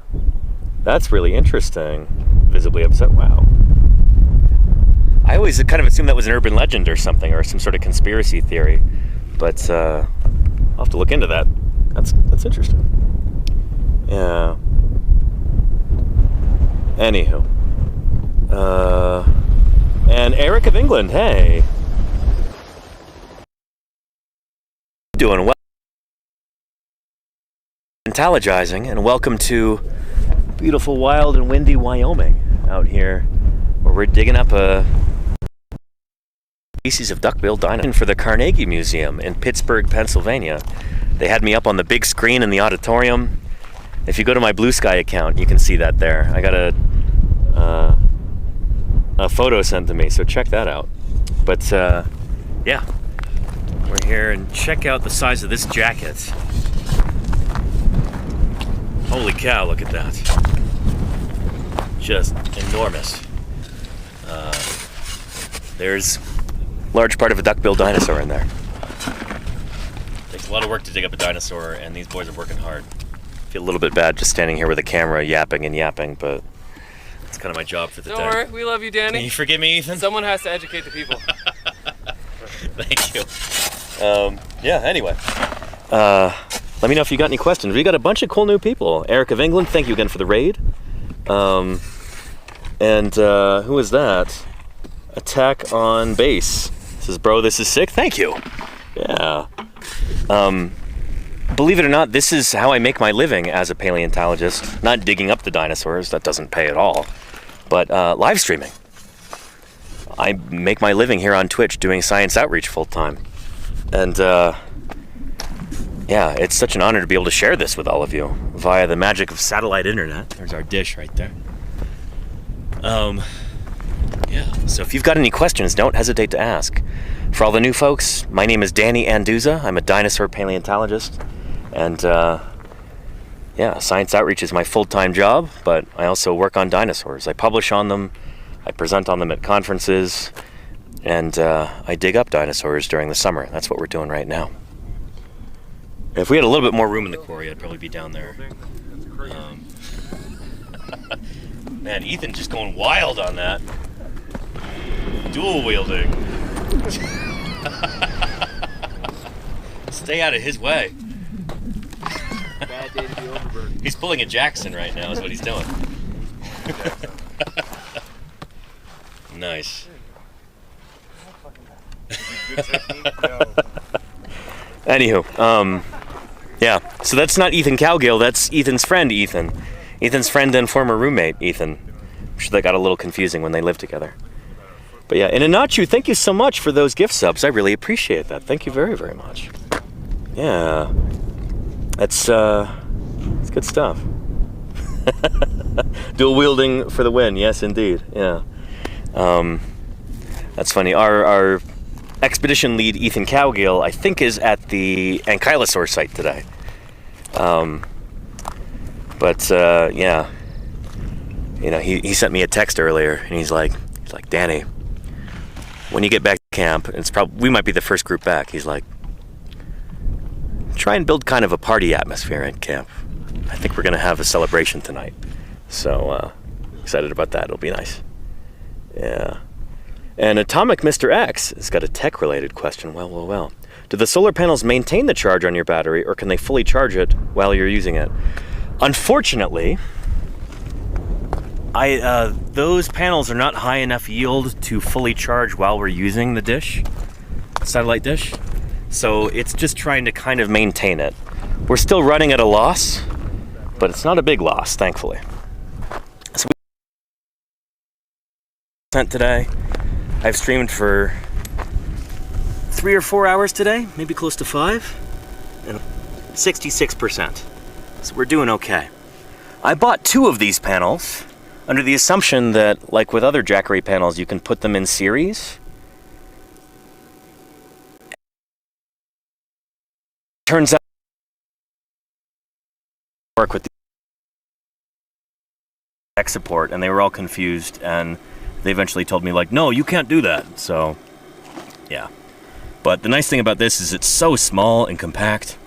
that's really interesting. Visibly upset. Wow. I always kind of assumed that was an urban legend or something, or some sort of conspiracy theory. But I'll have to look into that. That's interesting. Yeah. Anywho. And Eric of England, hey. Doing well. Paleontologizing, and welcome to beautiful, wild, and windy Wyoming out here, where we're digging up a species of duckbill dinosaur for the Carnegie Museum in Pittsburgh, Pennsylvania. They had me up on the big screen in the auditorium. If you go to my Blue Sky account, you can see that there. I got a photo sent to me, so check that out. But yeah, we're here, and check out the size of this jacket. Holy cow, look at that. Just enormous. There's a large part of a duckbill dinosaur in there. Takes a lot of work to dig up a dinosaur, and these boys are working hard. I feel a little bit bad just standing here with a camera yapping, but it's kind of my job for the Don't day. worry, we love you, Can Danny. you forgive me, Ethan? Someone has to educate the people. Thank you. Yeah, anyway. Let me know if you got any questions. We got a bunch of cool new people. Eric of England, thank you again for the raid. Who is that? Attack on base. Says, bro, this is sick. Thank you. Yeah. Believe it or not, this is how I make my living as a paleontologist. Not digging up the dinosaurs, that doesn't pay at all. But live streaming. I make my living here on Twitch doing science outreach full time. And yeah, it's such an honor to be able to share this with all of you via the magic of satellite internet. There's our dish right there. Yeah, so if you've got any questions, don't hesitate to ask. For all the new folks, my name is Danny Anduza. I'm a dinosaur paleontologist. And yeah, science outreach is my full-time job, but I also work on dinosaurs. I publish on them, I present on them at conferences, and I dig up dinosaurs during the summer. That's what we're doing right now. If we had a little bit more room in the quarry, I'd probably be down there. Man, Ethan just going wild on that. Dual wielding. Stay out of his way. Bad day to be overburdened. He's pulling a Jackson right now is what he's doing. Nice. Anywho, yeah, so that's not Ethan Cowgill, that's Ethan's friend, Ethan. Ethan's friend and former roommate, Ethan. I'm sure that got a little confusing when they lived together. But yeah, and Inachu, thank you so much for those gift subs. I really appreciate that. Thank you very, very much. Yeah. It's good stuff. Dual wielding for the win, yes indeed, yeah. That's funny. Our expedition lead, Ethan Cowgill, I think is at the Ankylosaur site today. Yeah, you know, he sent me a text earlier, and he's like, Danny, when you get back to camp, we might be the first group back. He's like, try and build kind of a party atmosphere at camp. I think we're gonna have a celebration tonight, so excited about that. It'll be nice. Yeah. And Atomic Mr. X has got a tech-related question. Well. Do the solar panels maintain the charge on your battery, or can they fully charge it while you're using it? Unfortunately, those panels are not high enough yield to fully charge while we're using the dish, satellite dish. So it's just trying to kind of maintain it. We're still running at a loss, but it's not a big loss, thankfully. So today, I've streamed for 3 or 4 hours today, maybe close to 5, and 66%. So we're doing okay. I bought 2 of these panels under the assumption that, like with other Jackery panels, you can put them in series. Turns out work with the tech support, and they were all confused, and they eventually told me, like, no, you can't do that. So yeah, but the nice thing about this is it's so small and compact.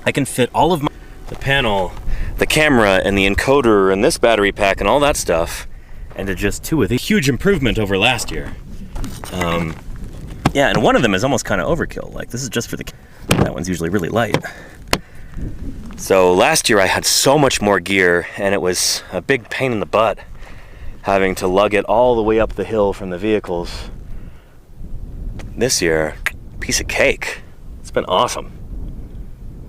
I can fit all of the panel, the camera, and the encoder, and this battery pack, and all that stuff into just 2 of these. Huge improvement over last year. Yeah, and one of them is almost kind of overkill. Like, this is just for the that one's usually really light. So last year I had so much more gear, and it was a big pain in the butt having to lug it all the way up the hill from the vehicles. This year, piece of cake. It's been awesome.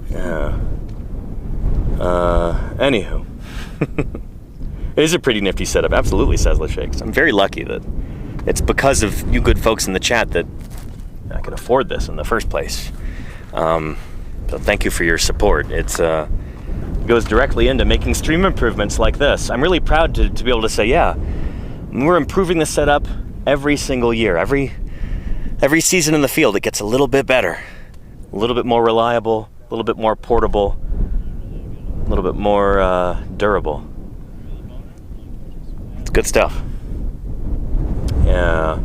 Yeah. Anywho. It is a pretty nifty setup, absolutely, Sezla Shakes. I'm very lucky that it's because of you good folks in the chat that I could afford this in the first place. So thank you for your support. It goes directly into making stream improvements like this. I'm really proud to be able to say, yeah, we're improving the setup every single year. Every season in the field, it gets a little bit better, a little bit more reliable, a little bit more portable, a little bit more durable. It's good stuff. Yeah.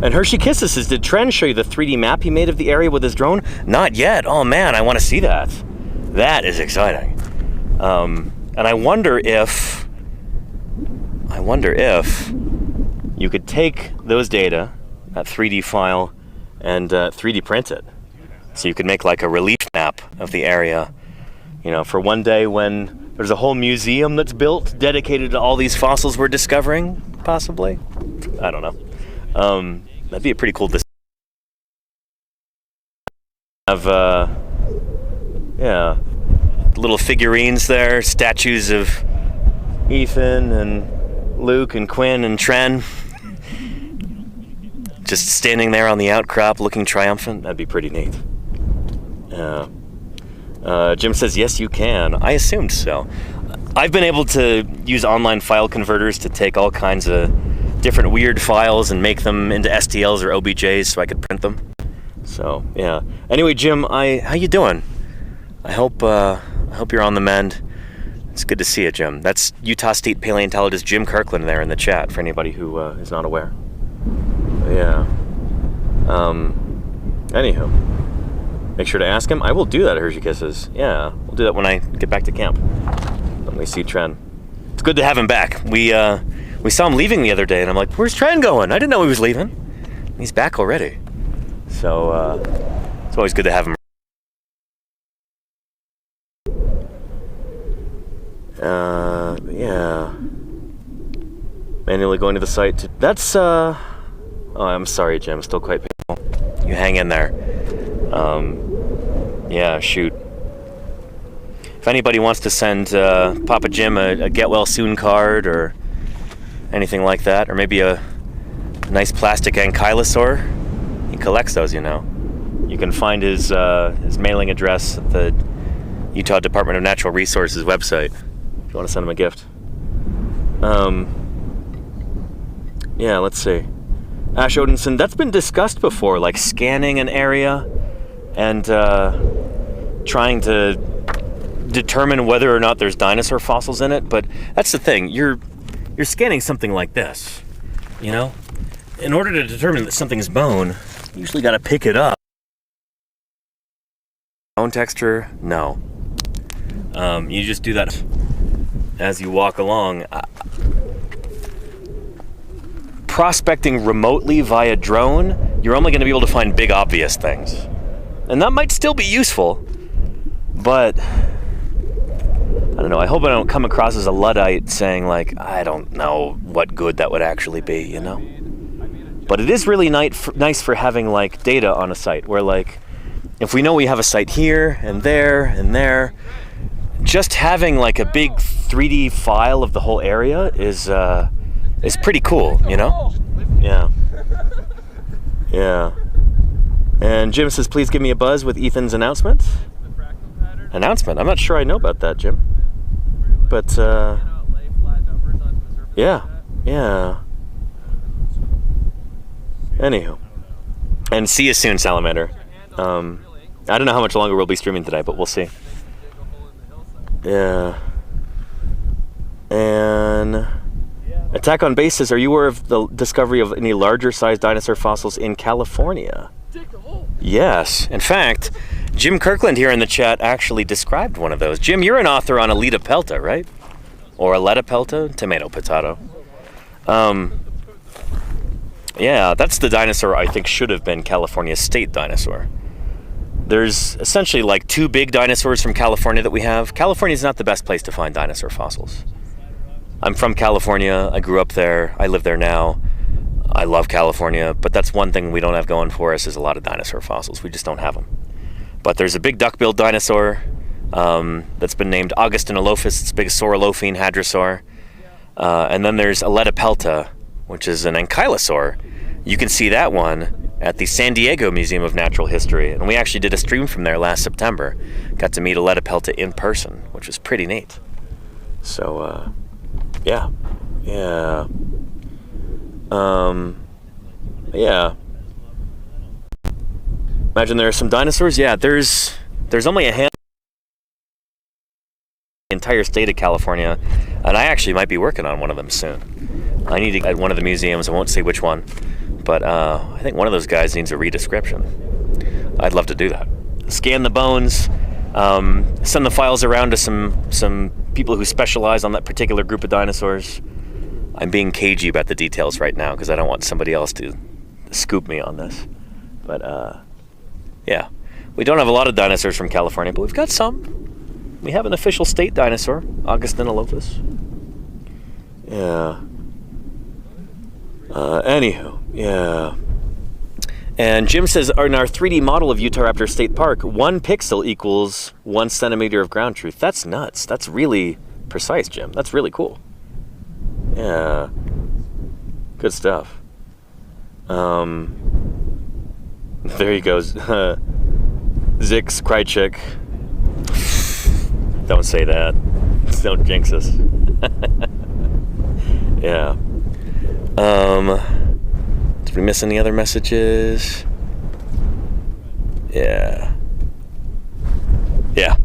And Hershey Kisses says, did Tren show you the 3D map he made of the area with his drone? Not yet. Oh man, I want to see that. That is exciting. And I wonder if I wonder if you could take those data, that 3D file, and 3D print it. So you could make like a relief map of the area, you know, for one day when there's a whole museum that's built dedicated to all these fossils we're discovering, possibly. I don't know. That'd be a pretty cool have yeah, little figurines there, statues of Ethan and Luke and Quinn and Tren just standing there on the outcrop looking triumphant. That'd be pretty neat. Jim says yes you can. I assumed so. I've been able to use online file converters to take all kinds of different weird files and make them into STLs or OBJs so I could print them. So yeah. Anyway, Jim, how you doing? I hope you're on the mend. It's good to see you, Jim. That's Utah State paleontologist Jim Kirkland there in the chat for anybody who is not aware. Yeah. Anywho, make sure to ask him. I will do that at Hershey Kisses. Yeah, we'll do that when I get back to camp. When we see Tren. It's good to have him back. We saw him leaving the other day, and I'm like, where's Tren going? I didn't know he was leaving. He's back already. So it's always good to have him. Yeah. Manually going to the site. That's oh, I'm sorry, Jim. Still quite painful. You hang in there. Yeah, shoot. If anybody wants to send Papa Jim a get well soon card or anything like that, or maybe a nice plastic ankylosaur, he collects those, you know. You can find his mailing address at the Utah Department of Natural Resources website if you want to send him a gift. Yeah, let's see. Ash Odinson, that's been discussed before, like scanning an area and trying to determine whether or not there's dinosaur fossils in it. But that's the thing, you're scanning something like this, you know? In order to determine that something's bone, you usually got to pick it up. Bone texture, no. You just do that as you walk along. Prospecting remotely via drone, you're only going to be able to find big obvious things. And that might still be useful, but I don't know, I hope I don't come across as a Luddite saying like, I don't know what good that would actually be, you know? But it is really nice for having like data on a site where like, if we know we have a site here and there, just having like a big 3D file of the whole area is pretty cool, you know? Yeah. Yeah. And Jim says, please give me a buzz with Ethan's announcement. Announcement? I'm not sure I know about that, Jim. But, yeah. Anywho. And see you soon, Salamander. I don't know how much longer we'll be streaming today, but we'll see. Yeah. And Attack on Base says, are you aware of the discovery of any larger sized dinosaur fossils in California? Yes. In fact, Jim Kirkland here in the chat actually described one of those. Jim, you're an author on Aleta pelta, right? Or Aleta pelta? Tomato, potato. Yeah, that's the dinosaur I think should have been California's state dinosaur. There's essentially like two big dinosaurs from California that we have. California's not the best place to find dinosaur fossils. I'm from California. I grew up there. I live there now. I love California, but that's one thing we don't have going for us is a lot of dinosaur fossils. We just don't have them. But there's a big duck-billed dinosaur that's been named Augustinolophus. It's a big saurolophine hadrosaur. And then there's Aleta pelta, which is an ankylosaur. You can see that one at the San Diego Museum of Natural History. And we actually did a stream from there last September. Got to meet Aleta pelta in person, which was pretty neat. So, yeah. Yeah. Imagine there are some dinosaurs. Yeah, there's only a handful in the entire state of California, and I actually might be working on one of them soon. I need to get at one of the museums. I won't say which one, but I think one of those guys needs a redescription. I'd love to do that. Scan the bones, send the files around to some people who specialize on that particular group of dinosaurs. I'm being cagey about the details right now because I don't want somebody else to scoop me on this. But yeah, we don't have a lot of dinosaurs from California, but we've got some. We have an official state dinosaur, Augustinilophus. Yeah. Anywho, yeah. And Jim says, in our 3D model of Utahraptor State Park, 1 pixel equals 1 centimeter of ground truth. That's nuts. That's really precise, Jim. That's really cool. Yeah. Good stuff. There he goes. Zix, Krychik. Don't say that. Don't jinx us. Yeah. Did we miss any other messages? Yeah. Yeah.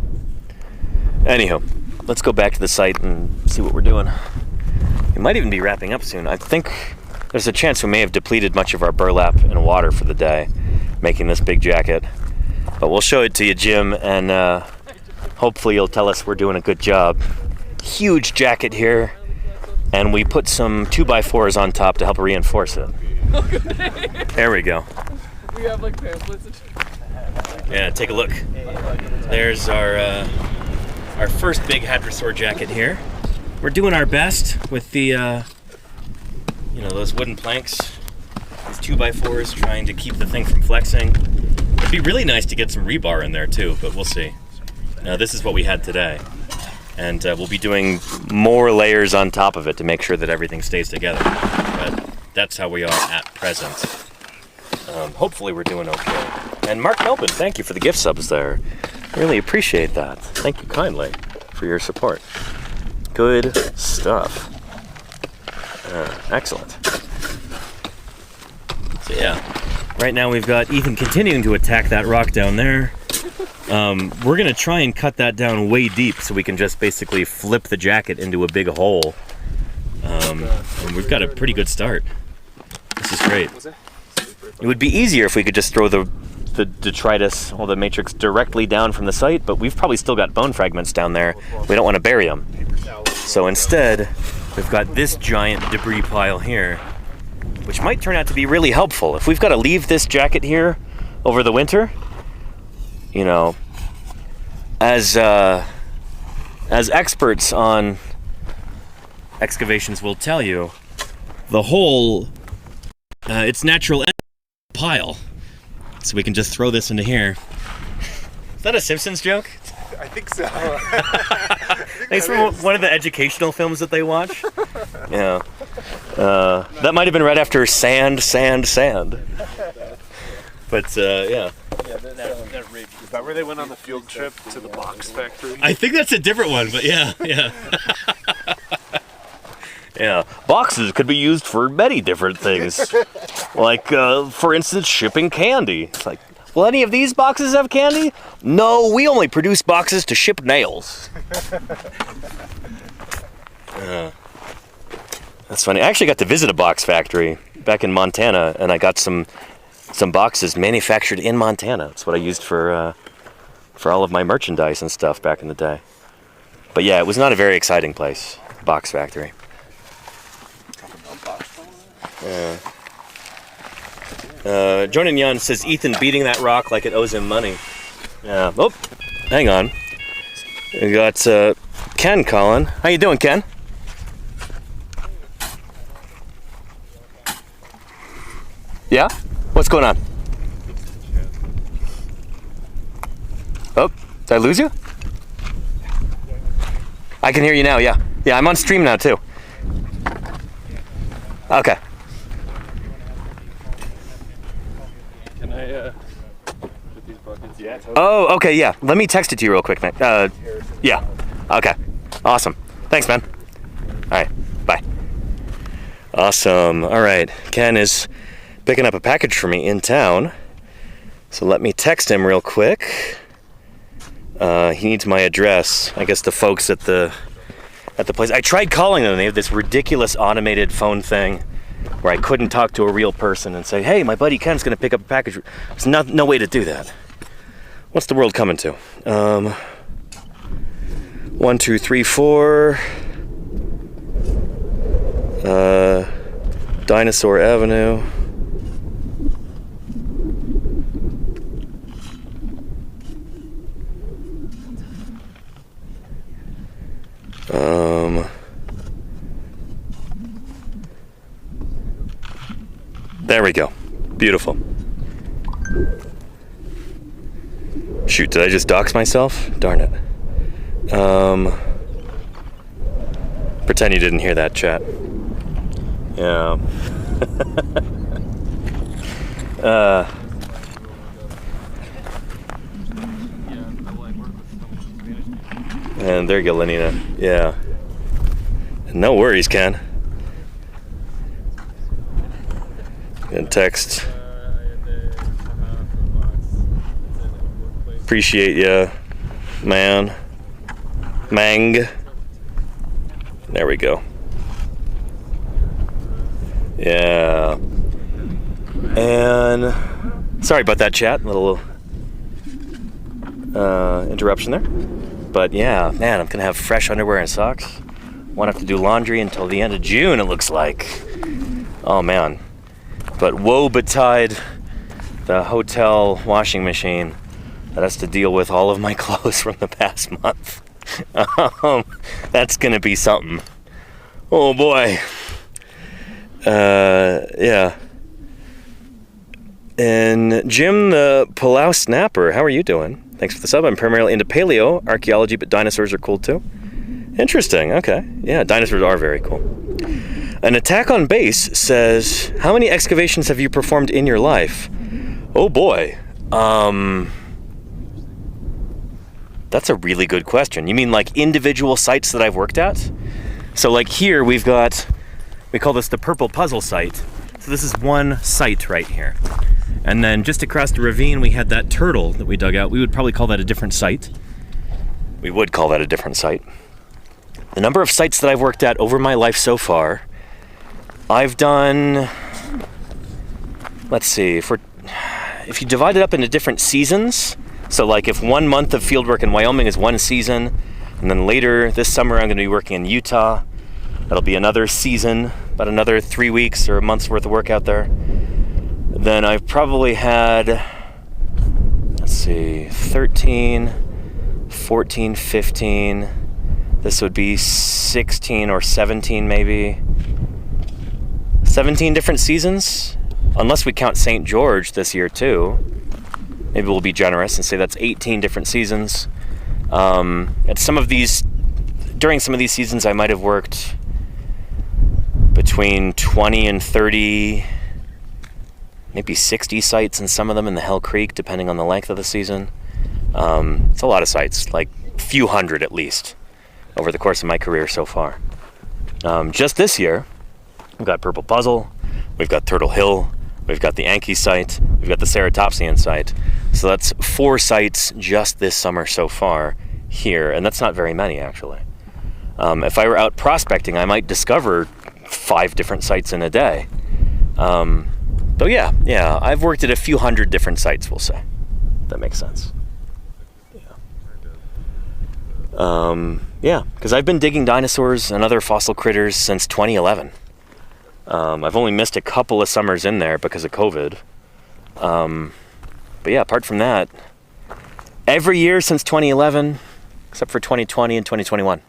Anywho, let's go back to the site and see what we're doing. We might even be wrapping up soon. I think there's a chance we may have depleted much of our burlap and water for the day, making this big jacket. But we'll show it to you, Jim, and hopefully you'll tell us we're doing a good job. Huge jacket here, and we put some 2x4s on top to help reinforce it. There we go. We have like pamphlets. Yeah, take a look. There's our first big hadrosaur jacket here. We're doing our best with the, those wooden planks, these 2x4s, trying to keep the thing from flexing. It'd be really nice to get some rebar in there too, but we'll see. Now this is what we had today. And we'll be doing more layers on top of it to make sure that everything stays together. But that's how we are at present. Hopefully we're doing okay. And Mark Melvin, thank you for the gift subs there. Really appreciate that. Thank you kindly for your support. Good stuff. Excellent. So yeah, right now we've got Ethan continuing to attack that rock down there. We're gonna try and cut that down way deep so we can just basically flip the jacket into a big hole. And we've got a pretty good start. This is great. It would be easier if we could just throw the detritus or the matrix directly down from the site, but we've probably still got bone fragments down there. We don't want to bury them. So instead, we've got this giant debris pile here, which might turn out to be really helpful. If we've got to leave this jacket here over the winter, as experts on excavations will tell you, the hole, it's natural pile. So we can just throw this into here. Is that a Simpsons joke? I think so. It's from one of the educational films that they watch. Yeah. That might have been right after Sand. But, yeah. That rig. Is that where they went on the field trip to the box factory? I think that's a different one, but yeah. Yeah, boxes could be used for many different things. Like, for instance, shipping candy. It's like, will any of these boxes have candy? No, we only produce boxes to ship nails. That's funny. I actually got to visit a box factory back in Montana, and I got some boxes manufactured in Montana. That's what I used for all of my merchandise and stuff back in the day. But yeah, it was not a very exciting place, box factory. Jordan Yan says Ethan beating that rock like it owes him money. Yeah. Oh, hang on. We got Ken calling. How you doing, Ken? Yeah? What's going on? Oh, did I lose you? I can hear you now, yeah. Yeah, I'm on stream now too. Okay. Can I put these buckets? Yeah. Totally. Oh, okay, yeah. Let me text it to you real quick, man. Yeah. Okay. Awesome. Thanks, man. All right. Bye. Awesome. All right. Ken is picking up a package for me in town. So let me text him real quick. He needs my address. I guess the folks at the place. I tried calling them. They have this ridiculous automated phone thing where I couldn't talk to a real person and say, hey, my buddy Ken's going to pick up a package. There's no way to do that. What's the world coming to? 1, 2, 3, 4. Dinosaur Avenue. There we go. Beautiful. Shoot, did I just dox myself? Darn it. Pretend you didn't hear that, chat. Yeah. And there you go, Lenina. Yeah. No worries, Ken. And text. Appreciate ya, man. Mang. There we go. Yeah. And sorry about that, chat. Little interruption there. But yeah, man, I'm gonna have fresh underwear and socks. Won't have to do laundry until the end of June, it looks like. Oh man. But woe betide the hotel washing machine that has to deal with all of my clothes from the past month. That's gonna be something. Oh boy. Yeah. And Jim the Palau Snapper, how are you doing? Thanks for the sub. I'm primarily into paleo, archaeology, but dinosaurs are cool too. Interesting, okay. Yeah, dinosaurs are very cool. An Attack on Base says, how many excavations have you performed in your life? Oh boy. That's a really good question. You mean like individual sites that I've worked at? So like here we call this the Purple Puzzle site. So this is one site right here. And then just across the ravine we had that turtle that we dug out. We would probably call that a different site. We would call that a different site. The number of sites that I've worked at over my life so far, I've done, let's see, if you divide it up into different seasons, so like if 1 month of fieldwork in Wyoming is one season, and then later this summer I'm going to be working in Utah, that'll be another season, about another 3 weeks or a month's worth of work out there. Then I've probably had, let's see, 13, 14, 15, this would be 16 or 17 maybe. 17 different seasons, unless we count St. George this year too. Maybe we'll be generous and say that's 18 different seasons. During some of these seasons I might have worked between 20 and 30, maybe 60 sites in some of them in the Hell Creek, depending on the length of the season. It's a lot of sites, like a few hundred at least, over the course of my career so far. Just this year, we've got Purple Puzzle, we've got Turtle Hill, we've got the Anki site, we've got the Ceratopsian site. So that's 4 sites just this summer so far here, and that's not very many actually. If I were out prospecting, I might discover 5 different sites in a day. But yeah, I've worked at a few hundred different sites, we'll say. That makes sense. Yeah, because I've been digging dinosaurs and other fossil critters since 2011. I've only missed a couple of summers in there because of COVID. But yeah, apart from that, every year since 2011, except for 2020 and 2021.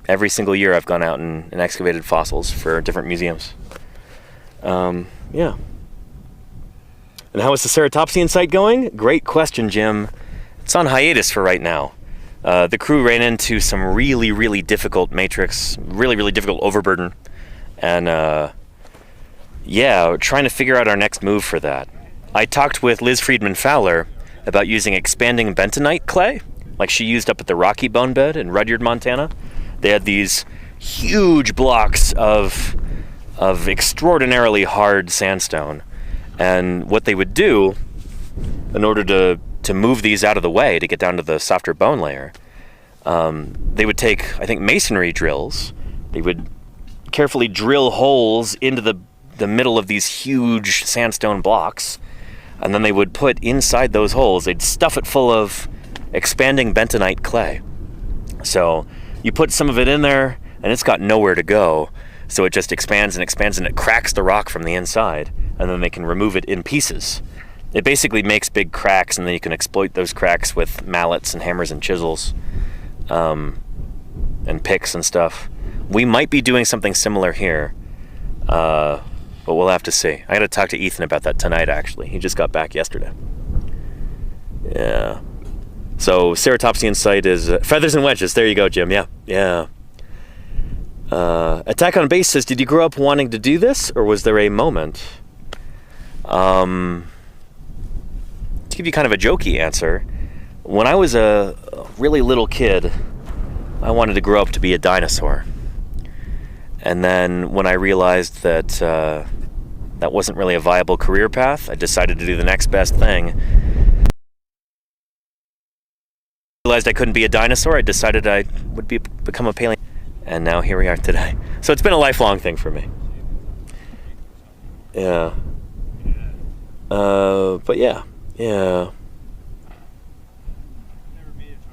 Every single year I've gone out and excavated fossils for different museums. Yeah. And how is the Ceratopsian site going? Great question, Jim. It's on hiatus for right now. The crew ran into some really, really difficult matrix, really, really difficult overburden. And yeah, we're trying to figure out our next move for that. I talked with Liz Friedman Fowler about using expanding bentonite clay, like she used up at the Rocky Bone Bed in Rudyard, Montana. They had these huge blocks of extraordinarily hard sandstone. And what they would do in order to move these out of the way to get down to the softer bone layer, they would take, I think, masonry drills. They would carefully drill holes into the middle of these huge sandstone blocks, and then they would put inside those holes, they'd stuff it full of expanding bentonite clay. So you put some of it in there, and it's got nowhere to go. So it just expands and expands, and it cracks the rock from the inside, and then they can remove it in pieces. It basically makes big cracks, and then you can exploit those cracks with mallets and hammers and chisels, and picks and stuff. We might be doing something similar here, but we'll have to see. I got to talk to Ethan about that tonight, actually. He just got back yesterday. Yeah. So ceratopsian site is feathers and wedges. There you go, Jim. Yeah. Attack on Base says, did you grow up wanting to do this, or was there a moment? To give you kind of a jokey answer, when I was a really little kid, I wanted to grow up to be a dinosaur. And then when I realized that that wasn't really a viable career path, I decided to do the next best thing. Realized I couldn't be a dinosaur, I decided I would become a paleontologist. And now here we are today. So it's been a lifelong thing for me. Yeah. But yeah.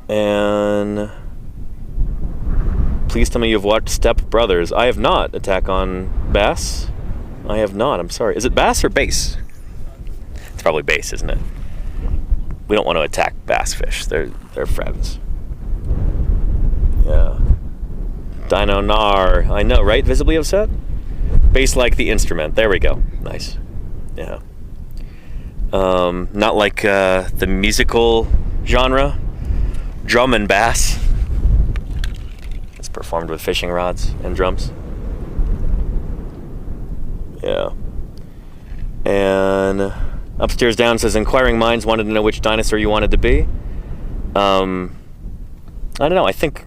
And please tell me you've watched Step Brothers. I have not. Attack on Bass? I have not. I'm sorry. Is it bass or bass? It's probably bass, isn't it? We don't want to attack bass fish. They're friends. Yeah. Dino Nar. I know, right? Visibly upset? Bass like the instrument. There we go. Nice. Yeah. Not like the musical genre. Drum and bass. It's performed with fishing rods and drums. Yeah. And Upstairs Down says, inquiring minds wanted to know which dinosaur you wanted to be. I don't know. I think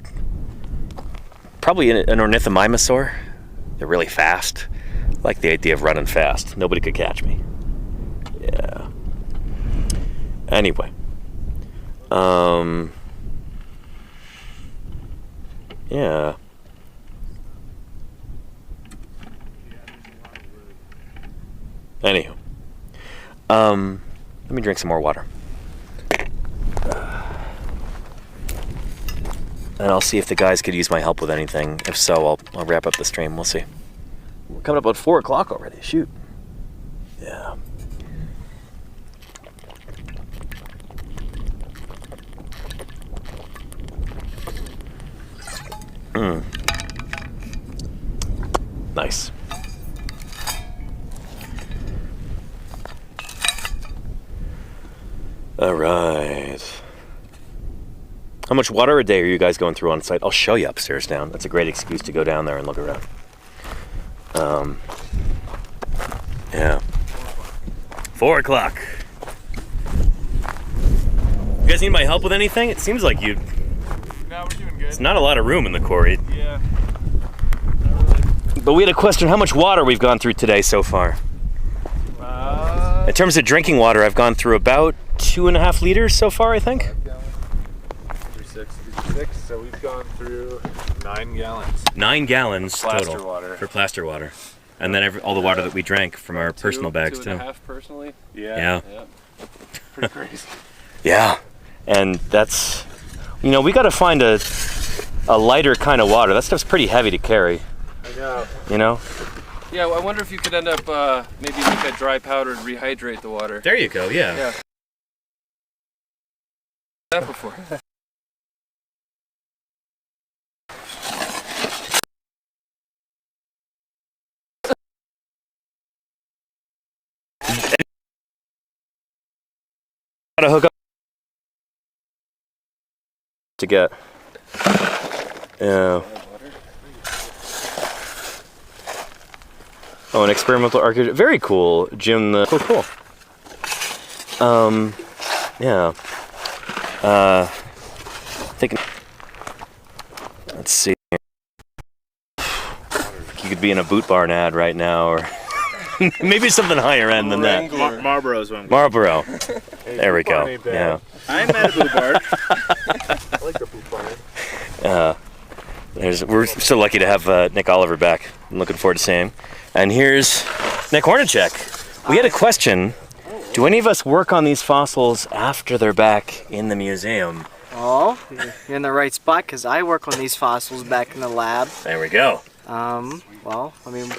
probably an ornithomimosaur. They're really fast. I like the idea of running fast. Nobody could catch me. Yeah. Anyway. Yeah. Anywho. Let me drink some more water. And I'll see if the guys could use my help with anything. If so, I'll wrap up the stream. We'll see. We're coming up at 4 o'clock already. Shoot. Yeah. Nice. All right. How much water a day are you guys going through on site? I'll show you Upstairs Down. That's a great excuse to go down there and look around. Yeah. 4 o'clock. You guys need my help with anything? It seems like you... No, we're doing good. It's not a lot of room in the quarry. Yeah. But we had a question, how much water we've gone through today so far? In terms of drinking water, I've gone through about 2.5 liters so far, I think. 6, so we've gone through 9 gallons. 9 gallons Plaster total water. for plaster water. And then all the water that we drank from our personal bags, too. 2.5 personally. Yeah. Pretty crazy. Yeah. And that's, we got to find a lighter kind of water. That stuff's pretty heavy to carry. I know. Yeah, well, I wonder if you could end up maybe make a dry powder and rehydrate the water. There you go, yeah. Yeah. That before. Gotta hook up to get. Yeah. Oh, an experimental architect. Very cool, Jim. Cool. Yeah. Thinking. Let's see. You could be in a Boot Barn ad right now, or maybe something higher end than that. Marlboro's one. Marlboro. There we go. Yeah. I'm at a Boot Barn. I like the Boot Barn. We're so lucky to have Nick Oliver back. I'm looking forward to seeing him. And here's Nick Hornacek. We had a question. Do any of us work on these fossils after they're back in the museum? Oh, you're in the right spot because I work on these fossils back in the lab. There we go. Well, I mean,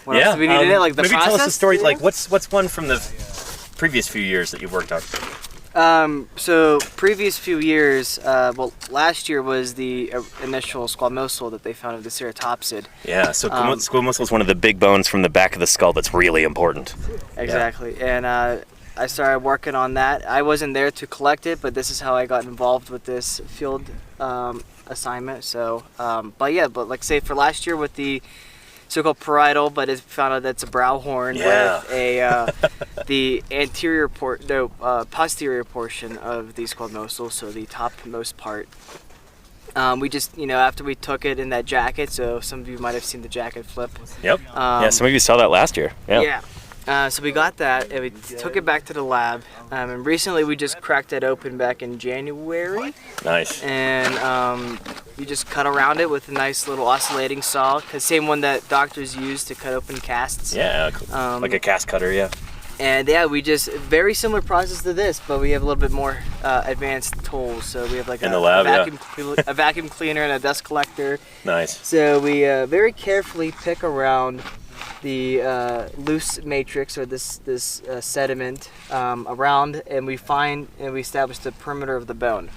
what else do we need in it? Like the maybe process? tell us the story. Yeah. Like, what's one from the previous few years that you've worked on? So previous few years, well, last year was the initial squamosal that they found of the ceratopsid. Yeah, so squamosal is one of the big bones from the back of the skull that's really important. Exactly, and I started working on that. I wasn't there to collect it, but this is how I got involved with this field assignment. So, but like say for last year with the so-called parietal, but it's found out that's a brow horn with a the posterior portion of the squamosal, so the topmost part. We just, after we took it in that jacket, so some of you might have seen the jacket flip. Yep. Yeah, some of you saw that last year. Yeah. So we got that and we took it back to the lab. And recently we just cracked it open back in January. Nice. And you just cut around it with a nice little oscillating saw, same one that doctors use to cut open casts. Yeah, like a cast cutter, yeah. And yeah, we just, very similar process to this, but we have a little bit more advanced tools. So we have like a vacuum cleaner and a dust collector. Nice. So we very carefully pick around the loose matrix or this sediment around, and we establish the perimeter of the bone.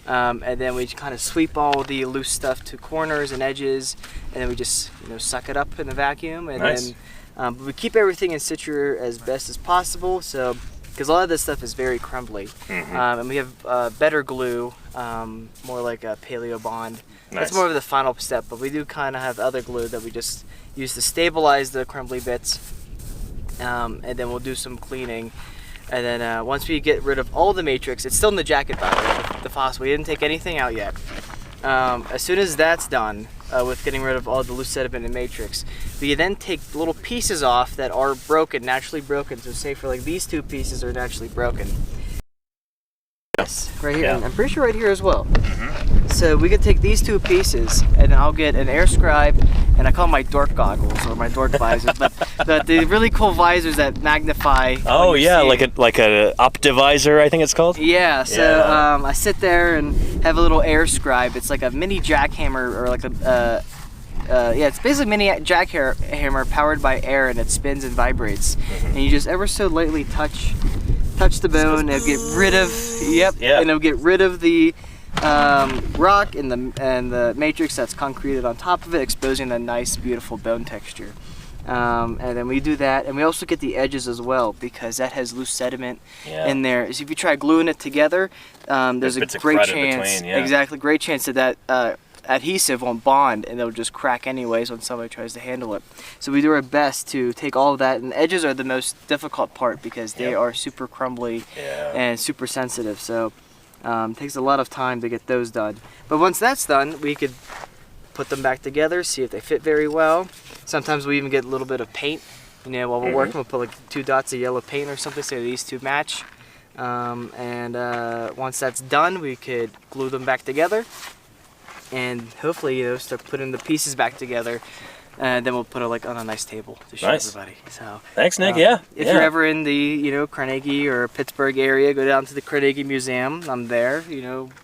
And then we kind of sweep all the loose stuff to corners and edges, and then we just suck it up in the vacuum, and nice. Then we keep everything in situ as best as possible. So because a lot of this stuff is very crumbly, and we have better glue, more like a paleo bond. Nice. That's more of the final step, but we do kind of have other glue that we just use to stabilize the crumbly bits, and then we'll do some cleaning. And then once we get rid of all the matrix, it's still in the jacket, by the way, the fossil. We didn't take anything out yet. As soon as that's done, with getting rid of all the loose sediment and matrix, we then take little pieces off that are broken, naturally broken. So say for like these two pieces are naturally broken. Yes, right here. And I'm pretty sure right here as well. So we could take these two pieces, and I'll get an air scribe, and I call them my dork goggles or my dork visors, but the really cool visors that magnify. Oh yeah, like a optivisor, I think it's called. Yeah. So I sit there and have a little air scribe. It's like a mini jackhammer, or like a it's basically a mini jackhammer powered by air, and it spins and vibrates. And you just ever so lightly touch the bone, and get rid of and it'll get rid of the rock and the matrix that's concreted on top of it, exposing a nice, beautiful bone texture. And then we do that, and we also get the edges as well, because that has loose sediment in there. So if you try gluing it together, there's a great chance, great chance that adhesive won't bond, and it'll just crack anyways when somebody tries to handle it. So we do our best to take all of that, and the edges are the most difficult part because they are super crumbly and super sensitive. So it takes a lot of time to get those done. But once that's done, we could put them back together, see if they fit very well. Sometimes we even get a little bit of paint. While we're working, we'll put like 2 dots of yellow paint or something so these two match. And once that's done, we could glue them back together, and hopefully start putting the pieces back together. And then we'll put it on a nice table to show everybody. So thanks, Nick. If you're ever in the Carnegie or Pittsburgh area, go down to the Carnegie Museum. I'm there,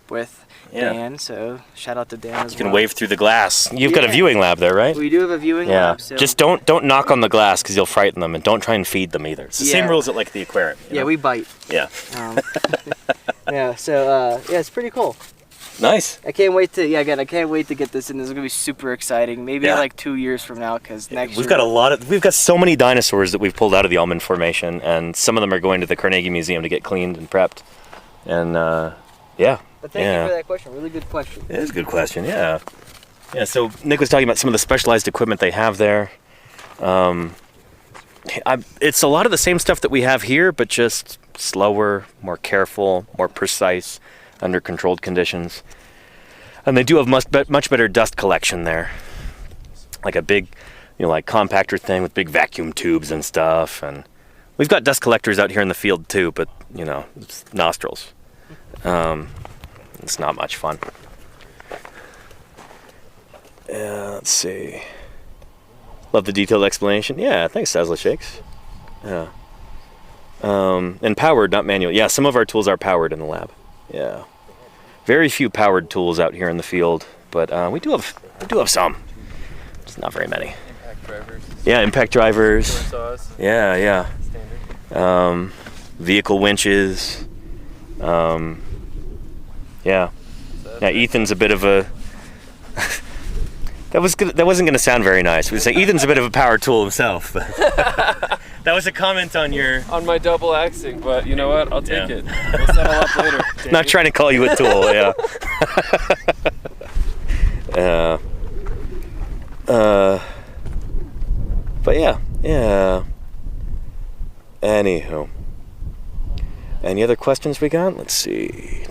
with Dan. So shout out to Dan as well. You can wave through the glass. You've got a viewing lab there, right? We do have a viewing lab. So just don't knock on the glass because you'll frighten them, and don't try and feed them either. It's the same rules at like the aquarium. Yeah, we bite. Yeah. So it's pretty cool. Nice. I can't wait to I can't wait to get this in. This is gonna be super exciting. Maybe like 2 years from now, because next year we've got so many dinosaurs that we've pulled out of the Almond Formation, and some of them are going to the Carnegie Museum to get cleaned and prepped. And But thank you for that question. Really good question. It is a good question. Yeah. So Nick was talking about some of the specialized equipment they have there. It's a lot of the same stuff that we have here, but just slower, more careful, more precise, under controlled conditions. And they do have much better dust collection there. Like a big, like compactor thing with big vacuum tubes and stuff. And we've got dust collectors out here in the field too, but it's nostrils. It's not much fun. Let's see. Love the detailed explanation. Yeah, thanks, Sazla Shakes. Yeah. And powered, not manual. Yeah, some of our tools are powered in the lab. Yeah. Very few powered tools out here in the field, but we do have some. Just not very many. Impact drivers. Yeah, impact drivers. Saws. Yeah. Standard. Vehicle winches. Yeah. Now Ethan's a bit of a. That wasn't going to sound very nice. We'd say Ethan's a bit of a power tool himself. But that was a comment on your. On my double axing, but you know what? I'll take it. We'll settle up later. Not trying to call you a tool, yeah. But yeah. Anywho. Any other questions we got? Let's see.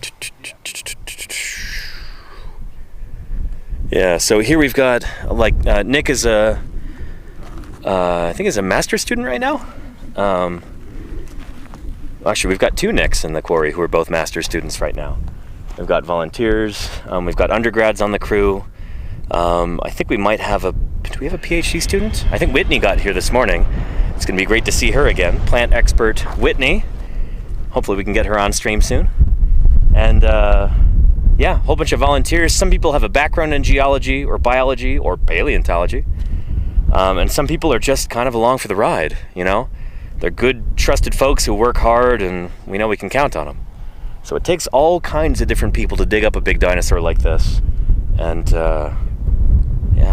Yeah, so here we've got, Nick is I think is a master's student right now. Actually, we've got 2 Nicks in the quarry who are both master's students right now. We've got volunteers, we've got undergrads on the crew. I think we might have do we have a PhD student? I think Whitney got here this morning. It's gonna be great to see her again. Plant expert Whitney. Hopefully we can get her on stream soon. And yeah, a whole bunch of volunteers. Some people have a background in geology or biology or paleontology. And some people are just kind of along for the ride, you know? They're good, trusted folks who work hard, and we know we can count on them. So it takes all kinds of different people to dig up a big dinosaur like this. And yeah,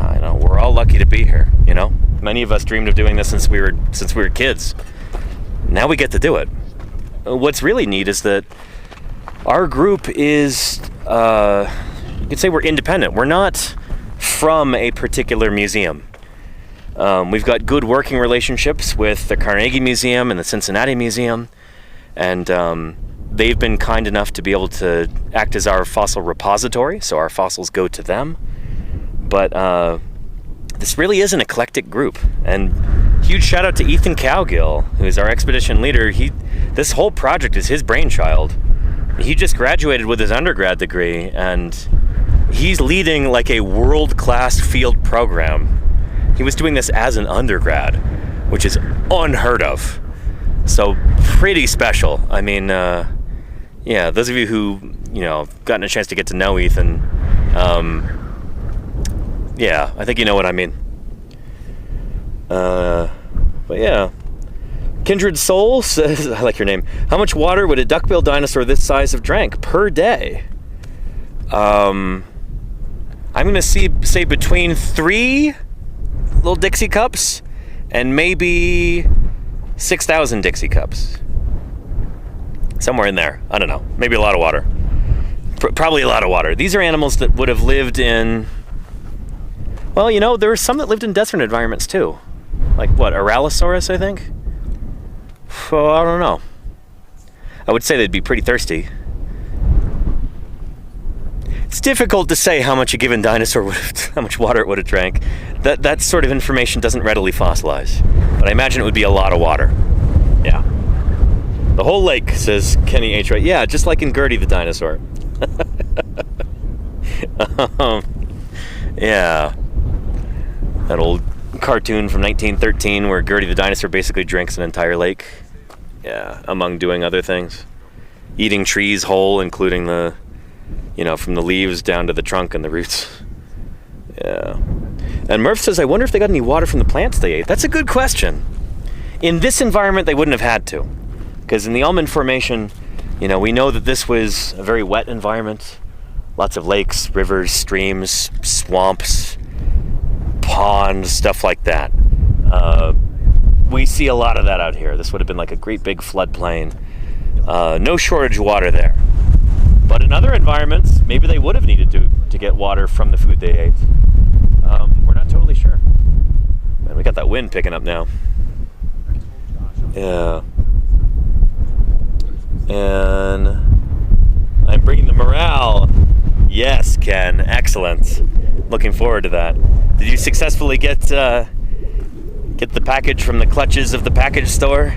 I know, we're all lucky to be here, you know? Many of us dreamed of doing this since we were kids. Now we get to do it. What's really neat is that our group is, you could say we're independent. We're not from a particular museum. We've got good working relationships with the Carnegie Museum and the Cincinnati Museum, and they've been kind enough to be able to act as our fossil repository, so our fossils go to them. But this really is an eclectic group, and huge shout out to Ethan Cowgill, who's our expedition leader. This whole project is his brainchild. He just graduated with his undergrad degree, and he's leading like a world-class field program. He was doing this as an undergrad, which is unheard of. So pretty special. I mean, yeah, those of you who, you know, gotten a chance to get to know Ethan, yeah, I think you know what I mean. But yeah. Kindred Soul says, I like your name. How much water would a duckbill dinosaur this size have drank per day? I'm gonna say between 3 little Dixie cups and maybe 6,000 Dixie cups. Somewhere in there. I don't know. Maybe a lot of water. Probably a lot of water. These are animals that would have lived in... Well, you know, there were some that lived in desert environments too. Like what, Aralosaurus, I think? Oh, I don't know. I would say they'd be pretty thirsty. It's difficult to say how much a given dinosaur would have, how much water it would have drank. That sort of information doesn't readily fossilize. But I imagine it would be a lot of water. Yeah. The whole lake, says Kenny H. Right? Yeah, just like in Gertie the dinosaur. Yeah. That old cartoon from 1913 where Gertie the dinosaur basically drinks an entire lake. Yeah, among doing other things. Eating trees whole, including the, you know, from the leaves down to the trunk and the roots. Yeah. And Murph says, I wonder if they got any water from the plants they ate. That's a good question. In this environment, they wouldn't have had to. Because in the Ullman Formation, you know, we know that this was a very wet environment. Lots of lakes, rivers, streams, swamps, ponds, stuff like that. We see a lot of that out here. This would have been like a great big floodplain. No shortage of water there. But in other environments, maybe they would have needed to get water from the food they ate. We're not totally sure. Man, we got that wind picking up now. Yeah. And I'm bringing the morale. Yes, Ken. Excellent. Looking forward to that. Did you successfully get the package from the clutches of the package store?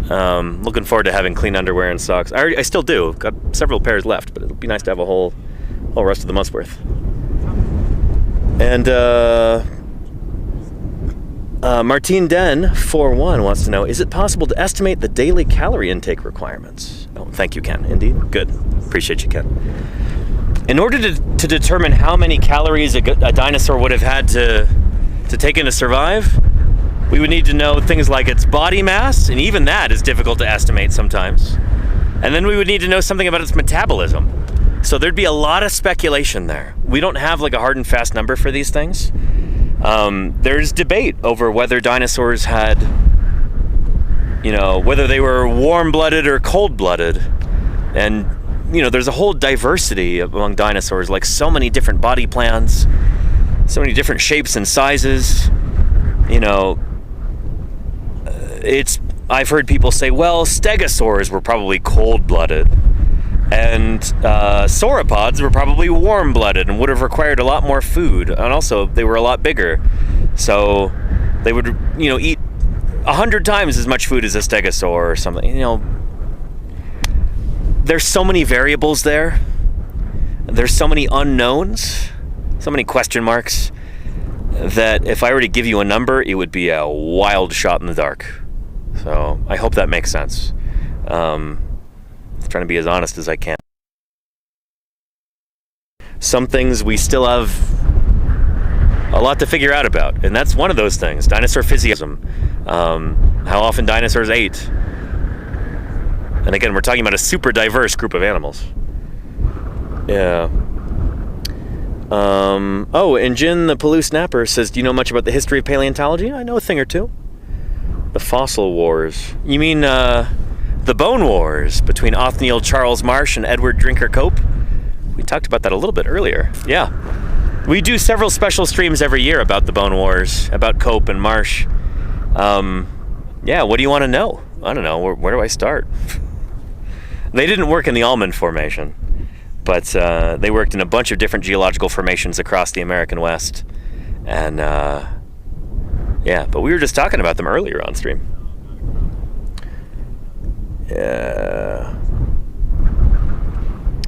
Looking forward to having clean underwear and socks. I still do. Got several pairs left, but it'll be nice to have a whole rest of the month's worth. And Martine Den 41 wants to know, is it possible to estimate the daily calorie intake requirements? Oh, thank you, Ken. Indeed. Good. Appreciate you, Ken. In order to determine how many calories a dinosaur would have had to take in to survive, we would need to know things like its body mass, and even that is difficult to estimate sometimes. And then we would need to know something about its metabolism. So there'd be a lot of speculation there. We don't have like a hard and fast number for these things. There's debate over whether dinosaurs had, whether they were warm-blooded or cold-blooded. And, there's a whole diversity among dinosaurs, like so many different body plans, so many different shapes and sizes. I've heard people say, well, stegosaurs were probably cold-blooded, and sauropods were probably warm-blooded and would have required a lot more food, and also they were a lot bigger, so they would, eat 100 times as much food as a stegosaur or something. There's so many variables there. There's so many unknowns, so many question marks, that if I were to give you a number, it would be a wild shot in the dark. So I hope that makes sense. I'm trying to be as honest as I can. Some things we still have a lot to figure out about, and that's one of those things. Dinosaur physiology, how often dinosaurs ate. And again, we're talking about a super diverse group of animals. Yeah. And Jin the Paloo Snapper says, do you know much about the history of paleontology? I know a thing or two. The fossil wars. You mean, the bone wars between Othniel Charles Marsh and Edward Drinker Cope? We talked about that a little bit earlier. Yeah. We do several special streams every year about the bone wars, about Cope and Marsh. Yeah, what do you want to know? I don't know. Where do I start? They didn't work in the Almond Formation, but they worked in a bunch of different geological formations across the American West. And, yeah, but we were just talking about them earlier on stream. Yeah.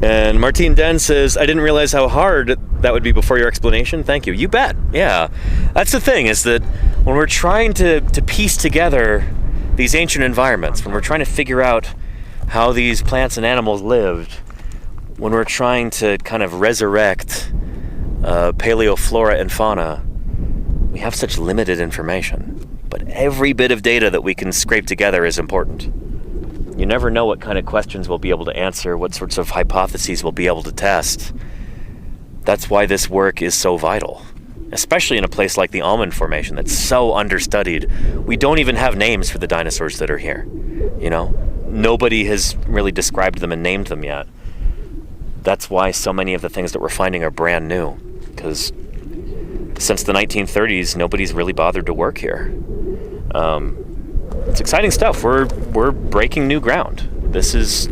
And Martine Den says, I didn't realize how hard that would be before your explanation. Thank you. You bet. Yeah. That's the thing, is that when we're trying to piece together these ancient environments, when we're trying to figure out how these plants and animals lived, when we're trying to kind of resurrect paleoflora and fauna, we have such limited information. But every bit of data that we can scrape together is important. You never know what kind of questions we'll be able to answer, what sorts of hypotheses we'll be able to test. That's why this work is so vital, especially in a place like the Almond Formation that's so understudied. We don't even have names for the dinosaurs that are here. Nobody has really described them and named them yet. That's why so many of the things that we're finding are brand new, because since the 1930s, nobody's really bothered to work here. It's exciting stuff. We're breaking new ground. This is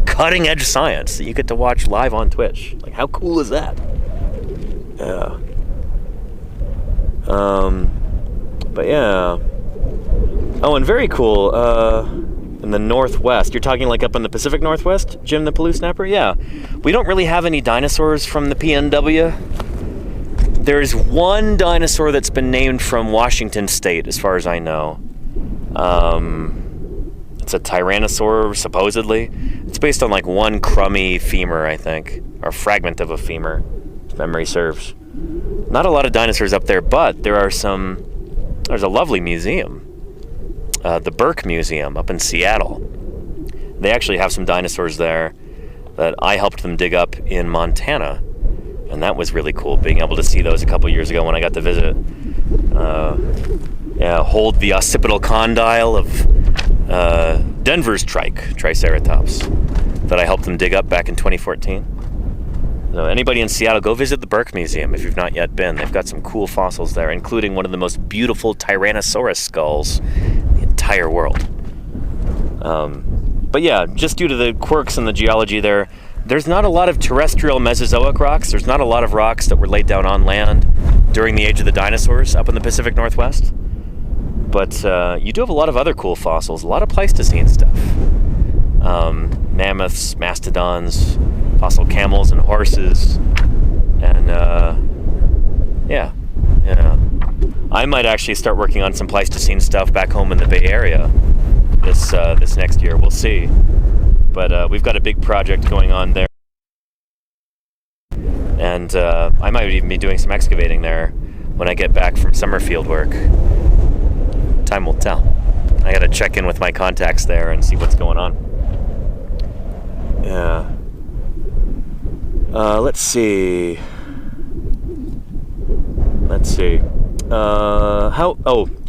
cutting edge science that you get to watch live on Twitch. Like, how cool is that? Yeah. But yeah. Oh, and very cool. In the Northwest. You're talking like up in the Pacific Northwest, Jim the Paloo Snapper? Yeah. We don't really have any dinosaurs from the PNW. There's one dinosaur that's been named from Washington State, as far as I know. It's a tyrannosaur, supposedly. It's based on like one crummy femur, I think, or fragment of a femur, if memory serves. Not a lot of dinosaurs up there, but there's a lovely museum, the Burke Museum up in Seattle. They actually have some dinosaurs there that I helped them dig up in Montana, and that was really cool, being able to see those a couple years ago when I got to visit. Hold the occipital condyle of Denver's Triceratops that I helped them dig up back in 2014. So anybody in Seattle, go visit the Burke Museum if you've not yet been. They've got some cool fossils there, including one of the most beautiful Tyrannosaurus skulls in the entire world. But yeah, just due to the quirks in the geology there's not a lot of terrestrial Mesozoic rocks. There's not a lot of rocks that were laid down on land during the age of the dinosaurs up in the Pacific Northwest. But you do have a lot of other cool fossils, a lot of Pleistocene stuff. Mammoths, mastodons, fossil camels and horses, and yeah. I might actually start working on some Pleistocene stuff back home in the Bay Area this next year. We'll see. But we've got a big project going on there. And I might even be doing some excavating there when I get back from summer field work. Time will tell. I gotta check in with my contacts there and see what's going on. Yeah. Let's see.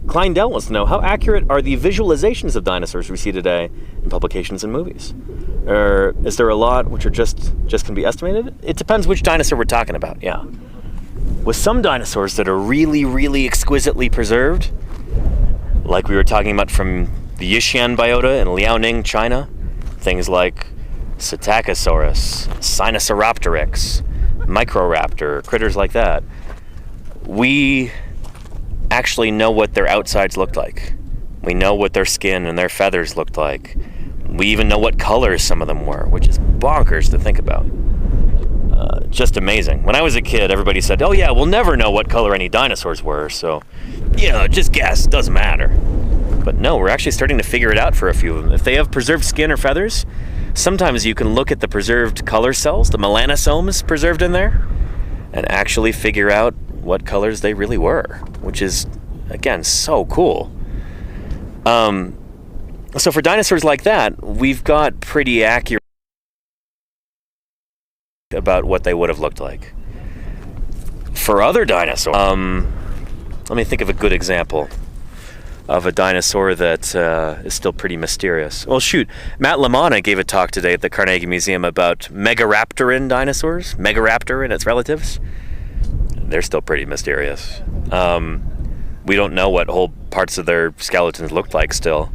Kleindell wants to know, how accurate are the visualizations of dinosaurs we see today in publications and movies? Or is there a lot which are just can be estimated? It depends which dinosaur we're talking about, yeah. With some dinosaurs that are really, really exquisitely preserved, like we were talking about from the Yixian biota in Liaoning, China, things like Psittacosaurus, Sinosauropteryx, Microraptor, critters like that, we actually know what their outsides looked like. We know what their skin and their feathers looked like. We even know what colors some of them were, which is bonkers to think about. Just amazing. When I was a kid, everybody said, oh yeah, we'll never know what color any dinosaurs were, so, yeah, just guess, doesn't matter. But no, we're actually starting to figure it out for a few of them. If they have preserved skin or feathers, sometimes you can look at the preserved color cells, the melanosomes preserved in there, and actually figure out what colors they really were, which is, again, so cool. So for dinosaurs like that, we've got pretty accurate about what they would have looked like. For other dinosaurs, let me think of a good example of a dinosaur that is still pretty mysterious. Well, shoot, Matt Lamana gave a talk today at the Carnegie Museum about Megaraptoran dinosaurs, Megaraptor and its relatives. They're still pretty mysterious. We don't know what whole parts of their skeletons looked like still.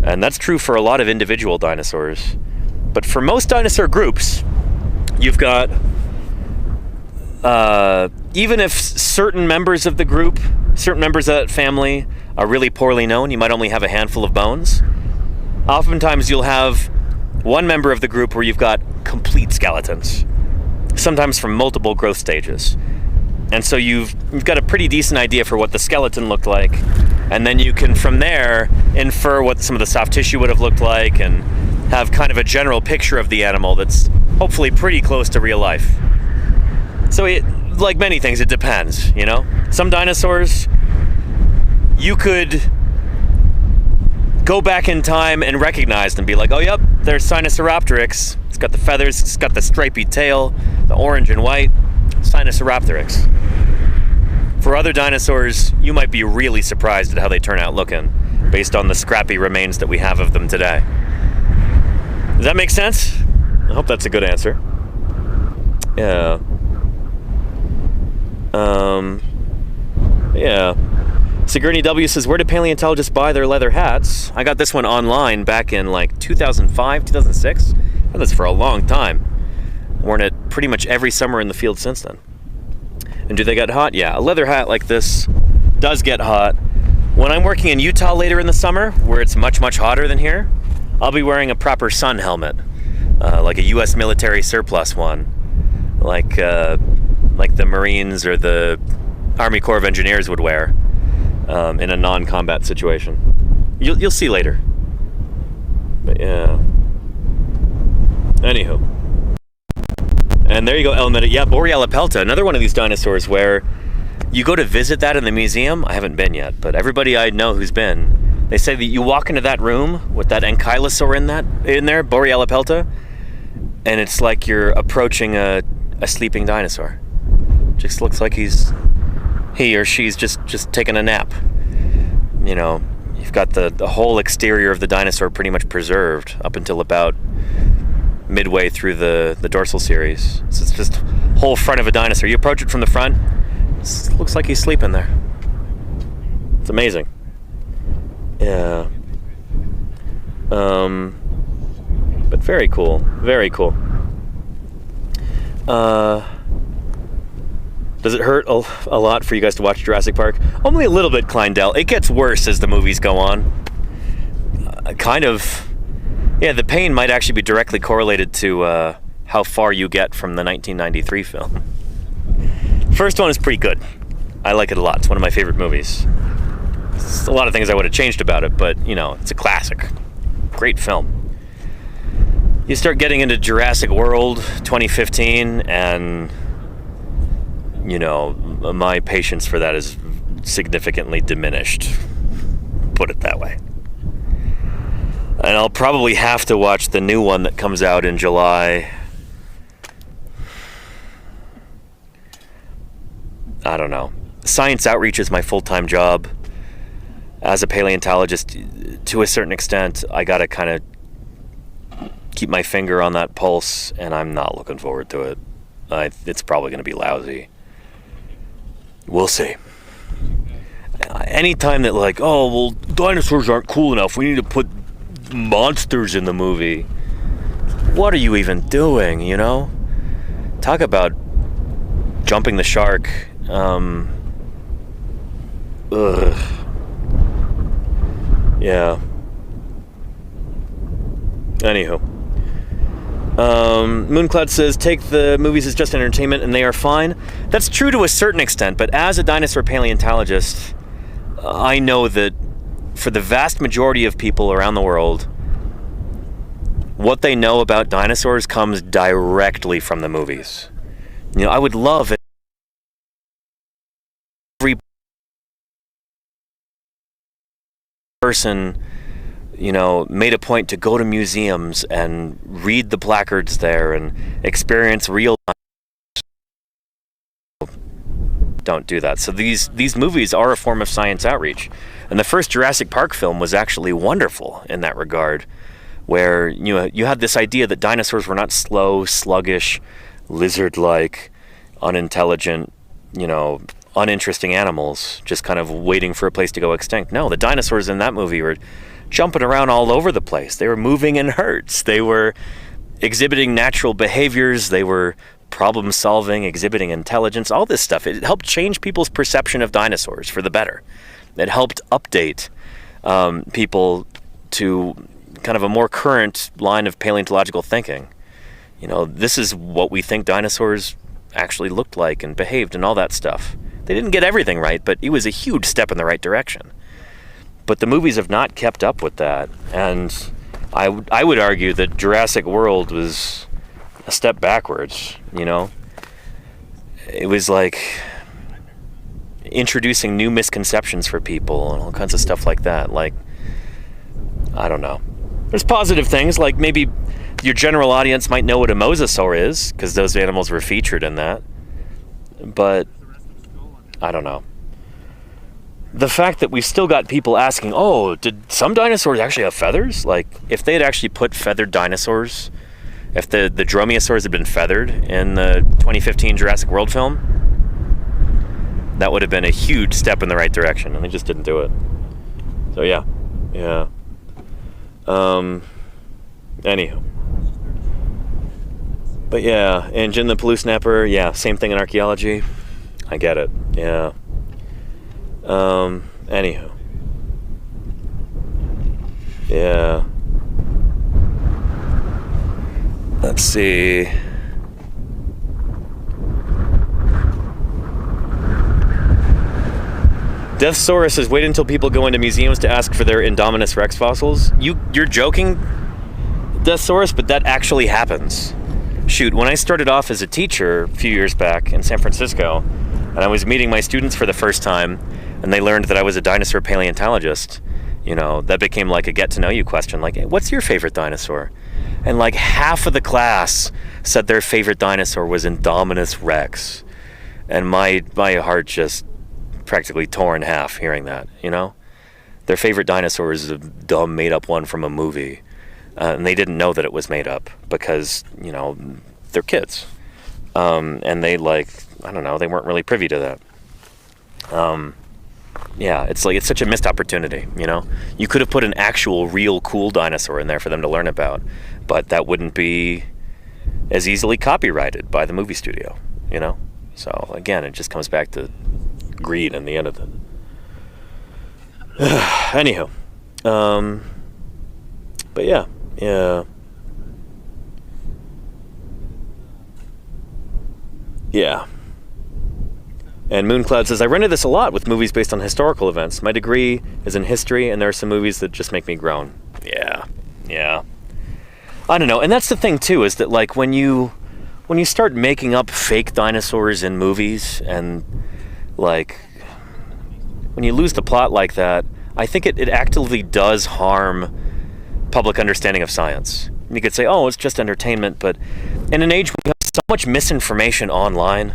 And that's true for a lot of individual dinosaurs. But for most dinosaur groups, you've got, even if certain members of the group, certain members of that family are really poorly known, you might only have a handful of bones. Oftentimes you'll have one member of the group where you've got complete skeletons, sometimes from multiple growth stages. And so you've got a pretty decent idea for what the skeleton looked like, and then you can from there infer what some of the soft tissue would have looked like and have kind of a general picture of the animal that's hopefully pretty close to real life. So it, like many things, it depends, you know? Some dinosaurs, you could go back in time and recognize them, be like, oh yep, there's Sinosauropteryx. It's got the feathers, it's got the stripy tail, the orange and white. Sinosauropteryx. For other dinosaurs, you might be really surprised at how they turn out looking, based on the scrappy remains that we have of them today. Does that make sense? I hope that's a good answer. Yeah. Yeah. Sigourney W says, where do paleontologists buy their leather hats? I got this one online back in like 2005, 2006. I've had this for a long time. Worn it pretty much every summer in the field since then. And do they get hot? Yeah, a leather hat like this does get hot. When I'm working in Utah later in the summer, where it's much, much hotter than here, I'll be wearing a proper sun helmet, like a U.S. military surplus one, like the Marines or the Army Corps of Engineers would wear in a non-combat situation. You'll see later. But yeah. Anywho. And there you go, Elmeda. Yeah, Borealopelta, another one of these dinosaurs where you go to visit that in the museum. I haven't been yet, but everybody I know who's been, they say that you walk into that room with that ankylosaur in there, Borealopelta, and it's like you're approaching a sleeping dinosaur. Just looks like he or she's just taking a nap. You know, you've got the whole exterior of the dinosaur pretty much preserved up until about midway through the dorsal series. So it's just whole front of a dinosaur. You approach it from the front, it looks like he's sleeping there. It's amazing. Yeah. But very cool. Very cool. Does it hurt a lot for you guys to watch Jurassic Park? Only a little bit, Kleindell. It gets worse as the movies go on. Kind of. Yeah, the pain might actually be directly correlated to how far you get from the 1993 film. First one is pretty good. I like it a lot. It's one of my favorite movies. There's a lot of things I would have changed about it, but, you know, it's a classic. Great film. You start getting into Jurassic World 2015, and, you know, my patience for that is significantly diminished. Put it that way. And I'll probably have to watch the new one that comes out in July. I don't know. Science outreach is my full-time job. As a paleontologist, to a certain extent, I gotta kind of keep my finger on that pulse, and I'm not looking forward to it. It's probably going to be lousy. We'll see. Anytime that, like, oh, well, dinosaurs aren't cool enough, we need to put monsters in the movie. What are you even doing, you know? Talk about jumping the shark. Yeah. Anywho. Mooncloud says, take the movies as just entertainment and they are fine. That's true to a certain extent, but as a dinosaur paleontologist, I know that for the vast majority of people around the world, what they know about dinosaurs comes directly from the movies. You know, I would love it. Every person, you know, made a point to go to museums and read the placards there and experience real. Don't do that. So these movies are a form of science outreach, and the first Jurassic Park film was actually wonderful in that regard, where you had this idea that dinosaurs were not slow, sluggish, lizard-like, unintelligent, you know, uninteresting animals just kind of waiting for a place to go extinct. No, the dinosaurs in that movie were jumping around all over the place. They were moving in herds. They were exhibiting natural behaviors. They were problem solving, exhibiting intelligence, all this stuff. It helped change people's perception of dinosaurs for the better. It helped update people to kind of a more current line of paleontological thinking. You know, this is what we think dinosaurs actually looked like and behaved and all that stuff. They didn't get everything right, but it was a huge step in the right direction. But the movies have not kept up with that, and I would argue that Jurassic World was a step backwards, you know? It was like introducing new misconceptions for people and all kinds of stuff like that. Like, I don't know. There's positive things, like maybe your general audience might know what a mosasaur is, because those animals were featured in that. But I don't know. The fact that we've still got people asking, oh, did some dinosaurs actually have feathers? Like, if they had actually put feathered dinosaurs, if the dromaeosaurs had been feathered in the 2015 Jurassic World film, that would have been a huge step in the right direction, and they just didn't do it. So yeah. Anyhow. But yeah, and Jin the Paloo Snapper, yeah, same thing in archaeology. I get it, yeah. Anywho. Yeah. Let's see. Deathsaurus says, wait until people go into museums to ask for their Indominus Rex fossils. You're joking, Deathsaurus, but that actually happens. Shoot, when I started off as a teacher a few years back in San Francisco, and I was meeting my students for the first time, and they learned that I was a dinosaur paleontologist, you know, that became like a get-to-know-you question, like, hey, what's your favorite dinosaur? And like half of the class said their favorite dinosaur was Indominus Rex. And my heart just practically tore in half hearing that, you know? Their favorite dinosaur is a dumb made-up one from a movie. And they didn't know that it was made up because, you know, they're kids. And they, like, I don't know, they weren't really privy to that. Yeah, it's like, it's such a missed opportunity, you know? You could have put an actual, real, cool dinosaur in there for them to learn about, but that wouldn't be as easily copyrighted by the movie studio, you know? So, again, it just comes back to greed in the end of it. Anywho. But yeah. And Mooncloud says, I run into this a lot with movies based on historical events. My degree is in history, and there are some movies that just make me groan. Yeah. I don't know. And that's the thing, too, is that, like, when you start making up fake dinosaurs in movies, and, like, when you lose the plot like that, I think it actively does harm public understanding of science. You could say, oh, it's just entertainment, but in an age when you have so much misinformation online,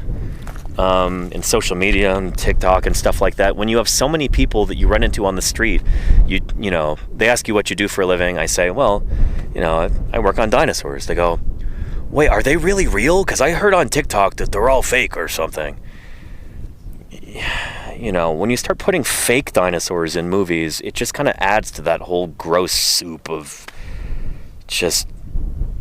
in social media and TikTok and stuff like that, when you have so many people that you run into on the street, you know, they ask you what you do for a living. I say, well, you know, I work on dinosaurs. They go, wait, are they really real? Because I heard on TikTok that they're all fake or something. You know, when you start putting fake dinosaurs in movies, it just kind of adds to that whole gross soup of just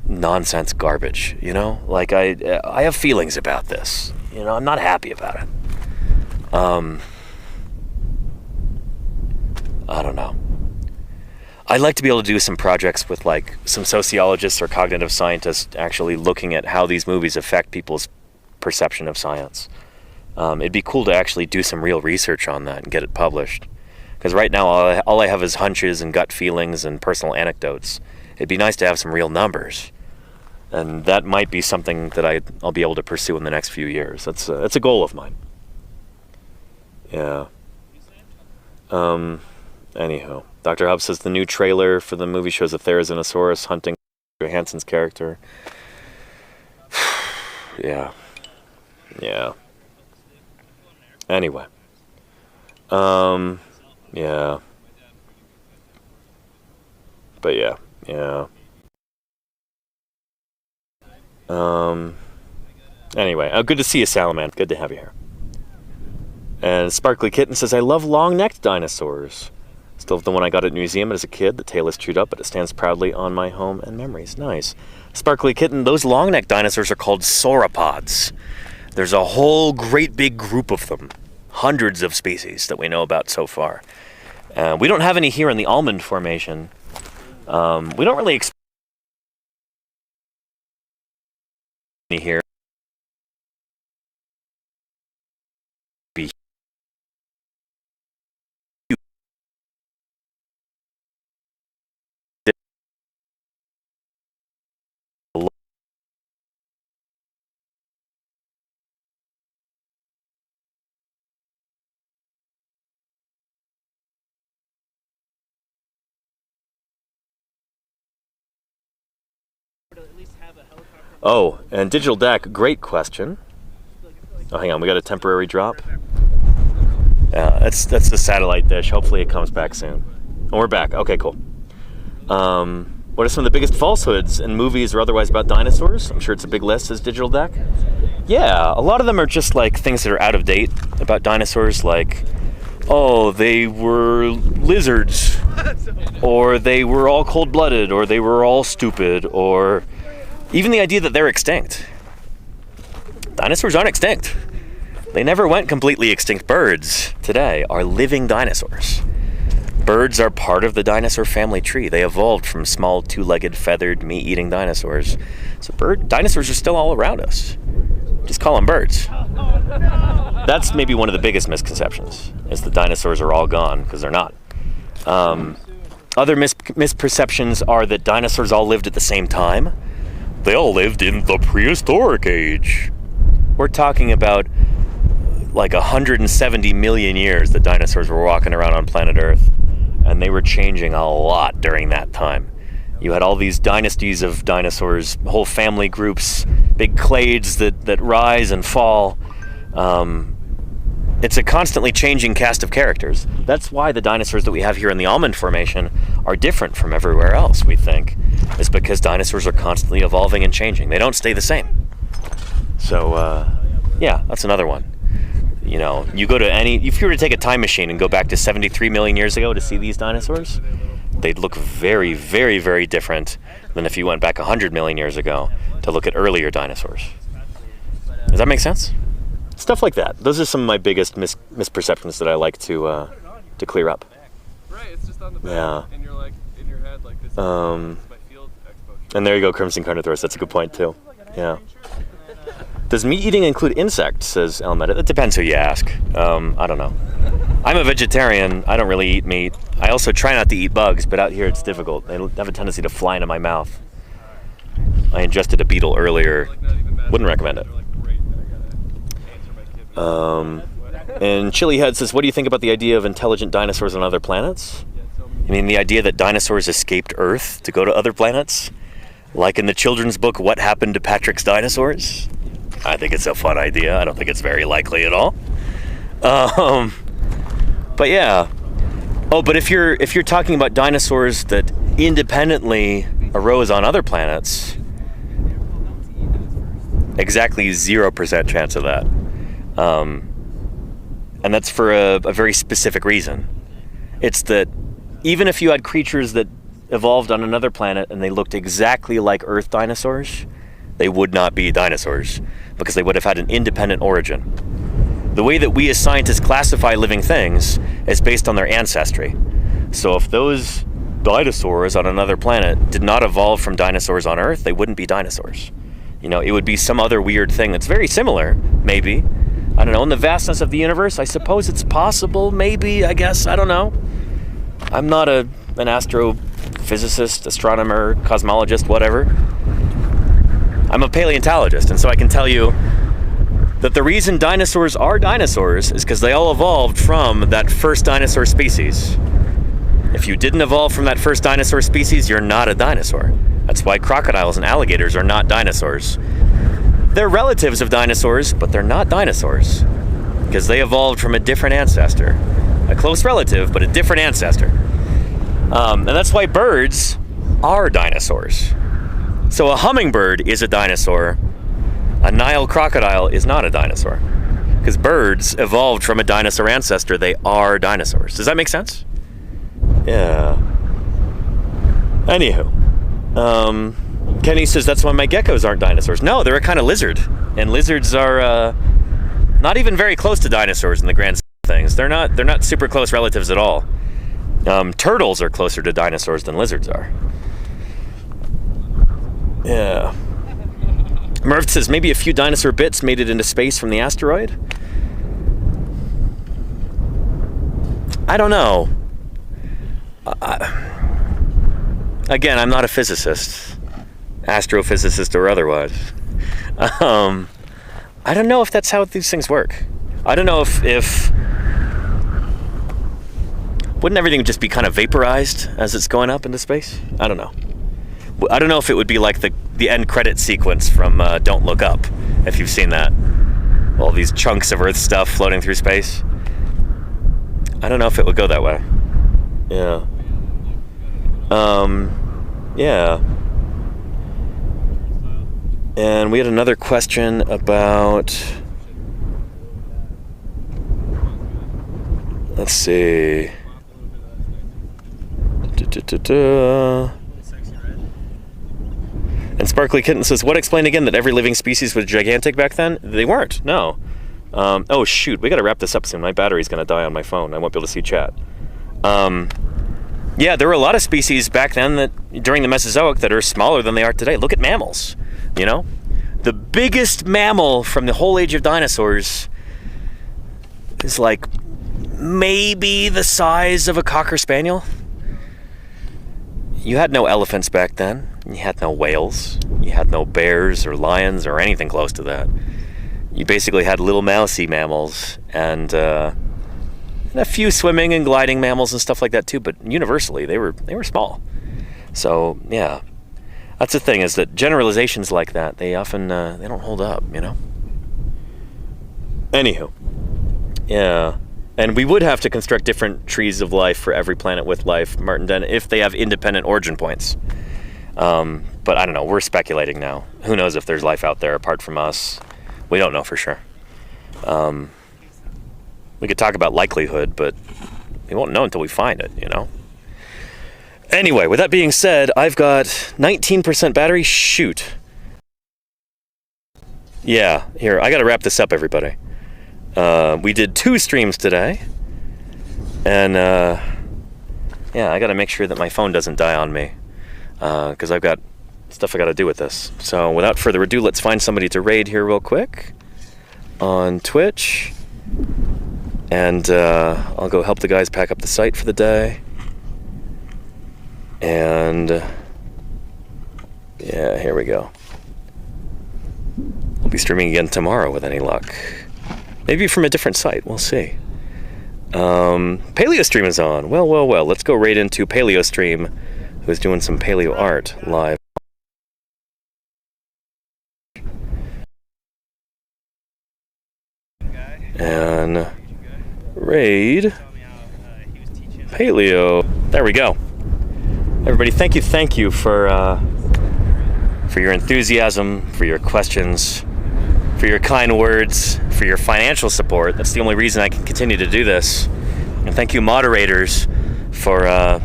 nonsense garbage, you know? Like, I have feelings about this. You know, I'm not happy about it. I don't know. I'd like to be able to do some projects with, like, some sociologists or cognitive scientists actually looking at how these movies affect people's perception of science. It'd be cool to actually do some real research on that and get it published. Because right now, all I have is hunches and gut feelings and personal anecdotes. It'd be nice to have some real numbers. And that might be something that I'll be able to pursue in the next few years. That's a goal of mine. Yeah. Anyhow, Dr. Hub says the new trailer for the movie shows a Therizinosaurus hunting Johansson's character. Yeah. Anyway. Yeah. But yeah. Anyway, good to see you, Salaman. Good to have you here. And Sparkly Kitten says, I love long-necked dinosaurs. Still have the one I got at New Zealand as a kid. The tail is chewed up, but it stands proudly on my home and memories. Nice. Sparkly Kitten, those long-necked dinosaurs are called sauropods. There's a whole great big group of them. Hundreds of species that we know about so far. We don't have any here in the Almond Formation. We don't really expect any here. Oh, and Digital Deck, great question. Oh, hang on, we got a temporary drop. Yeah, that's the satellite dish. Hopefully it comes back soon. Oh, we're back. Okay, cool. What are some of the biggest falsehoods in movies or otherwise about dinosaurs? I'm sure it's a big list, says Digital Deck. Yeah, a lot of them are just like things that are out of date about dinosaurs, like, oh, they were lizards, or they were all cold-blooded, or they were all stupid, or even the idea that they're extinct. Dinosaurs aren't extinct. They never went completely extinct. Birds today are living dinosaurs. Birds are part of the dinosaur family tree. They evolved from small, two-legged, feathered, meat-eating dinosaurs. So dinosaurs are still all around us. Just call them birds. That's maybe one of the biggest misconceptions, is the dinosaurs are all gone, because they're not. Other misperceptions are that dinosaurs all lived at the same time. They all lived in the prehistoric age. We're talking about like 170 million years that dinosaurs were walking around on planet Earth, and they were changing a lot during that time. You had all these dynasties of dinosaurs, whole family groups, big clades that rise and fall. It's a constantly changing cast of characters. That's why the dinosaurs that we have here in the Almond Formation are different from everywhere else, we think. It's because dinosaurs are constantly evolving and changing. They don't stay the same. So, yeah, that's another one. You know, you go to if you were to take a time machine and go back to 73 million years ago to see these dinosaurs, they'd look very, very, very different than if you went back 100 million years ago to look at earlier dinosaurs. Does that make sense? Stuff like that. Those are some of my biggest misperceptions that I like to clear up. Right, it's just on the back. Yeah. And you're like, in your head, like, this is my field exposure. And there you go, Crimson Carnithorus. That's a good point, too. Yeah. Does meat eating include insects, says Elmeda? It depends who you ask. I don't know. I'm a vegetarian. I don't really eat meat. I also try not to eat bugs, but out here it's difficult. They have a tendency to fly into my mouth. I ingested a beetle earlier. Wouldn't recommend it. And Chilihead says, what do you think about the idea of intelligent dinosaurs on other planets? I mean, the idea that dinosaurs escaped Earth to go to other planets? Like in the children's book, What Happened to Patrick's Dinosaurs? I think it's a fun idea. I don't think it's very likely at all. But yeah. Oh, but if you're talking about dinosaurs that independently arose on other planets, exactly 0% chance of that. And that's for a very specific reason. It's that even if you had creatures that evolved on another planet and they looked exactly like Earth dinosaurs, they would not be dinosaurs because they would have had an independent origin. The way that we as scientists classify living things is based on their ancestry. So if those dinosaurs on another planet did not evolve from dinosaurs on Earth, they wouldn't be dinosaurs. You know, it would be some other weird thing that's very similar, maybe. I don't know, in the vastness of the universe, I suppose it's possible, maybe, I guess, I don't know. I'm not an astrophysicist, astronomer, cosmologist, whatever. I'm a paleontologist, and so I can tell you that the reason dinosaurs are dinosaurs is because they all evolved from that first dinosaur species. If you didn't evolve from that first dinosaur species, you're not a dinosaur. That's why crocodiles and alligators are not dinosaurs. They're relatives of dinosaurs, but they're not dinosaurs because they evolved from a different ancestor. A close relative, but a different ancestor. And that's why birds are dinosaurs. So a hummingbird is a dinosaur. A Nile crocodile is not a dinosaur. Because birds evolved from a dinosaur ancestor. They are dinosaurs. Does that make sense? Yeah. Anywho. Kenny says that's why my geckos aren't dinosaurs. No, they're a kind of lizard. And lizards are not even very close to dinosaurs in the grand scheme of things. They're not super close relatives at all. Turtles are closer to dinosaurs than lizards are. Yeah. Merv says maybe a few dinosaur bits made it into space from the asteroid. I don't know. Again, I'm not a physicist, astrophysicist or otherwise. I don't know if that's how these things work. I don't know if wouldn't everything just be kind of vaporized as it's going up into space? I don't know. I don't know if it would be like the end credit sequence from Don't Look Up, if you've seen that. All these chunks of Earth stuff floating through space. I don't know if it would go that way. Yeah. Yeah. And we had another question about... Let's see... And Sparkly Kitten says, what explained again that every living species was gigantic back then? They weren't, no. Oh shoot, we gotta wrap this up soon. My battery's gonna die on my phone. I won't be able to see chat. Yeah, there were a lot of species back then that during the Mesozoic that are smaller than they are today. Look at mammals, you know? The biggest mammal from the whole age of dinosaurs is like maybe the size of a Cocker Spaniel. You had no elephants back then. You had no whales. You had no bears or lions or anything close to that. You basically had little mousy mammals and a few swimming and gliding mammals and stuff like that too. But universally, they were small. So yeah, that's the thing, is that generalizations like that, they often they don't hold up, you know. Anywho, yeah. And we would have to construct different trees of life for every planet with life, Martin Den, if they have independent origin points. But I don't know, we're speculating now. Who knows if there's life out there apart from us? We don't know for sure. We could talk about likelihood, but we won't know until we find it, you know? Anyway, with that being said, I've got 19% battery. Shoot. Yeah, here, I gotta wrap this up, everybody. We did 2 streams today, and yeah, I gotta make sure that my phone doesn't die on me, because I've got stuff I got to do with this. So without further ado, let's find somebody to raid here real quick on Twitch. And I'll go help the guys pack up the site for the day. And yeah, here we go. I'll be streaming again tomorrow with any luck. Maybe from a different site, we'll see. Paleo Stream is on. Well, let's go right into Paleo Stream, who's doing some paleo art live. And raid paleo. There we go. Everybody, thank you for your enthusiasm, for your questions, for your kind words, for your financial support. That's the only reason I can continue to do this. And thank you, moderators, for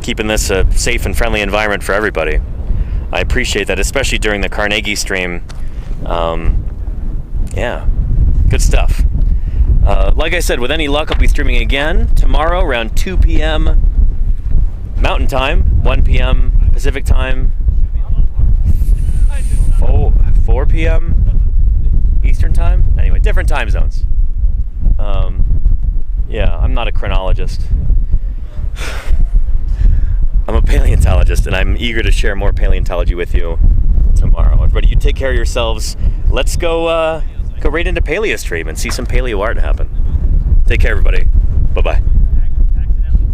keeping this a safe and friendly environment for everybody. I appreciate that, especially during the Carnegie stream. Yeah, good stuff. Like I said, with any luck, I'll be streaming again tomorrow around 2 p.m. Mountain Time, 1 p.m. Pacific Time, 4 p.m. Eastern Time. Anyway, different time zones. Yeah, I'm not a chronologist. I'm a paleontologist, and I'm eager to share more paleontology with you tomorrow. Everybody, you take care of yourselves. Let's go right into Paleo Stream and see some paleo art happen. Take care, everybody. Bye-bye.